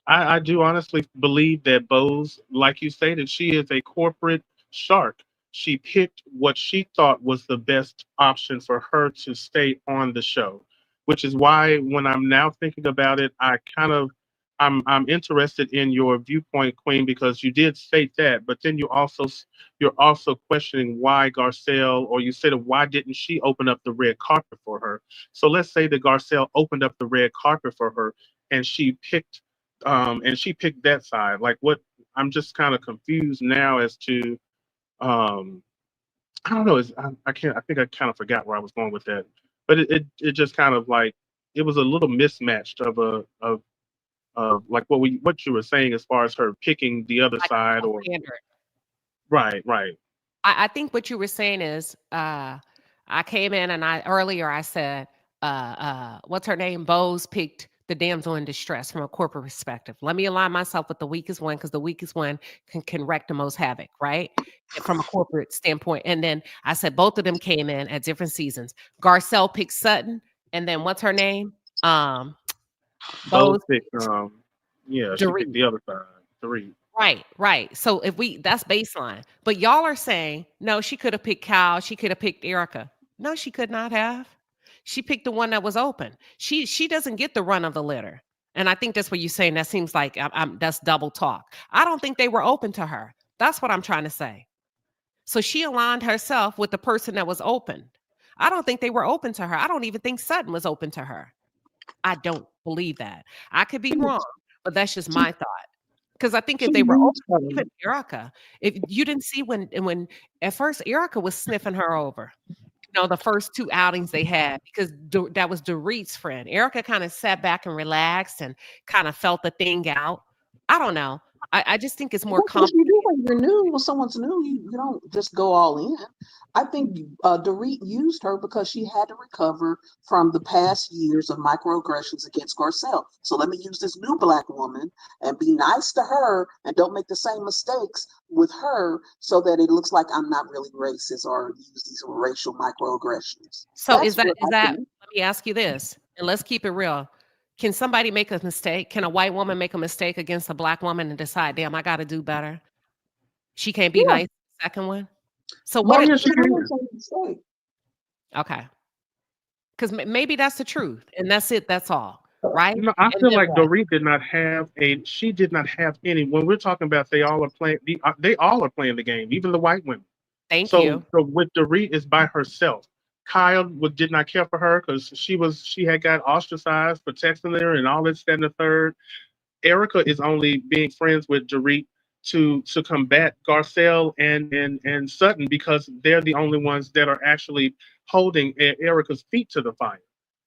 I do honestly believe that Bose, like you stated, she is a corporate shark. She picked what she thought was the best option for her to stay on the show, which is why when I'm now thinking about it, I'm interested in your viewpoint, Queen, because you did state that, but then you're also questioning why Garcelle, or you said why didn't she open up the red carpet for her? So let's say that Garcelle opened up the red carpet for her and she picked that side. Like what I'm just kind of confused now as to um I don't know, I can't I think I kind of forgot where I was going with that. But it just kind of like it was a little mismatched of like what you were saying as far as her picking the other Like side double or standard. right. I think what you were saying is, I came in and I said, what's her name? Bose picked the damsel in distress from a corporate perspective. Let me align myself with the weakest one because the weakest one can wreak the most havoc, right? And from a corporate standpoint. And then I said both of them came in at different seasons. Garcelle picked Sutton, and then what's her name? Um, Bose Bose picked yeah, she picked Dorit. the other side. Three. Right, right. So if we that's baseline. But y'all are saying, no, she could have picked Cal, she could have picked Erica. No, she could not have. She picked the one that was open. She doesn't get the run of the litter. And I think that's what you're saying. That seems like that's double talk. I don't think they were open to her. That's what I'm trying to say. So she aligned herself with the person that was open. I don't think they were open to her. I don't even think Sutton was open to her. I don't believe that. I could be wrong, but that's just She, my thought. Because I think she if they were used open, her. even Erica, if you didn't see when at first Erica was sniffing her over, the first two outings they had, because that was Dorit's friend. Erica kind of sat back and relaxed and kind of felt the thing out. I don't know. I just think it's more That's what you complicated. do when you're new. When someone's new, you don't just go all in. I think Dorit used her because she had to recover from the past years of microaggressions against Garcelle. So let me use this new black woman and be nice to her and don't make the same mistakes with her so that it looks like I'm not really racist or use these racial microaggressions. So is That's that what is I that? think. Let me ask you this, and let's keep it real. Can somebody make a mistake? Can a white woman make a mistake against a black woman and decide, damn, I got to do better? She can't be Yeah. nice. Second one. So Oh what if? yeah, Most she times can. it's a mistake. Okay. Because maybe that's the truth, and that's it. That's all, right? No, I And feel then like what? Dorit did not have a. She did not have any. When we're talking about they all are playing. They all are playing the game, even the white women. Thank So, you. so with Dorit is by herself. Kyle did not care for her because she had got ostracized for texting her and all this, that, and the third. Erica is only being friends with Dorit to combat Garcelle and Sutton because they're the only ones that are actually holding Erica's feet to the fire.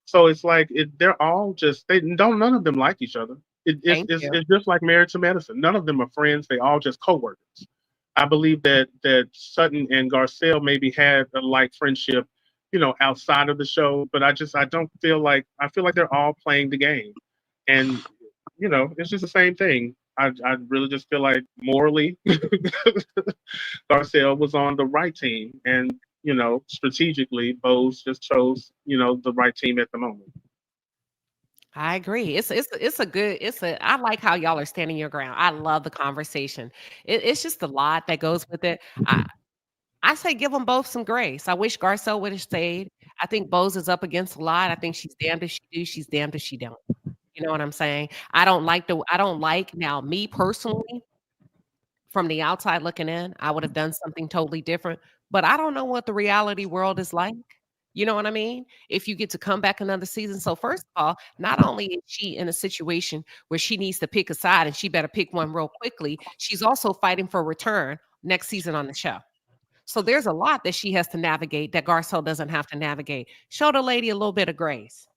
So it's like they're all just they don't none of them like each other. Thank you. It's just like married to medicine. None of them are friends. They all just coworkers. I believe that Sutton and Garcelle maybe had a like friendship, outside of the show. But I don't feel like I feel like they're all playing the game, and it's just the same thing. I really just feel like morally, Garcelle was on the right team, and strategically, Bose just chose the right team at the moment. I agree. It's a good. I like how y'all are standing your ground. I love the conversation. It's just a lot that goes with it. I say give them both some grace. I wish Garcelle would have stayed. I think Bose is up against a lot. I think she's damned if she do. She's damned if she don't. You know what I'm saying? I don't like now me personally from the outside looking in. I would have done something totally different, but I don't know what the reality world is like. You know what I mean? If you get to come back another season. So first of all, not only is she in a situation where she needs to pick a side and she better pick one real quickly, she's also fighting for return next season on the show. So there's a lot that she has to navigate that Garcelle doesn't have to navigate. Show the lady a little bit of grace.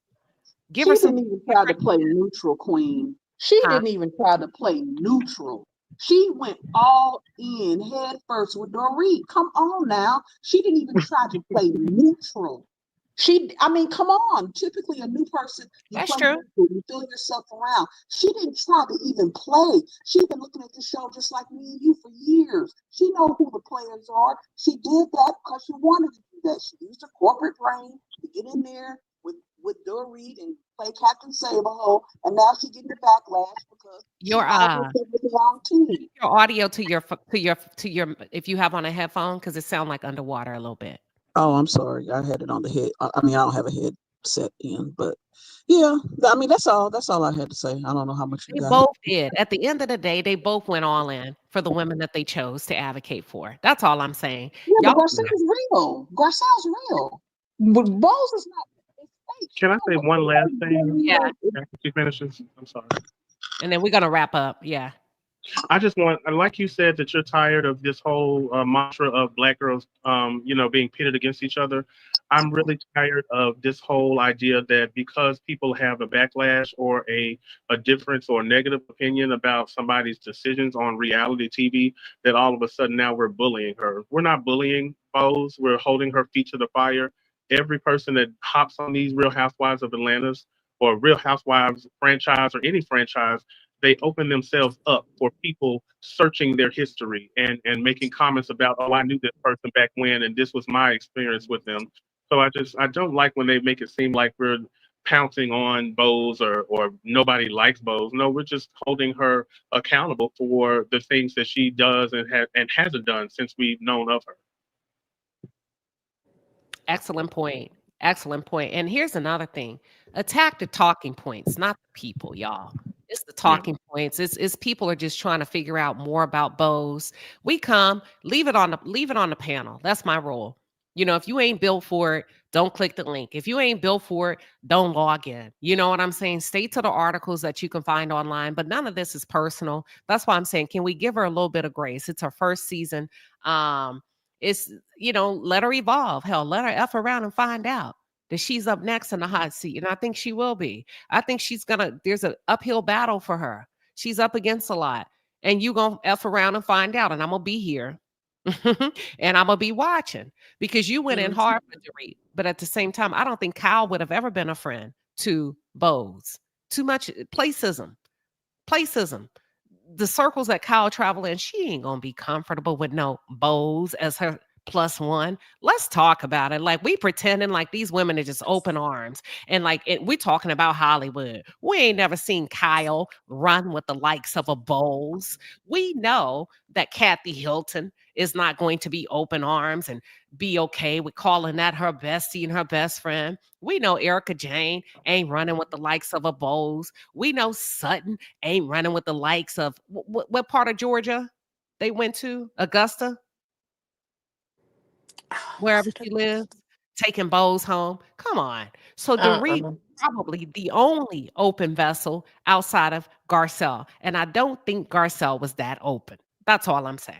Give her She some didn't even try to play neutral, Queen. She huh? didn't even try to play neutral. She went all in head first with Dorit. Come on now. She didn't even try to play neutral. I mean, come on. Typically, a new person, you That's play true. local, you feel yourself around. She didn't try to even play. She's been looking at the show just like me and you for years. She know who the players are. She did that because she wanted to do that. She used her corporate brain to get in there with Dorit and play Captain Saberhole, and now she's getting the backlash because she Your found herself with the wrong team. your audio to your if you have on a headphone, because it sounds like underwater a little bit. Oh, I'm sorry. I had it on the head. I mean, I don't have a headset in, but yeah. I mean, that's all. That's all I had to say. I don't know how much you They got. both did. At the end of the day, they both went all in for the women that they chose to advocate for. That's all I'm saying. Yeah, but Y'all, Garcelle's real. Garcelle's real. But Bose is not. It's fake. Can I say one last thing yeah, after she finishes? I'm sorry. and then we're gonna wrap up. Yeah. I just want, like you said, that you're tired of this whole mantra of black girls, being pitted against each other. I'm really tired of this whole idea that because people have a backlash or a difference or negative opinion about somebody's decisions on reality TV, that all of a sudden now we're bullying her. We're not bullying Bose. We're holding her feet to the fire. Every person that hops on these Real Housewives of Atlanta's or Real Housewives franchise or any franchise, they open themselves up for people searching their history and making comments about, oh, I knew this person back when, and this was my experience with them. So I don't like when they make it seem like we're pouncing on Bose or nobody likes Bose. No, we're just holding her accountable for the things that she does and hasn't done since we've known of her. Excellent point. Excellent point. And here's another thing. Attack the talking points, not the people, y'all. It's the Yeah. talking points. It's people are just trying to figure out more about Bose. We come, leave it on the panel. That's my role. If you ain't built for it, don't click the link. If you ain't built for it, don't log in. You know what I'm saying? Stay to the articles that you can find online, but none of this is personal. That's why I'm saying, can we give her a little bit of grace? It's her first season. It's, let her evolve. Hell, let her F around and find out that she's up next in the hot seat. And I think she will be. I think there's an uphill battle for her. She's up against a lot. And you going to F around and find out. And I'm going to be here. And I'm going to be watching because you went in hard for Dorit. But at the same time, I don't think Kyle would have ever been a friend to Bose. Too much placism. The circles that Kyle travel in, she ain't gonna be comfortable with no Bose as her plus one. Let's talk about it. Like we pretending like these women are just open arms, and we're talking about Hollywood. We ain't never seen Kyle run with the likes of a Bose. We know that Kathy Hilton is not going to be open arms and be okay with calling that her bestie and her best friend. We know Erica Jane ain't running with the likes of a Bose. We know Sutton ain't running with the likes of what part of Georgia they went to? Augusta, wherever she lives, taking Bose home. Come on. So Dorit probably the only open vessel outside of Garcelle. And I don't think Garcelle was that open. That's all I'm saying.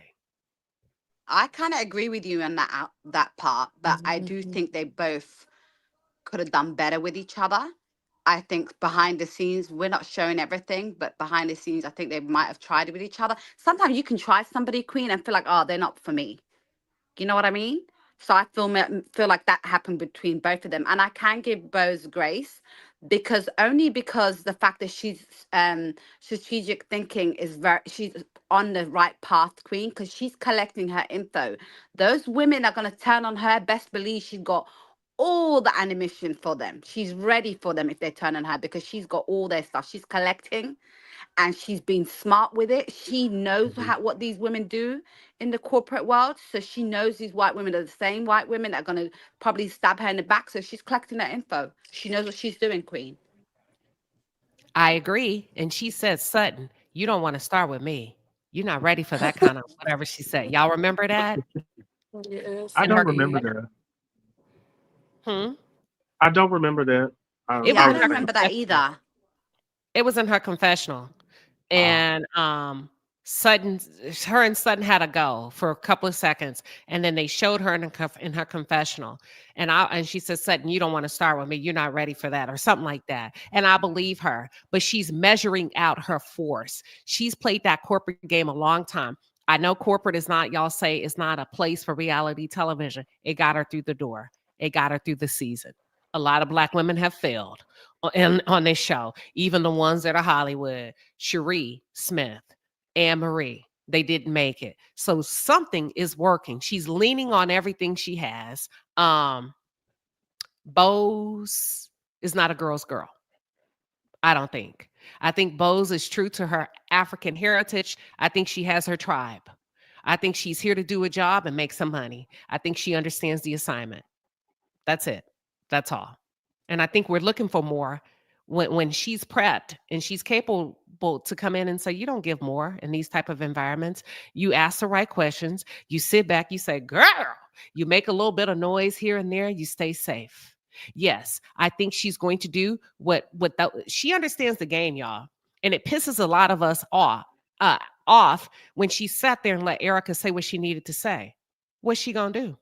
I kind of agree with you on that part, but I do think they both could have done better with each other. I think behind the scenes, we're not showing everything, but behind the scenes, I think they might have tried it with each other. Sometimes you can try somebody, Queen, and feel like, oh, they're not for me. You know what I mean? So I feel like that happened between both of them. And I can give Bose grace because the fact that she's strategic thinking is she's on the right path, Queen, because she's collecting her info. Those women are going to turn on her. Best believe she's got all the ammunition for them. She's ready for them if they turn on her because she's got all their stuff. She's collecting and she's been smart with it. She knows what these women do in the corporate world. So she knows these white women are the same white women that are going to probably stab her in the back. So she's collecting that info. She knows what she's doing, Queen. I agree. And she said, Sutton, you don't want to start with me. You're not ready for that kind of whatever she said. Y'all remember that? Yes. I don't remember that. I don't remember that. I don't remember that either. It was in her confessional. And Sutton, her and Sutton had a go for a couple of seconds, and then they showed her in her confessional, and she said, Sutton, you don't want to start with me. You're not ready for that, or something like that. And I believe her, but she's measuring out her force. She's played that corporate game a long time. I know corporate is not, y'all say, is not a place for reality television. It got her through the door. It got her through the season. A lot of Black women have failed on this show, even the ones that are Hollywood. Cherie Smith, Anne Marie, they didn't make it. So something is working. She's leaning on everything she has. Bose is not a girl's girl. I don't think. I think Bose is true to her African heritage. I think she has her tribe. I think she's here to do a job and make some money. I think she understands the assignment. That's it. That's all. And I think we're looking for more when she's prepped and she's capable to come in and say, you don't give more in these type of environments. You ask the right questions. You sit back, you say, girl, you make a little bit of noise here and there, you stay safe. Yes, I think she's going to do she understands the game, y'all. And it pisses a lot of us off when she sat there and let Erica say what she needed to say. What's she gonna do?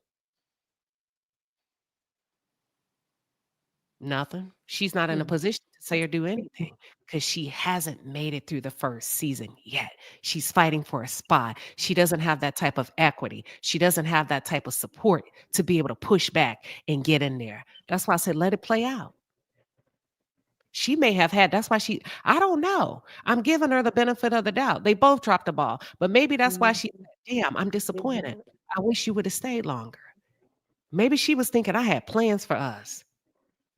Nothing. She's not in a position to say or do anything because she hasn't made it through the first season yet. She's fighting for a spot. She doesn't have that type of equity. She doesn't have that type of support to be able to push back and get in there. That's why I said, let it play out. She may have had, that's why I don't know. I'm giving her the benefit of the doubt. They both dropped the ball, but maybe that's why damn, I'm disappointed. I wish you would have stayed longer. Maybe she was thinking I had plans for us.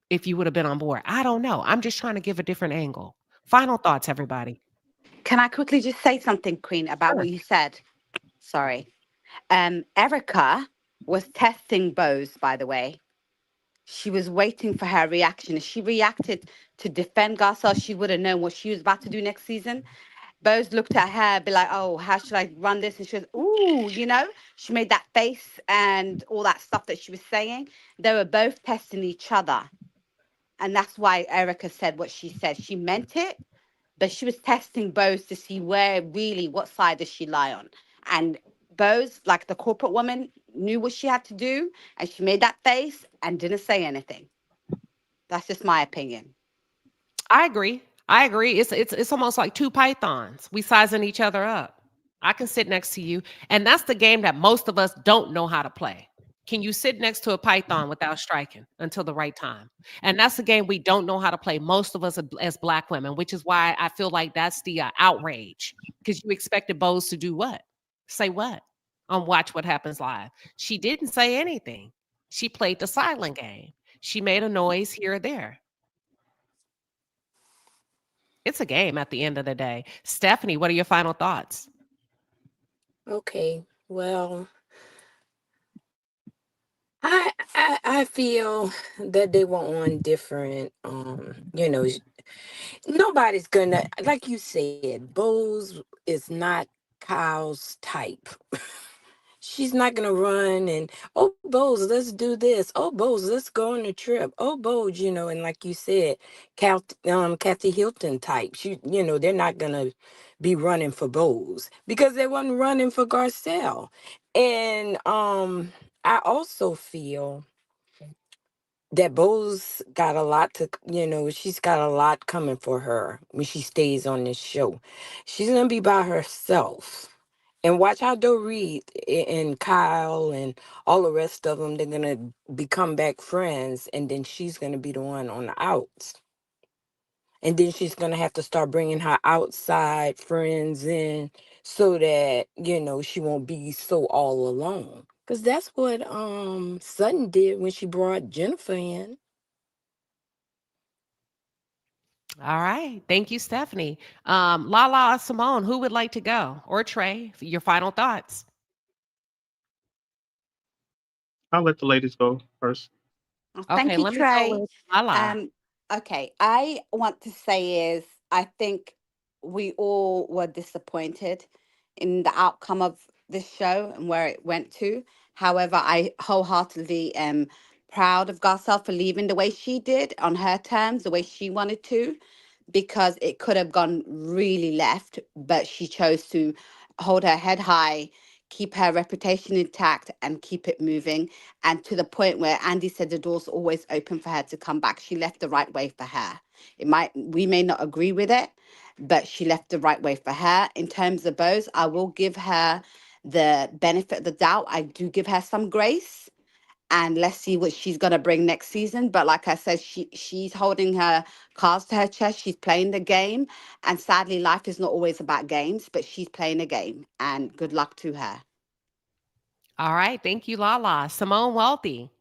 If you would have been on board. I don't know. I'm just trying to give a different angle. Final thoughts, everybody. Can I quickly just say something, Queen, about what you said? Sorry. Erica was testing Bose, by the way. She was waiting for her reaction. If she reacted to defend Garcelle, she would have known what she was about to do next season. Bose looked at her, be like, oh, how should I run this? And she was, ooh, she made that face and all that stuff that she was saying. They were both testing each other. And that's why Erica said what she said. She meant it, but she was testing Bose to see what side does she lie on. And Bose, like the corporate woman, knew what she had to do, and she made that face and didn't say anything. That's just my opinion. I agree. It's almost like two pythons. We sizing each other up. I can sit next to you, and that's the game that most of us don't know how to play. Can you sit next to a python without striking until the right time? And that's the game we don't know how to play, most of us as Black women, which is why I feel like that's the outrage, because you expected Bose to do what? Say what? On Watch What Happens Live. She didn't say anything. She played the silent game. She made a noise here or there. It's a game at the end of the day. Stephanie, what are your final thoughts? Okay, well, I feel that they were on different nobody's gonna, like you said, Bose is not Kyle's type. She's not gonna run and, oh Bose, let's do this. Oh Bose, let's go on a trip. Oh Bose, and like you said, Kathy Hilton type. They're not gonna be running for Bose because they wasn't running for Garcelle. And I also feel that Bose got a lot she's got a lot coming for her when she stays on this show. She's gonna be by herself. And watch how Dorit and Kyle and all the rest of them, they're gonna become back friends, and then she's gonna be the one on the outs. And then she's gonna have to start bringing her outside friends in so that she won't be so all alone. Because that's what Sutton did when she brought Jennifer in. All right. Thank you, Stephanie. Lala, Simone, who would like to go? Or Trey, your final thoughts. I'll let the ladies go first. Thank you, let me go Trey. with Lala. Okay, I want to say is I think we all were disappointed in the outcome of this show and where it went to. However, I wholeheartedly am proud of Garcelle for leaving the way she did on her terms, the way she wanted to, because it could have gone really left, but she chose to hold her head high, keep her reputation intact, and keep it moving. And to the point where Andy said the door's always open for her to come back. She left the right way for her. We may not agree with it, but she left the right way for her. In terms of Bose, I will give her the benefit of the doubt. I do give her some grace. and let's see what she's gonna bring next season. But like I said, she's holding her cards to her chest. She's playing the game, and sadly, life is not always about games, but she's playing a game. And good luck to her. All right. Thank you, Lala. Simone Wealthy.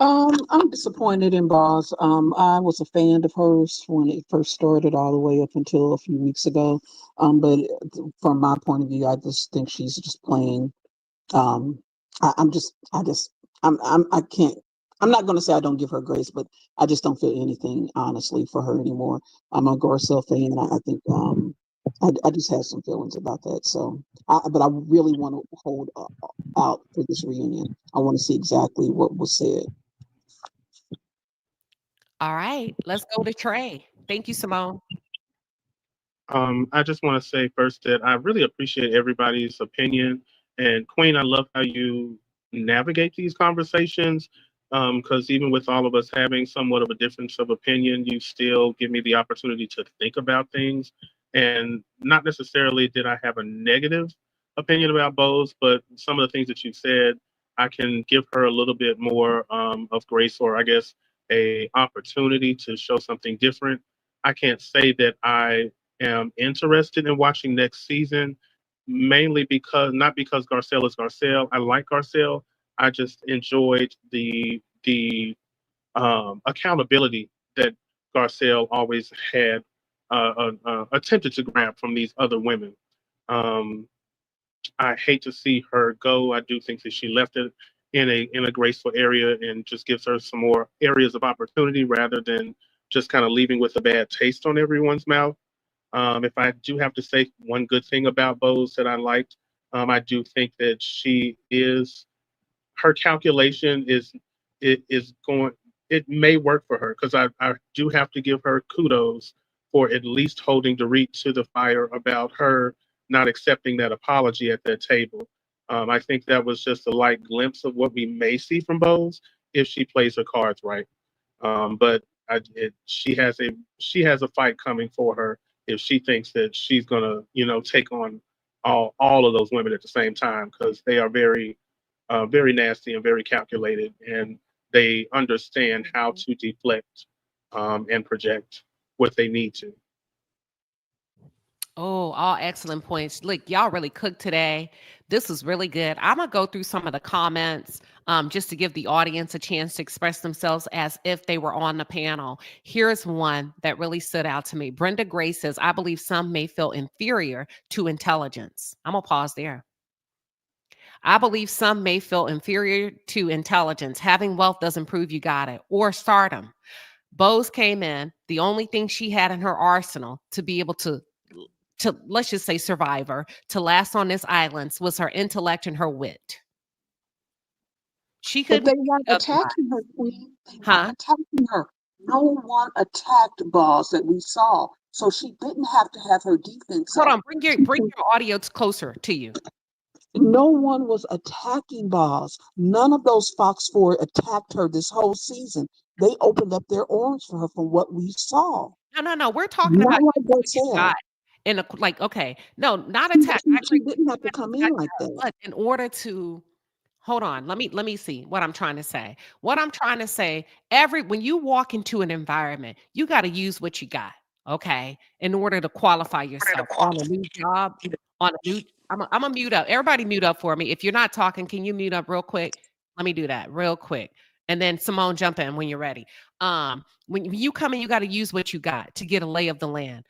I'm disappointed in Boz. I was a fan of hers when it first started, all the way up until a few weeks ago. But from my point of view, I just think she's just playing. Um, I can't. I'm not going to say I don't give her grace, but I just don't feel anything honestly for her anymore. I'm a Garcelle fan. I think I just have some feelings about that. So, but I really want to hold out for this reunion. I want to see exactly what was said. All right. Let's go to Trey. Thank you, Simone. I just want to say first that I really appreciate everybody's opinion. And Queen, I love how you navigate these conversations. Because even with all of us having somewhat of a difference of opinion, you still give me the opportunity to think about things. And not necessarily did I have a negative opinion about Bose, but some of the things that you said, I can give her a little bit more of grace, or I guess a opportunity to show something different. I can't say that I am interested in watching next season, mainly because not because Garcelle is Garcelle. I like Garcelle. I just enjoyed the accountability that Garcelle always had attempted to grab from these other women. Um, I hate to see her go. I do think that she left it in a graceful area and just gives her some more areas of opportunity rather than just kind of leaving with a bad taste on everyone's mouth. If I do have to say one good thing about Bose that I liked, I do think that she is her calculation is going. It may work for her because I do have to give her kudos for at least holding Dorit to the fire about her not accepting that apology at that table. I think that was just a light glimpse of what we may see from Bose if she plays her cards right. But she has a fight coming for her if she thinks that she's gonna take on all of those women at the same time because they are very nasty and very calculated, and they understand how to deflect and project what they need to. Oh, all excellent points. Look, y'all really cooked today. This was really good. I'm going to go through some of the comments just to give the audience a chance to express themselves as if they were on the panel. Here's one that really stood out to me. Brenda Gray says, I believe some may feel inferior to intelligence. I'm going to pause there. I believe some may feel inferior to intelligence. Having wealth doesn't prove you got it, or stardom. Bose came in. The only thing she had in her arsenal to be able to let's just say survivor to last on this island was her intellect and her wit. She But couldn't they weren't attacking her, Queen. They weren't attacking her. No one attacked Boss that we saw, so she didn't have to have her defense Hold up. on, bring your audio closer to you. No one was attacking Boz. None of those Fox 4 attacked her this whole season. They opened up their arms for her from what we saw. No. We're talking Not about like what you Garcelle. got in a okay. No, not attack. She didn't have to come in like that. But in order to hold on, let me see what I'm trying to say. What I'm trying to say, when you walk into an environment, you got to use what you got, okay, in order to qualify yourself on a new job, on a new. I'm gonna mute up. Everybody mute up for me. If you're not talking, can you mute up real quick? Let me do that real quick. And then Simone, jump in when you're ready. When you come in, you got to use what you got to get a lay of the land.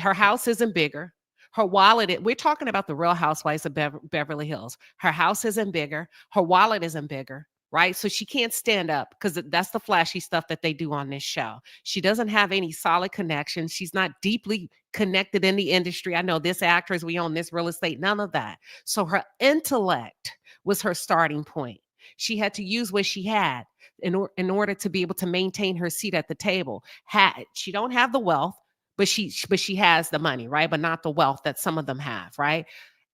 Her house isn't bigger. Her wallet, we're talking about the Real Housewives of Beverly Hills. Her house isn't bigger. Her wallet isn't bigger, right? So she can't stand up because that's the flashy stuff that they do on this show. She doesn't have any solid connections. She's not deeply connected in the industry. I know this actress, we own this real estate, none of that. So her intellect was her starting point. She had to use what she had in order to be able to maintain her seat at the table. She don't have the wealth, but she has the money, right? But not the wealth that some of them have, right?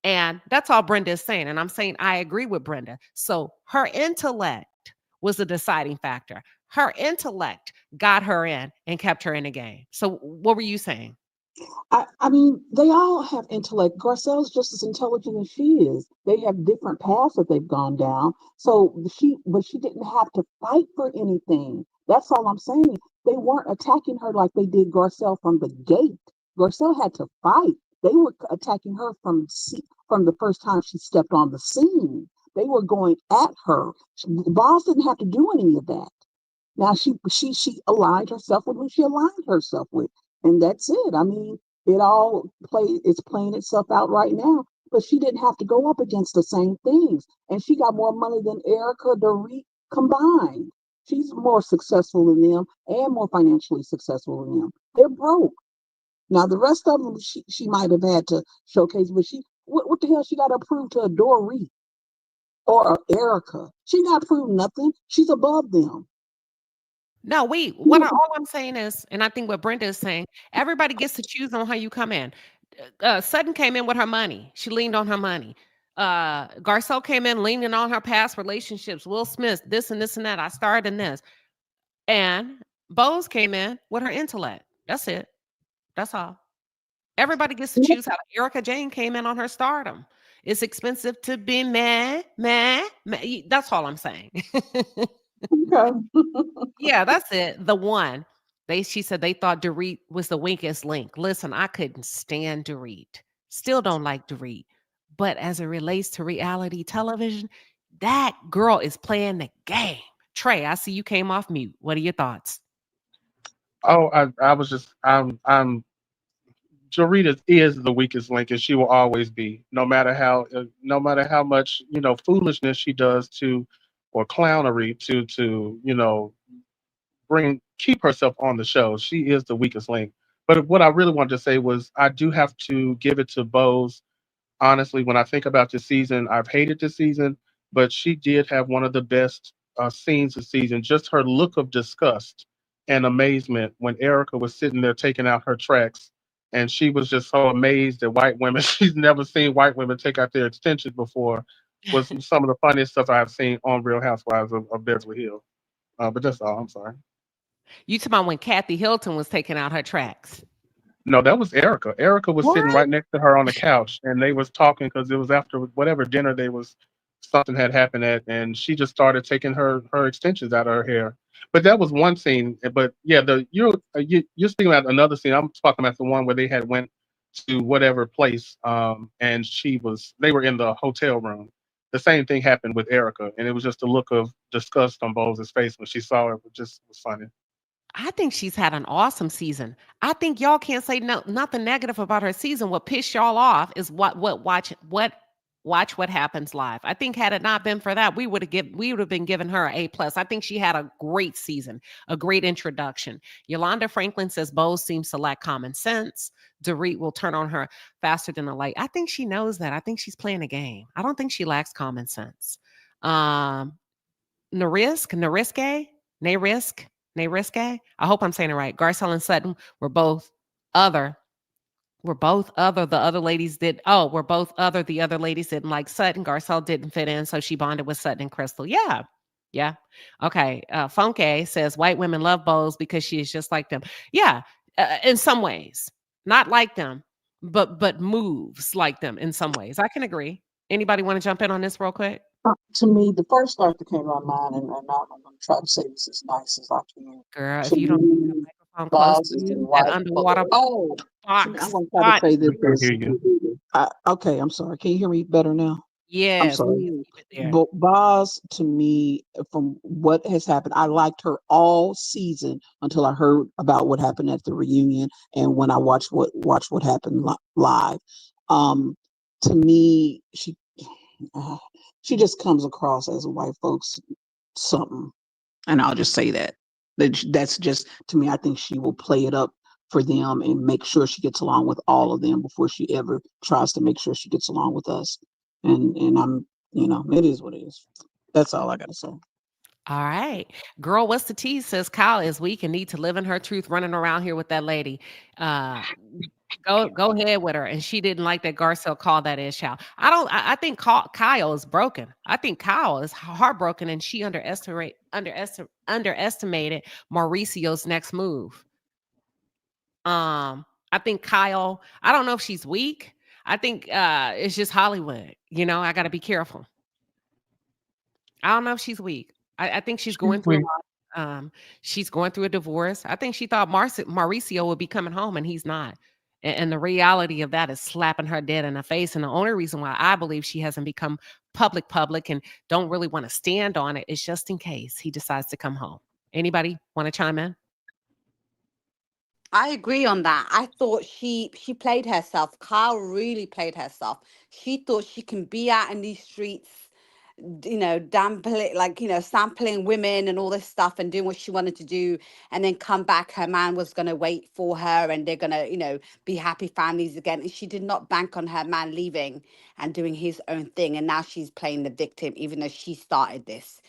And that's all Brenda is saying. And I'm saying I agree with Brenda. So her intellect was the deciding factor. Her intellect got her in and kept her in the game. So what were you saying? I mean, they all have intellect. Garcelle's just as intelligent as she is. They have different paths that they've gone down. But she didn't have to fight for anything. That's all I'm saying. They weren't attacking her like they did Garcelle from the gate. Garcelle had to fight. They were attacking her from the first time she stepped on the scene. They were going at her. Boss didn't have to do any of that. Now she aligned herself with who she aligned herself with, and that's it. I mean, it's playing itself out right now. But she didn't have to go up against the same things, and she got more money than Erica Dorit combined. She's more successful than them and more financially successful than them. They're broke. Now the rest of them she might have had to showcase, but what the hell she got to prove to a Dorit or a Erica? She got to prove nothing. She's above them. No, all I'm saying is, and I think what Brenda is saying, everybody gets to choose on how you come in. Sutton came in with her money. She leaned on her money. Garcelle came in leaning on her past relationships. Will Smith, this and this and that. I starred in this. And Bose came in with her intellect. That's it. That's all. Everybody gets to choose how. Erica Jane came in on her stardom. It's expensive to be meh. That's all I'm saying. Yeah, that's it. The one. She said they thought Dorit was the weakest link. Listen, I couldn't stand Dorit. Still don't like Dorit. But as it relates to reality television, that girl is playing the game. Trey, I see you came off mute. What are your thoughts? Oh, I was just Jarita is the weakest link, and she will always be, no matter how much foolishness she does to, or clownery to keep herself on the show. She is the weakest link. But what I really wanted to say was, I do have to give it to Bose. Honestly, when I think about this season, I've hated this season, but she did have one of the best scenes this season. Just her look of disgust and amazement when Erica was sitting there taking out her tracks, and she was just so amazed at white women. She's never seen white women take out their extensions before. Was some of the funniest stuff I've seen on Real Housewives of Beverly Hills. But that's all. I'm sorry. You talking about when Kathy Hilton was taking out her tracks? No, that was Erica. Erica was sitting What? right next to her on the couch, and they was talking because it was after whatever dinner they was something had happened at, and she just started taking her extensions out of her hair. But that was one scene. But yeah, you're speaking about another scene. I'm talking about the one where they had went to whatever place, and they were in the hotel room. The same thing happened with Erica, and it was just a look of disgust on Bose's face when she saw it. It just was funny. I think she's had an awesome season. I think y'all can't say nothing negative about her season. What pissed y'all off is watch what happens live. I think had it not been for that, we would have been giving her an A+. I think she had a great season, a great introduction. Yolanda Franklin says Bose seems to lack common sense. Dorit will turn on her faster than the light. I think she knows that. I think she's playing a game. I don't think she lacks common sense. Nariske. I hope I'm saying it right. Garcelle and Sutton were both other. The other ladies did. Oh, we're both other. The other ladies didn't like Sutton. Garcelle didn't fit in, so she bonded with Sutton and Crystal. Yeah. Yeah. Okay. Funke says white women love Bose because she is just like them. Yeah. In some ways, not like them, but moves like them in some ways. I can agree. Anybody want to jump in on this real quick? To me, the first thought that came to my mind, and I'm going to try to say this as nice as I can. Girl, To if you don't me, get a microphone close Boz to is the you, that white. underwater Oh, I'm box. going to try to say this. We can hear you. Okay, I'm sorry. Can you hear me better now? I'm Yes, sorry. please keep it there. But Boz, to me, from what has happened, I liked her all season until I heard about what happened at the reunion, and when I watched what happened live. To me, she just comes across as a white folks something, and I'll just say that. That's just, to me. I think she will play it up for them and make sure she gets along with all of them before she ever tries to make sure she gets along with us. And I'm, it is what it is. That's all I gotta say. All right. Girl, what's the tea? Says Kyle is weak and need to live in her truth running around here with that lady. Uh go ahead with her. And she didn't like that Garcelle called that ish out. I think Kyle is broken. I think Kyle is heartbroken and she underestimated Mauricio's next move. I think Kyle, I don't know if she's weak. I think it's just Hollywood. I got to be careful. I don't know if she's weak. I think she's She's going through a weak. lot. She's going through a divorce. I think she thought Mauricio would be coming home, and he's not. And the reality of that is slapping her dead in the face. And the only reason why I believe she hasn't become public and don't really want to stand on it is just in case he decides to come home. Anybody want to chime in? I agree on that. I thought she played herself. Kyle really played herself. She thought she can be out in these streets, sampling women and all this stuff and doing what she wanted to do, and then come back. Her man was gonna wait for her, and they're gonna, be happy families again. And she did not bank on her man leaving and doing his own thing. And now she's playing the victim, even though she started this.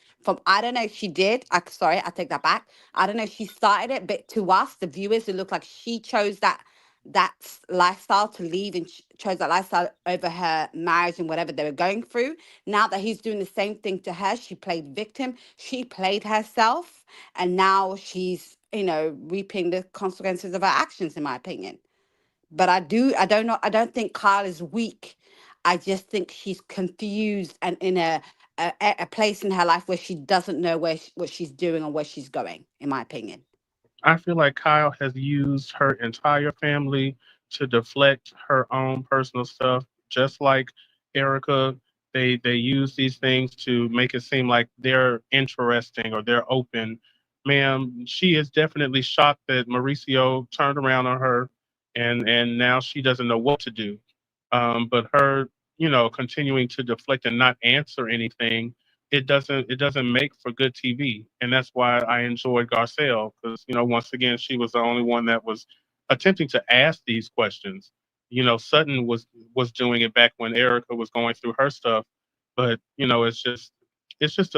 I don't know if she did. Sorry, I take that back. I don't know if she started it, but to us, the viewers, it looked like she chose that lifestyle to leave and chose that lifestyle over her marriage and whatever they were going through. Now that he's doing the same thing to her, she played victim. She played herself, and now she's reaping the consequences of her actions, in my opinion. But I don't think Kyle is weak. I just think she's confused and in a place in her life where she doesn't know what she's doing or where she's going, in my opinion. I feel like Kyle has used her entire family to deflect her own personal stuff, just like Erica. They use these things to make it seem like they're interesting or they're open. Ma'am, she is definitely shocked that Mauricio turned around on her, and now she doesn't know what to do. But her, continuing to deflect and not answer anything, it doesn't make for good TV, and that's why I enjoyed Garcelle because once again she was the only one that was attempting to ask these questions. Sutton was doing it back when Erica was going through her stuff, but it's just it's just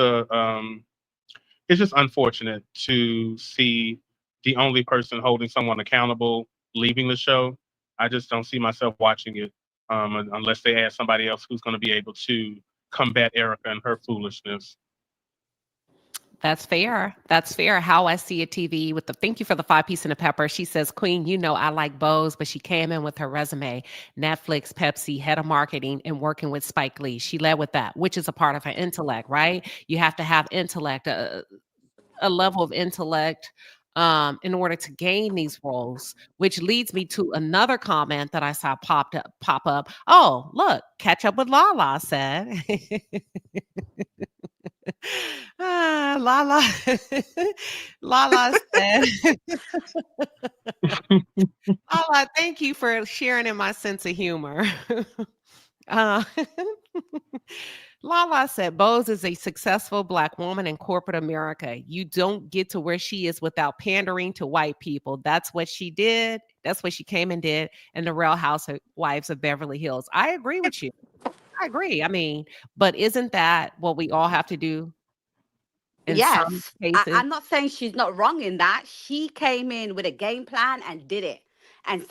unfortunate to see the only person holding someone accountable leaving the show. I just don't see myself watching it unless they add somebody else who's going to be able to combat Erica and her foolishness. That's fair. That's fair. How I see a TV with thank you for the 5-piece and a pepper. She says, Queen, I like Bose, but she came in with her resume, Netflix, Pepsi, head of marketing, and working with Spike Lee. She led with that, which is a part of her intellect, right? You have to have intellect, a level of intellect in order to gain these roles, which leads me to another comment that I saw pop up. Oh, look, catch up with Lala said. Lala Lala said, Lala, thank you for sharing in my sense of humor. uh, Lala said, Bose is a successful Black woman in corporate America. You don't get to where she is without pandering to white people. That's what she did. That's what she came and did in the Real Housewives of Beverly Hills. I agree with you. I agree. I mean, but isn't that what we all have to do in some Yes, cases? I'm not saying she's not wrong in that. She came in with a game plan and did it. And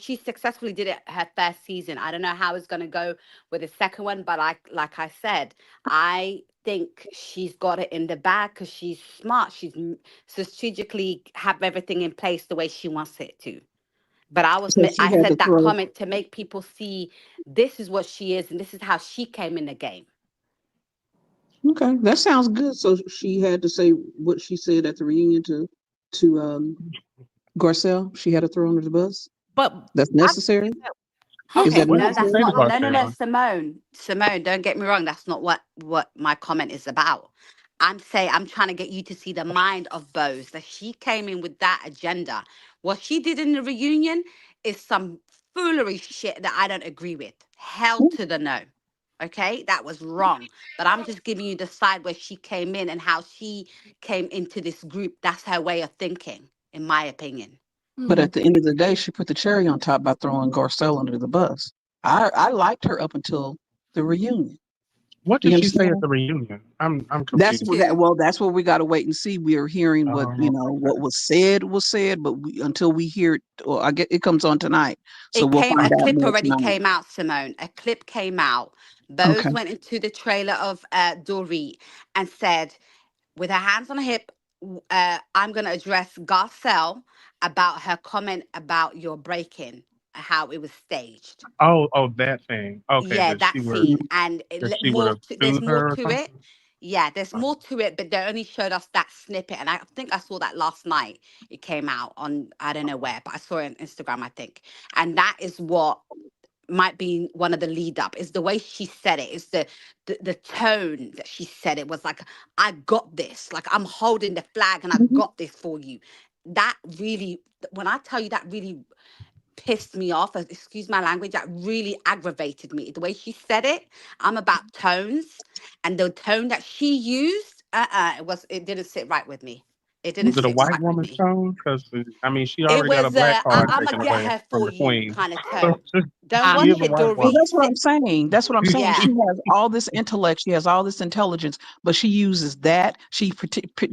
she successfully did it her first season. I don't know how it's going to go with the second one, but like I said, I think she's got it in the bag because she's smart. She's strategically have everything in place the way she wants it to. But So she I had to said that throw. comment to make people see this is what she is and this is how she came in the game. Okay, that sounds good. So she had to say what she said at the reunion to Garcelle. She had to throw under the bus. But That's I necessary. Is Okay, that What did no, she that's say necessary? to not. No, no, no, Garcelle? Simone. Simone, don't get me wrong. That's not what my comment is about. I'm trying to get you to see the mind of Bose. That she came in with that agenda. What she did in the reunion is some foolery shit that I don't agree with. Hell to the no. Okay, that was wrong. But I'm just giving you the side where she came in and how she came into this group. That's her way of thinking, in my opinion. But at the end of the day, she put the cherry on top by throwing Garcelle under the bus. I liked her up until the reunion. What Do did you she say at understand? the reunion? I'm That's confused. what that Two. well, that's what we got to wait and see. We are hearing what Okay. what was said, but until we hear it, or I get it comes on tonight, so we'll A find out clip more already tonight. came out, Simone. A clip came out. Okay. Bose went into the trailer of Dorit and said, with her hands on her hip, I'm going to address Garcelle about her comment about your break-in, how it was staged. Oh, that thing. Okay, Yeah, that scene, and that she would have there's sued more her or to it. something. Yeah, there's more to it, but they only showed us that snippet, and I think I saw that last night. It came out on, I don't know where, but I saw it on Instagram, I think, and that is what might be one of the lead up, is the way she said it, is the tone that she said it was like, I got this, like I'm holding the flag and I got this for you. That really, when I tell you, that really pissed me off, excuse my language, that really aggravated me, the way she said it. I'm about tones, and the tone that she used, it didn't sit right with me. It didn't Was it a sit white right with woman's me. tone? Because I mean, she It already got a was black card I'm gonna taken get away her from for the you queen. kind of So tone. Don't give watch a it, white Well, woman. that's Dorit. what I'm saying. That's what I'm saying. Yeah. She has all this intellect. She has all this intelligence, but she uses that. She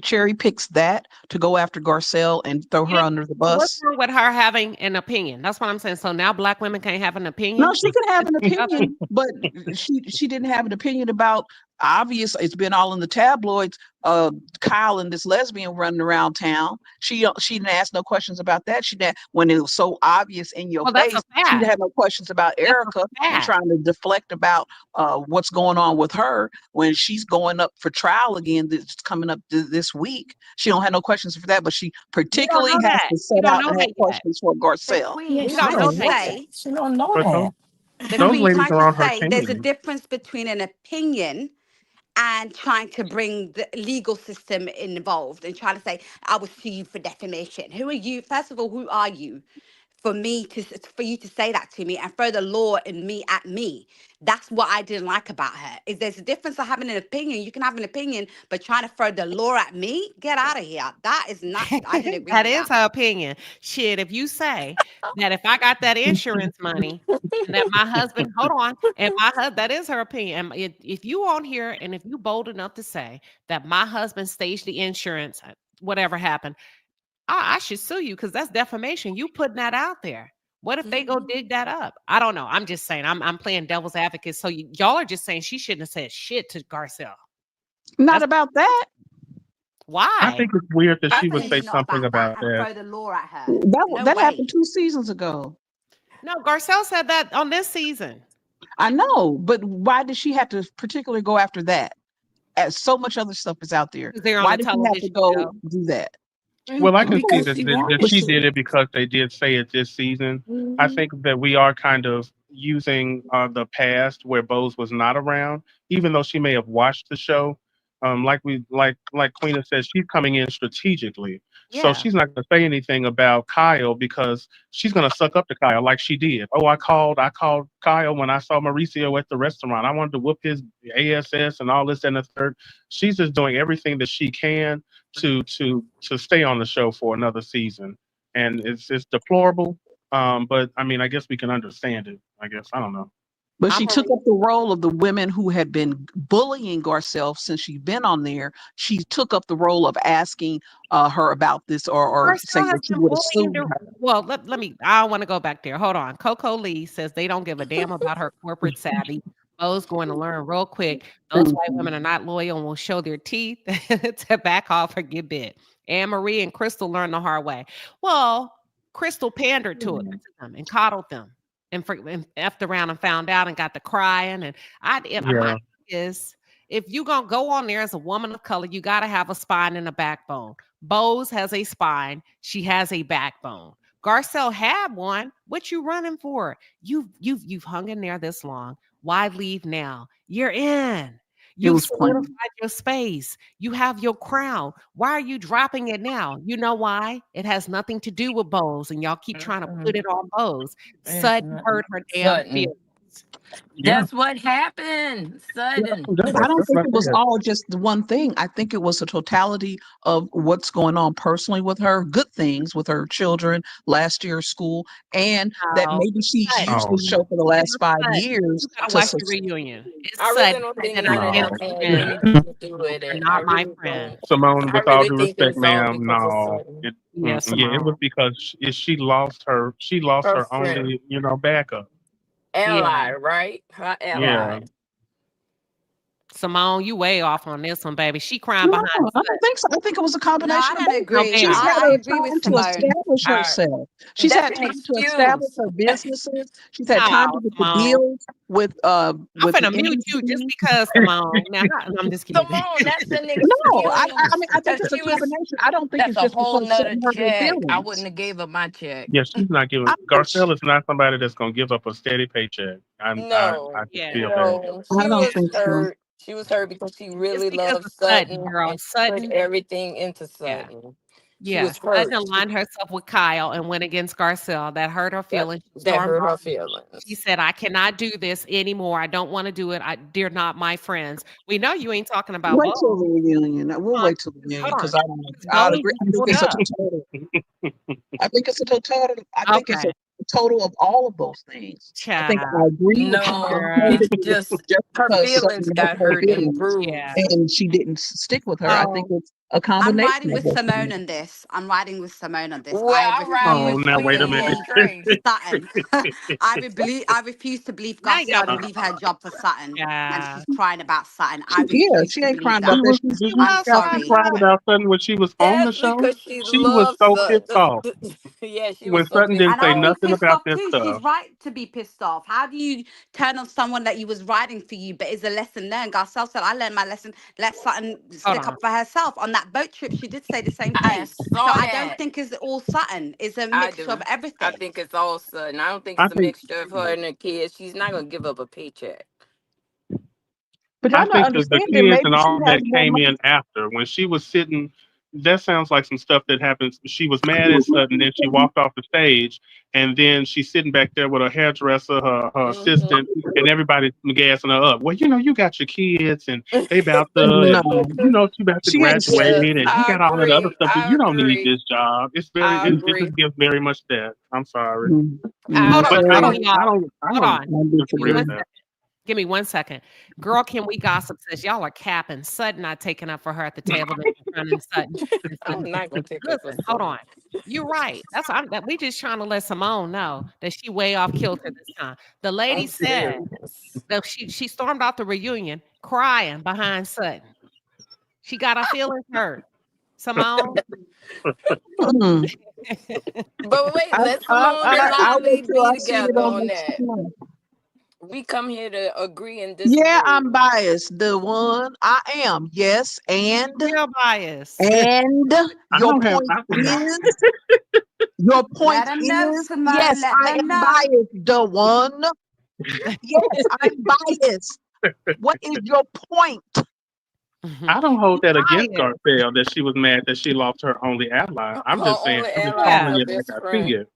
cherry picks that to go after Garcelle and throw her Yeah. under the So what's bus. wrong with her having an opinion? That's what I'm saying. So now black women can't have an No, opinion. she can have an opinion, but she didn't have an opinion about, obvious. It's been all in the tabloids. Kyle and this lesbian running around town. She didn't ask no questions about that. She didn't, when it was so obvious in your Well, that's a face. She didn't fact. have no questions about That's Erica a and fact. trying to deflect about what's going on with her when she's going up for trial again. That's coming up this week. She don't have no questions for that, but she We don't particularly know has that. to We set don't out know and have that yet. questions for But Garcelle. Queen, We can don't I know just that yet. say, She don't know But that. the those Queen, can ladies I are on just her say, there's a team. difference between an opinion and trying to bring the legal system involved and trying to say, I will sue you for defamation. Who are you? First of all, who are you? For you to say that to me and throw the law in me at me. That's what I didn't like about her. Is there's a difference of having an opinion. You can have an opinion, but trying to throw the law at me, get out of here. That is not, I didn't agree That with is that. her opinion. Shit, if you say that if I got that insurance money and that my husband, hold on, and my husband, that is her opinion. And if you on here and if you bold enough to say that my husband staged the insurance, whatever happened, I should sue you because that's defamation. You putting that out there. What if they go dig that up? I don't know. I'm just saying. I'm playing devil's advocate. So y'all are just saying she shouldn't have said shit to Garcelle. Not That's about that. why. I think it's weird that she would Definitely say not something about that about and that. throw the law at her. No That way. happened 2 seasons ago. No, Garcelle said that on this season. I know, but why did she have to particularly go after that? As so much other stuff is out there. They're on Why a did she have to television go show. do that? Well, I can see Because that, she that wanted she to. did it because they did say it this season. I think that we are kind of using the past where Bose was not around, even though she may have watched the show. Like Queen says, she's coming in strategically, so Yeah. she's not going to say anything about Kyle because she's going to suck up to Kyle like she did. Oh, I called Kyle when I saw Mauricio at the restaurant. I wanted to whoop his ass and all this and the third. She's just doing everything that she can to stay on the show for another season, and it's deplorable. But I mean, I guess we can understand it. I guess I don't know. But I'm she a took up the role of the women who had been bullying Garcelle since she's been on there. She took up the role of asking her about this, or saying Garcelle has that she been would have bullying sued the her. well, let me I want to go back there. Hold on. Coco Lee says they don't give a damn about her corporate savvy. Bo's going to learn real quick. Those white women are not loyal and will show their teeth to back off or get bit. Anne Marie and Crystal learned the hard way. Well, Crystal pandered to them and coddled them and effed around and found out and got to crying. And my Yeah, thing is, if you gonna go on there as a woman of color, you gotta have a spine and a backbone. Bose has a spine. She has a backbone. Garcelle had one. What you running for? You've hung in there this long. Why leave now? You're in. It You've was plenty. solidified your space. You have your crown. Why are you dropping it now? You know why? It has nothing to do with Bose, and y'all keep trying to put it on Bose. Sudden hurt her damn Sudden. feelings. yeah, That's what happened. yeah. Sudden. Who does I that? don't That's think what it I was said. all just the one thing. I think it was a totality of what's going on personally with her, good things with her children, last year's school, and that No, maybe she's sudden. used Oh the no, show for the It last was 5 years You gotta to watch the reunion. It's I really sudden. don't think And I none of and no. that had and anything to do with you're it. I not my really friend. don't. Simone, I with all really due think it respect, was all ma'am, because of no. sudden. Yes, Yeah, it was Simone. because she lost her Her friend. only backup. Yeah. Ally, right? Her Yeah. Yeah, ally. Simone, you way off on this one, baby. She crying No, behind I don't think so. I think it was a No, I combination of don't both. no, agree. ma'am. She's had I agree with time to Simone. establish herself. She's That's had an time to establish excuse. her businesses. She's had No, time to get the Simone. deals with I'm the finna mute you just industry. because, Simone. Now, I'm just kidding. Simone, that's an No, excuse. I mean I think Because it's a she was combination. I don't think that's it's a just whole because nother something hurt her check. I feelings. wouldn't have gave her my check. Yeah, she's not giving. Garcelle is not somebody that's gonna give up a steady paycheck. I No, just Yeah. feel bad. no. I She don't was think so. hurt. She was hurt because she It's really because loved of Sutton, Sutton girl. and she put Sutton, everything into yeah. Sutton. She Yeah. was Sutton hurt. aligned herself with Kyle and went against Garcelle. That hurt her That, feelings. She that stormed hurt off. her She feelings. said, I cannot do this anymore. I don't want to do it. They're not my friends. We know you ain't talking about Wait till Bo. the reunion. We'll Hold wait till the reunion on. because I don't. Bo I agree. just I think pulled it's a up. total. I think it's a total. I think it's Okay. a total of all of those things. I think Child. I agree with you. I No, don't think it's it was just just her because feelings Sutton hurt got her hurt and feelings Yeah. bruised. and she didn't stick with her. I think So it's a I'm combination riding of with those Simone things. on this. I'm riding with Simone on this. Well, I I'm riding Oh, refuse with to now wait a Queen minute. believe and Trey. Sutton. I refuse to believe now Garcelle y'all would leave her job for Sutton, and yeah. she's crying about Sutton. I Yeah, refuse she to ain't believe crying about that. She that. was. She's Did She you I'm was see how she crying sorry. cried about about Sutton when she was on the That's show? because she She was loves so pissed Sutton. off Yeah, she was when so Sutton pissed didn't And say I'd be off. nothing pissed about off this too. She's stuff. right to be pissed off. How do you turn on someone that you was riding for you, but is a lesson learned? Garcelle said, I learned my lesson. Let Sutton hold stick on. up for herself. On that boat trip, she did say the same I thing. So saw I don't that. think it's all Sutton. It's a I mixture of do. I everything. think it's all sudden. I don't think I it's a think. mixture of her and her kids. She's not gonna give up a paycheck. but I y'all not think the understanding. kids Maybe and she all has that more came money. in after when she was sitting. That sounds like some stuff that happens. She was mad at Sutton, then she walked off the stage, and then she's sitting back there with her hairdresser, her Hmm. assistant, and everybody gassing her up. Well, you got your kids, and they about to, No, and she about to she ain't. Yes, graduate, and you I got all that other agree. stuff. I You don't need agree. this job. It's very, I it agree. just gives very much that. I'm sorry, I Hold on. but Hold agree. on, y'all. I Hold don't on. I Give me disagree one with disagree. that. second. Give me 1 second. Girl, can we gossip? Says y'all are capping. Sutton not taking up for her at the table. Then confronting Sutton. And Sutton I'm not gonna take up for listen, hold on. something. You're right. That we just trying to let Simone know that she way off kilter this time. The lady I'm said serious. that she stormed out the reunion crying behind Sutton. She got her feelings hurt. Simone. Mm. But wait, let Simone and I'll wait Lolly till be I see it together on on next that. time. We come here to agree and Yeah, disagree. I'm biased. The one I am. Yes, Real bias. and I your don't have. point is your Let point them know, is Simone. yes, Let I them am know. biased. The one. Yes, I'm biased. What is your point? I don't hold that against Bias. Garcelle that she was mad that she lost her only ally. Her I'm just saying only I'm just ally is calling Yeah. her it like best I see friend. it.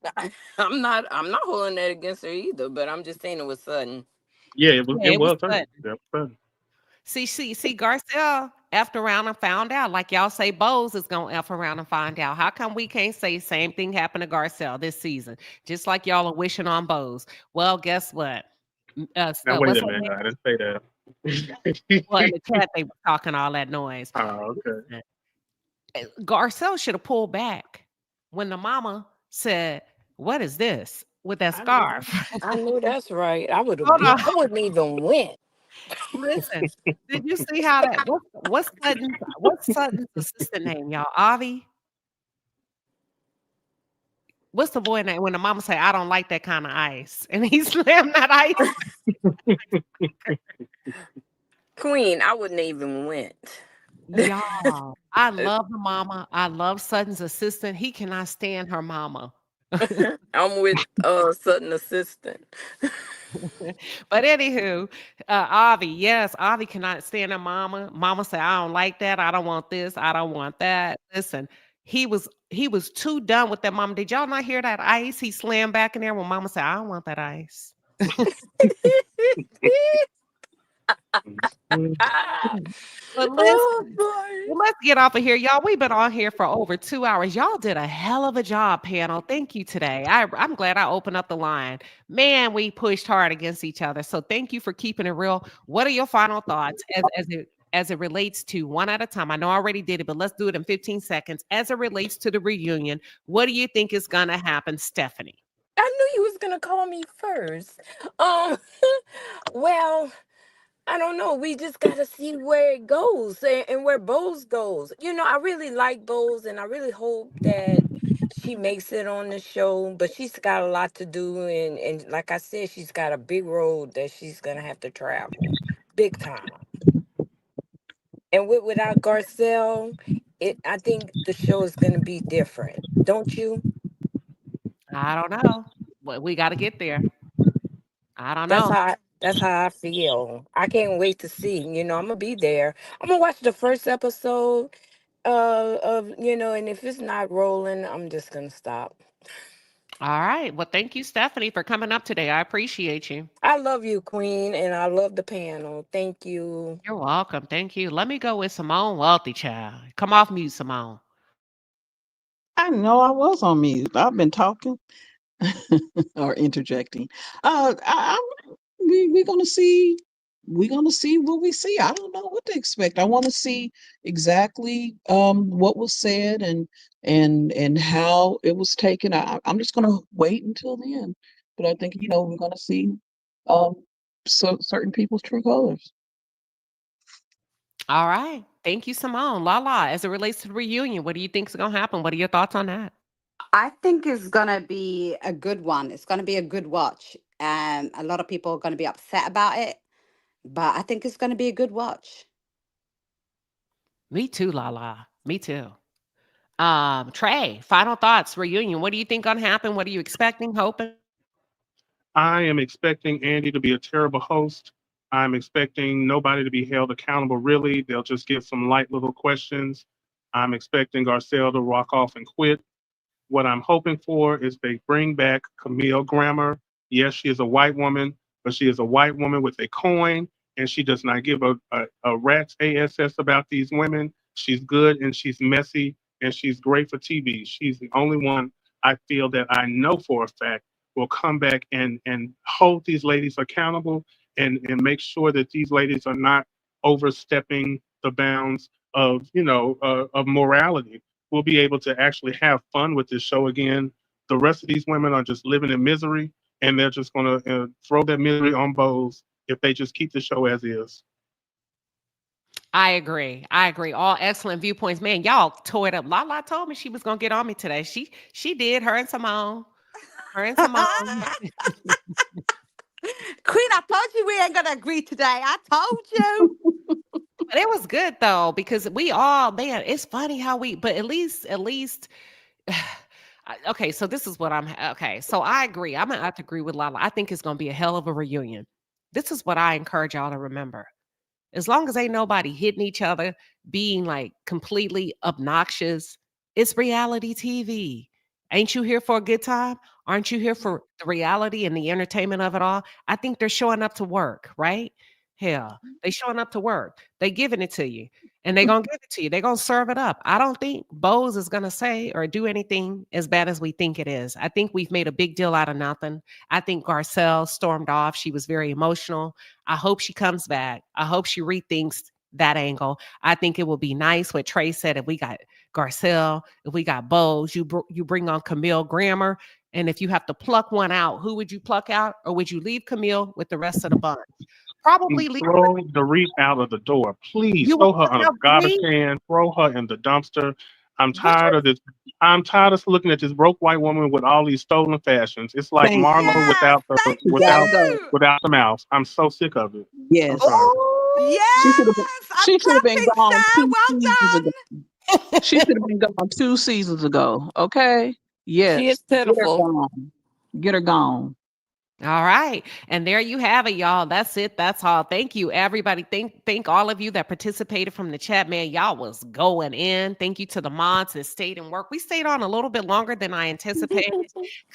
I'm not holding that against her either, but I'm just saying it was sudden. Yeah, Yeah, it it was was her. Sutton. It was her. See, Garcelle effed around and found out. Like y'all say, Bose is gonna F around and find out. How come we can't say same thing happened to Garcelle this season? Just like y'all are wishing on Bose. Well, guess what? Now wait What's a her minute, name? I didn't say that. Well, in the chat they were talking all that noise. Oh, okay. Listen, Garcelle should have pulled back when the mama said, "What is this?" with that I know, scarf. I know that's right. I would have Hold been. on. I wouldn't even went. Listen, did you see how that what's Sutton's assistant name, y'all? Avi? What's the boy name when the mama say, I don't like that kind of ice? And he slammed that ice. Queen, I wouldn't even went. Y'all, I love the mama. I love Sutton's assistant. He cannot stand her mama. I'm with Sutton assistant. But anywho, Avi, yes, Avi cannot stand her mama. Mama said, I don't like that. I don't want this. I don't want that. Listen, he was too done with that mama. Did y'all not hear that ice? He slammed back in there when mama said, I don't want that ice. But Oh listen, boy. well, let's get off of here, y'all. We've been on here for over 2 hours. Y'all did a hell of a job, panel. Thank you today. I'm glad I opened up the line. Man, we pushed hard against each other. So thank you for keeping it real. What are your final thoughts as it relates to one at a time? I know I already did it, but let's do it in 15 seconds. As it relates to the reunion, what do you think is gonna happen, Stephanie? I knew you was gonna call me first. Um, well, I don't know. We just got to see where it goes and where Bose goes. I really like Bose, and I really hope that she makes it on the show. But she's got a lot to do, and like I said, she's got a big road that she's gonna have to travel, big time. And without Garcelle, I think the show is gonna be different. Don't you? I don't know. But we got to get there. I don't That's know. how that's how I feel. I can't wait to see. I'm gonna be there. I'm gonna watch the first episode and if it's not rolling, I'm just gonna stop. All right. Well, thank you, Stephanie, for coming up today. I appreciate you. I love you, Queen, and I love the panel. Thank you. You're welcome. Thank you. Let me go with Simone Wealthy, child. Come off mute, Simone. I know I was on mute. I've been talking or interjecting. We're gonna see. We're gonna see what we see. I don't know what to expect. I want to see exactly what was said and how it was taken. I'm just gonna wait until then. But I think we're gonna see um certain people's true colors. All right. Thank you, Simone. Lala, as it relates to the reunion, what do you think is going to happen? What are your thoughts on that? I think it's gonna be a good one. It's gonna be a good watch. A lot of people are gonna be upset about it, but I think it's gonna be a good watch. Me too, Lala. Me too. Trey, final thoughts, reunion. What do you think going to happen? What are you expecting, hoping? I am expecting Andy to be a terrible host. I'm expecting nobody to be held accountable, really. They'll just get some light little questions. I'm expecting Garcelle to walk off and quit. What I'm hoping for is they bring back Camille Grammer. Yes, she is a white woman, but she is a white woman with a coin, and she does not give a rat's ass about these women. She's good and she's messy and she's great for TV. She's the only one I feel that I know for a fact will come back and hold these ladies accountable and make sure that these ladies are not overstepping the bounds of morality. We'll be able to actually have fun with this show again. The rest of these women are just living in misery, and they're just going to throw that misery on Bose if they just keep the show as is. I agree. I agree. All excellent viewpoints. Man, y'all tore it up. Lala told me she was going to get on me today. She did. Her and Simone. Her and Simone. Queen, I told you we ain't gonna agree today. I told you. But it was good though, because we all, man, it's funny how but at least, okay, so this is what okay. So I agree. I'm gonna have to agree with Lala. I think it's gonna be a hell of a reunion. This is what I encourage y'all to remember. As long as ain't nobody hitting each other, being like completely obnoxious, it's reality TV. Ain't you here for a good time? Aren't you here for the reality and the entertainment of it all? I think they're showing up to work, right? Hell, they showing up to work. They giving it to you. And they gonna give it to you. They're gonna serve it up. I don't think Bose is gonna say or do anything as bad as we think it is. I think we've made a big deal out of nothing. I think Garcelle stormed off. She was very emotional. I hope she comes back. I hope she rethinks that angle. I think it will be nice what Trey said. If we got Garcelle, if we got Bose, you bring on Camille Grammer. And if you have to pluck one out, who would you pluck out? Or would you leave Camille with the rest of the bunch? Probably leave. Throw Dorit out of the door. Please You throw want her on a to garbage Dorit? can. Throw her in the dumpster. I'm tired of this. I'm tired of looking at this broke white woman with all these stolen fashions. It's like Thank you. Marlo Yes, without the thank She gotta without go. you. without the mouth. I'm so sick of it. I'm Yes. sorry. She should have been, Yes, a she should have been clapping, gone sir. 2 seasons Well ago. She should have been gone 2 seasons ago. Okay. She is Yes. Get her pitiful. gone. Get her gone. All right. And there you have it, y'all. That's it. That's all. Thank you, everybody. Thank all of you that participated from the chat, man. Y'all was going in. Thank you to the mods that stayed and worked. We stayed on a little bit longer than I anticipated.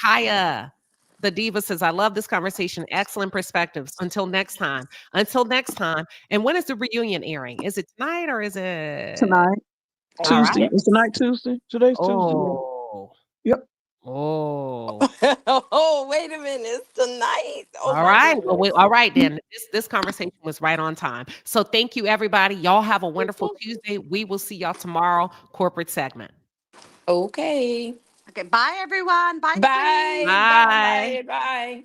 Kaya, the diva says, I love this conversation. Excellent perspectives. Until next time. Until next time. And when is the reunion airing? Is it tonight or is it Tonight. all right? Tuesday. Is tonight Tuesday? Today's Tuesday. Oh. Yep. Oh. Oh, wait a minute. It's tonight. Oh All my right. Well, goodness. all right then. This conversation was right on time. So thank you, everybody. Y'all have a wonderful Tuesday. We will see y'all tomorrow. Corporate segment. Okay. Okay, bye everyone. Bye, Bye. Queen. Bye. Bye. Bye. Bye.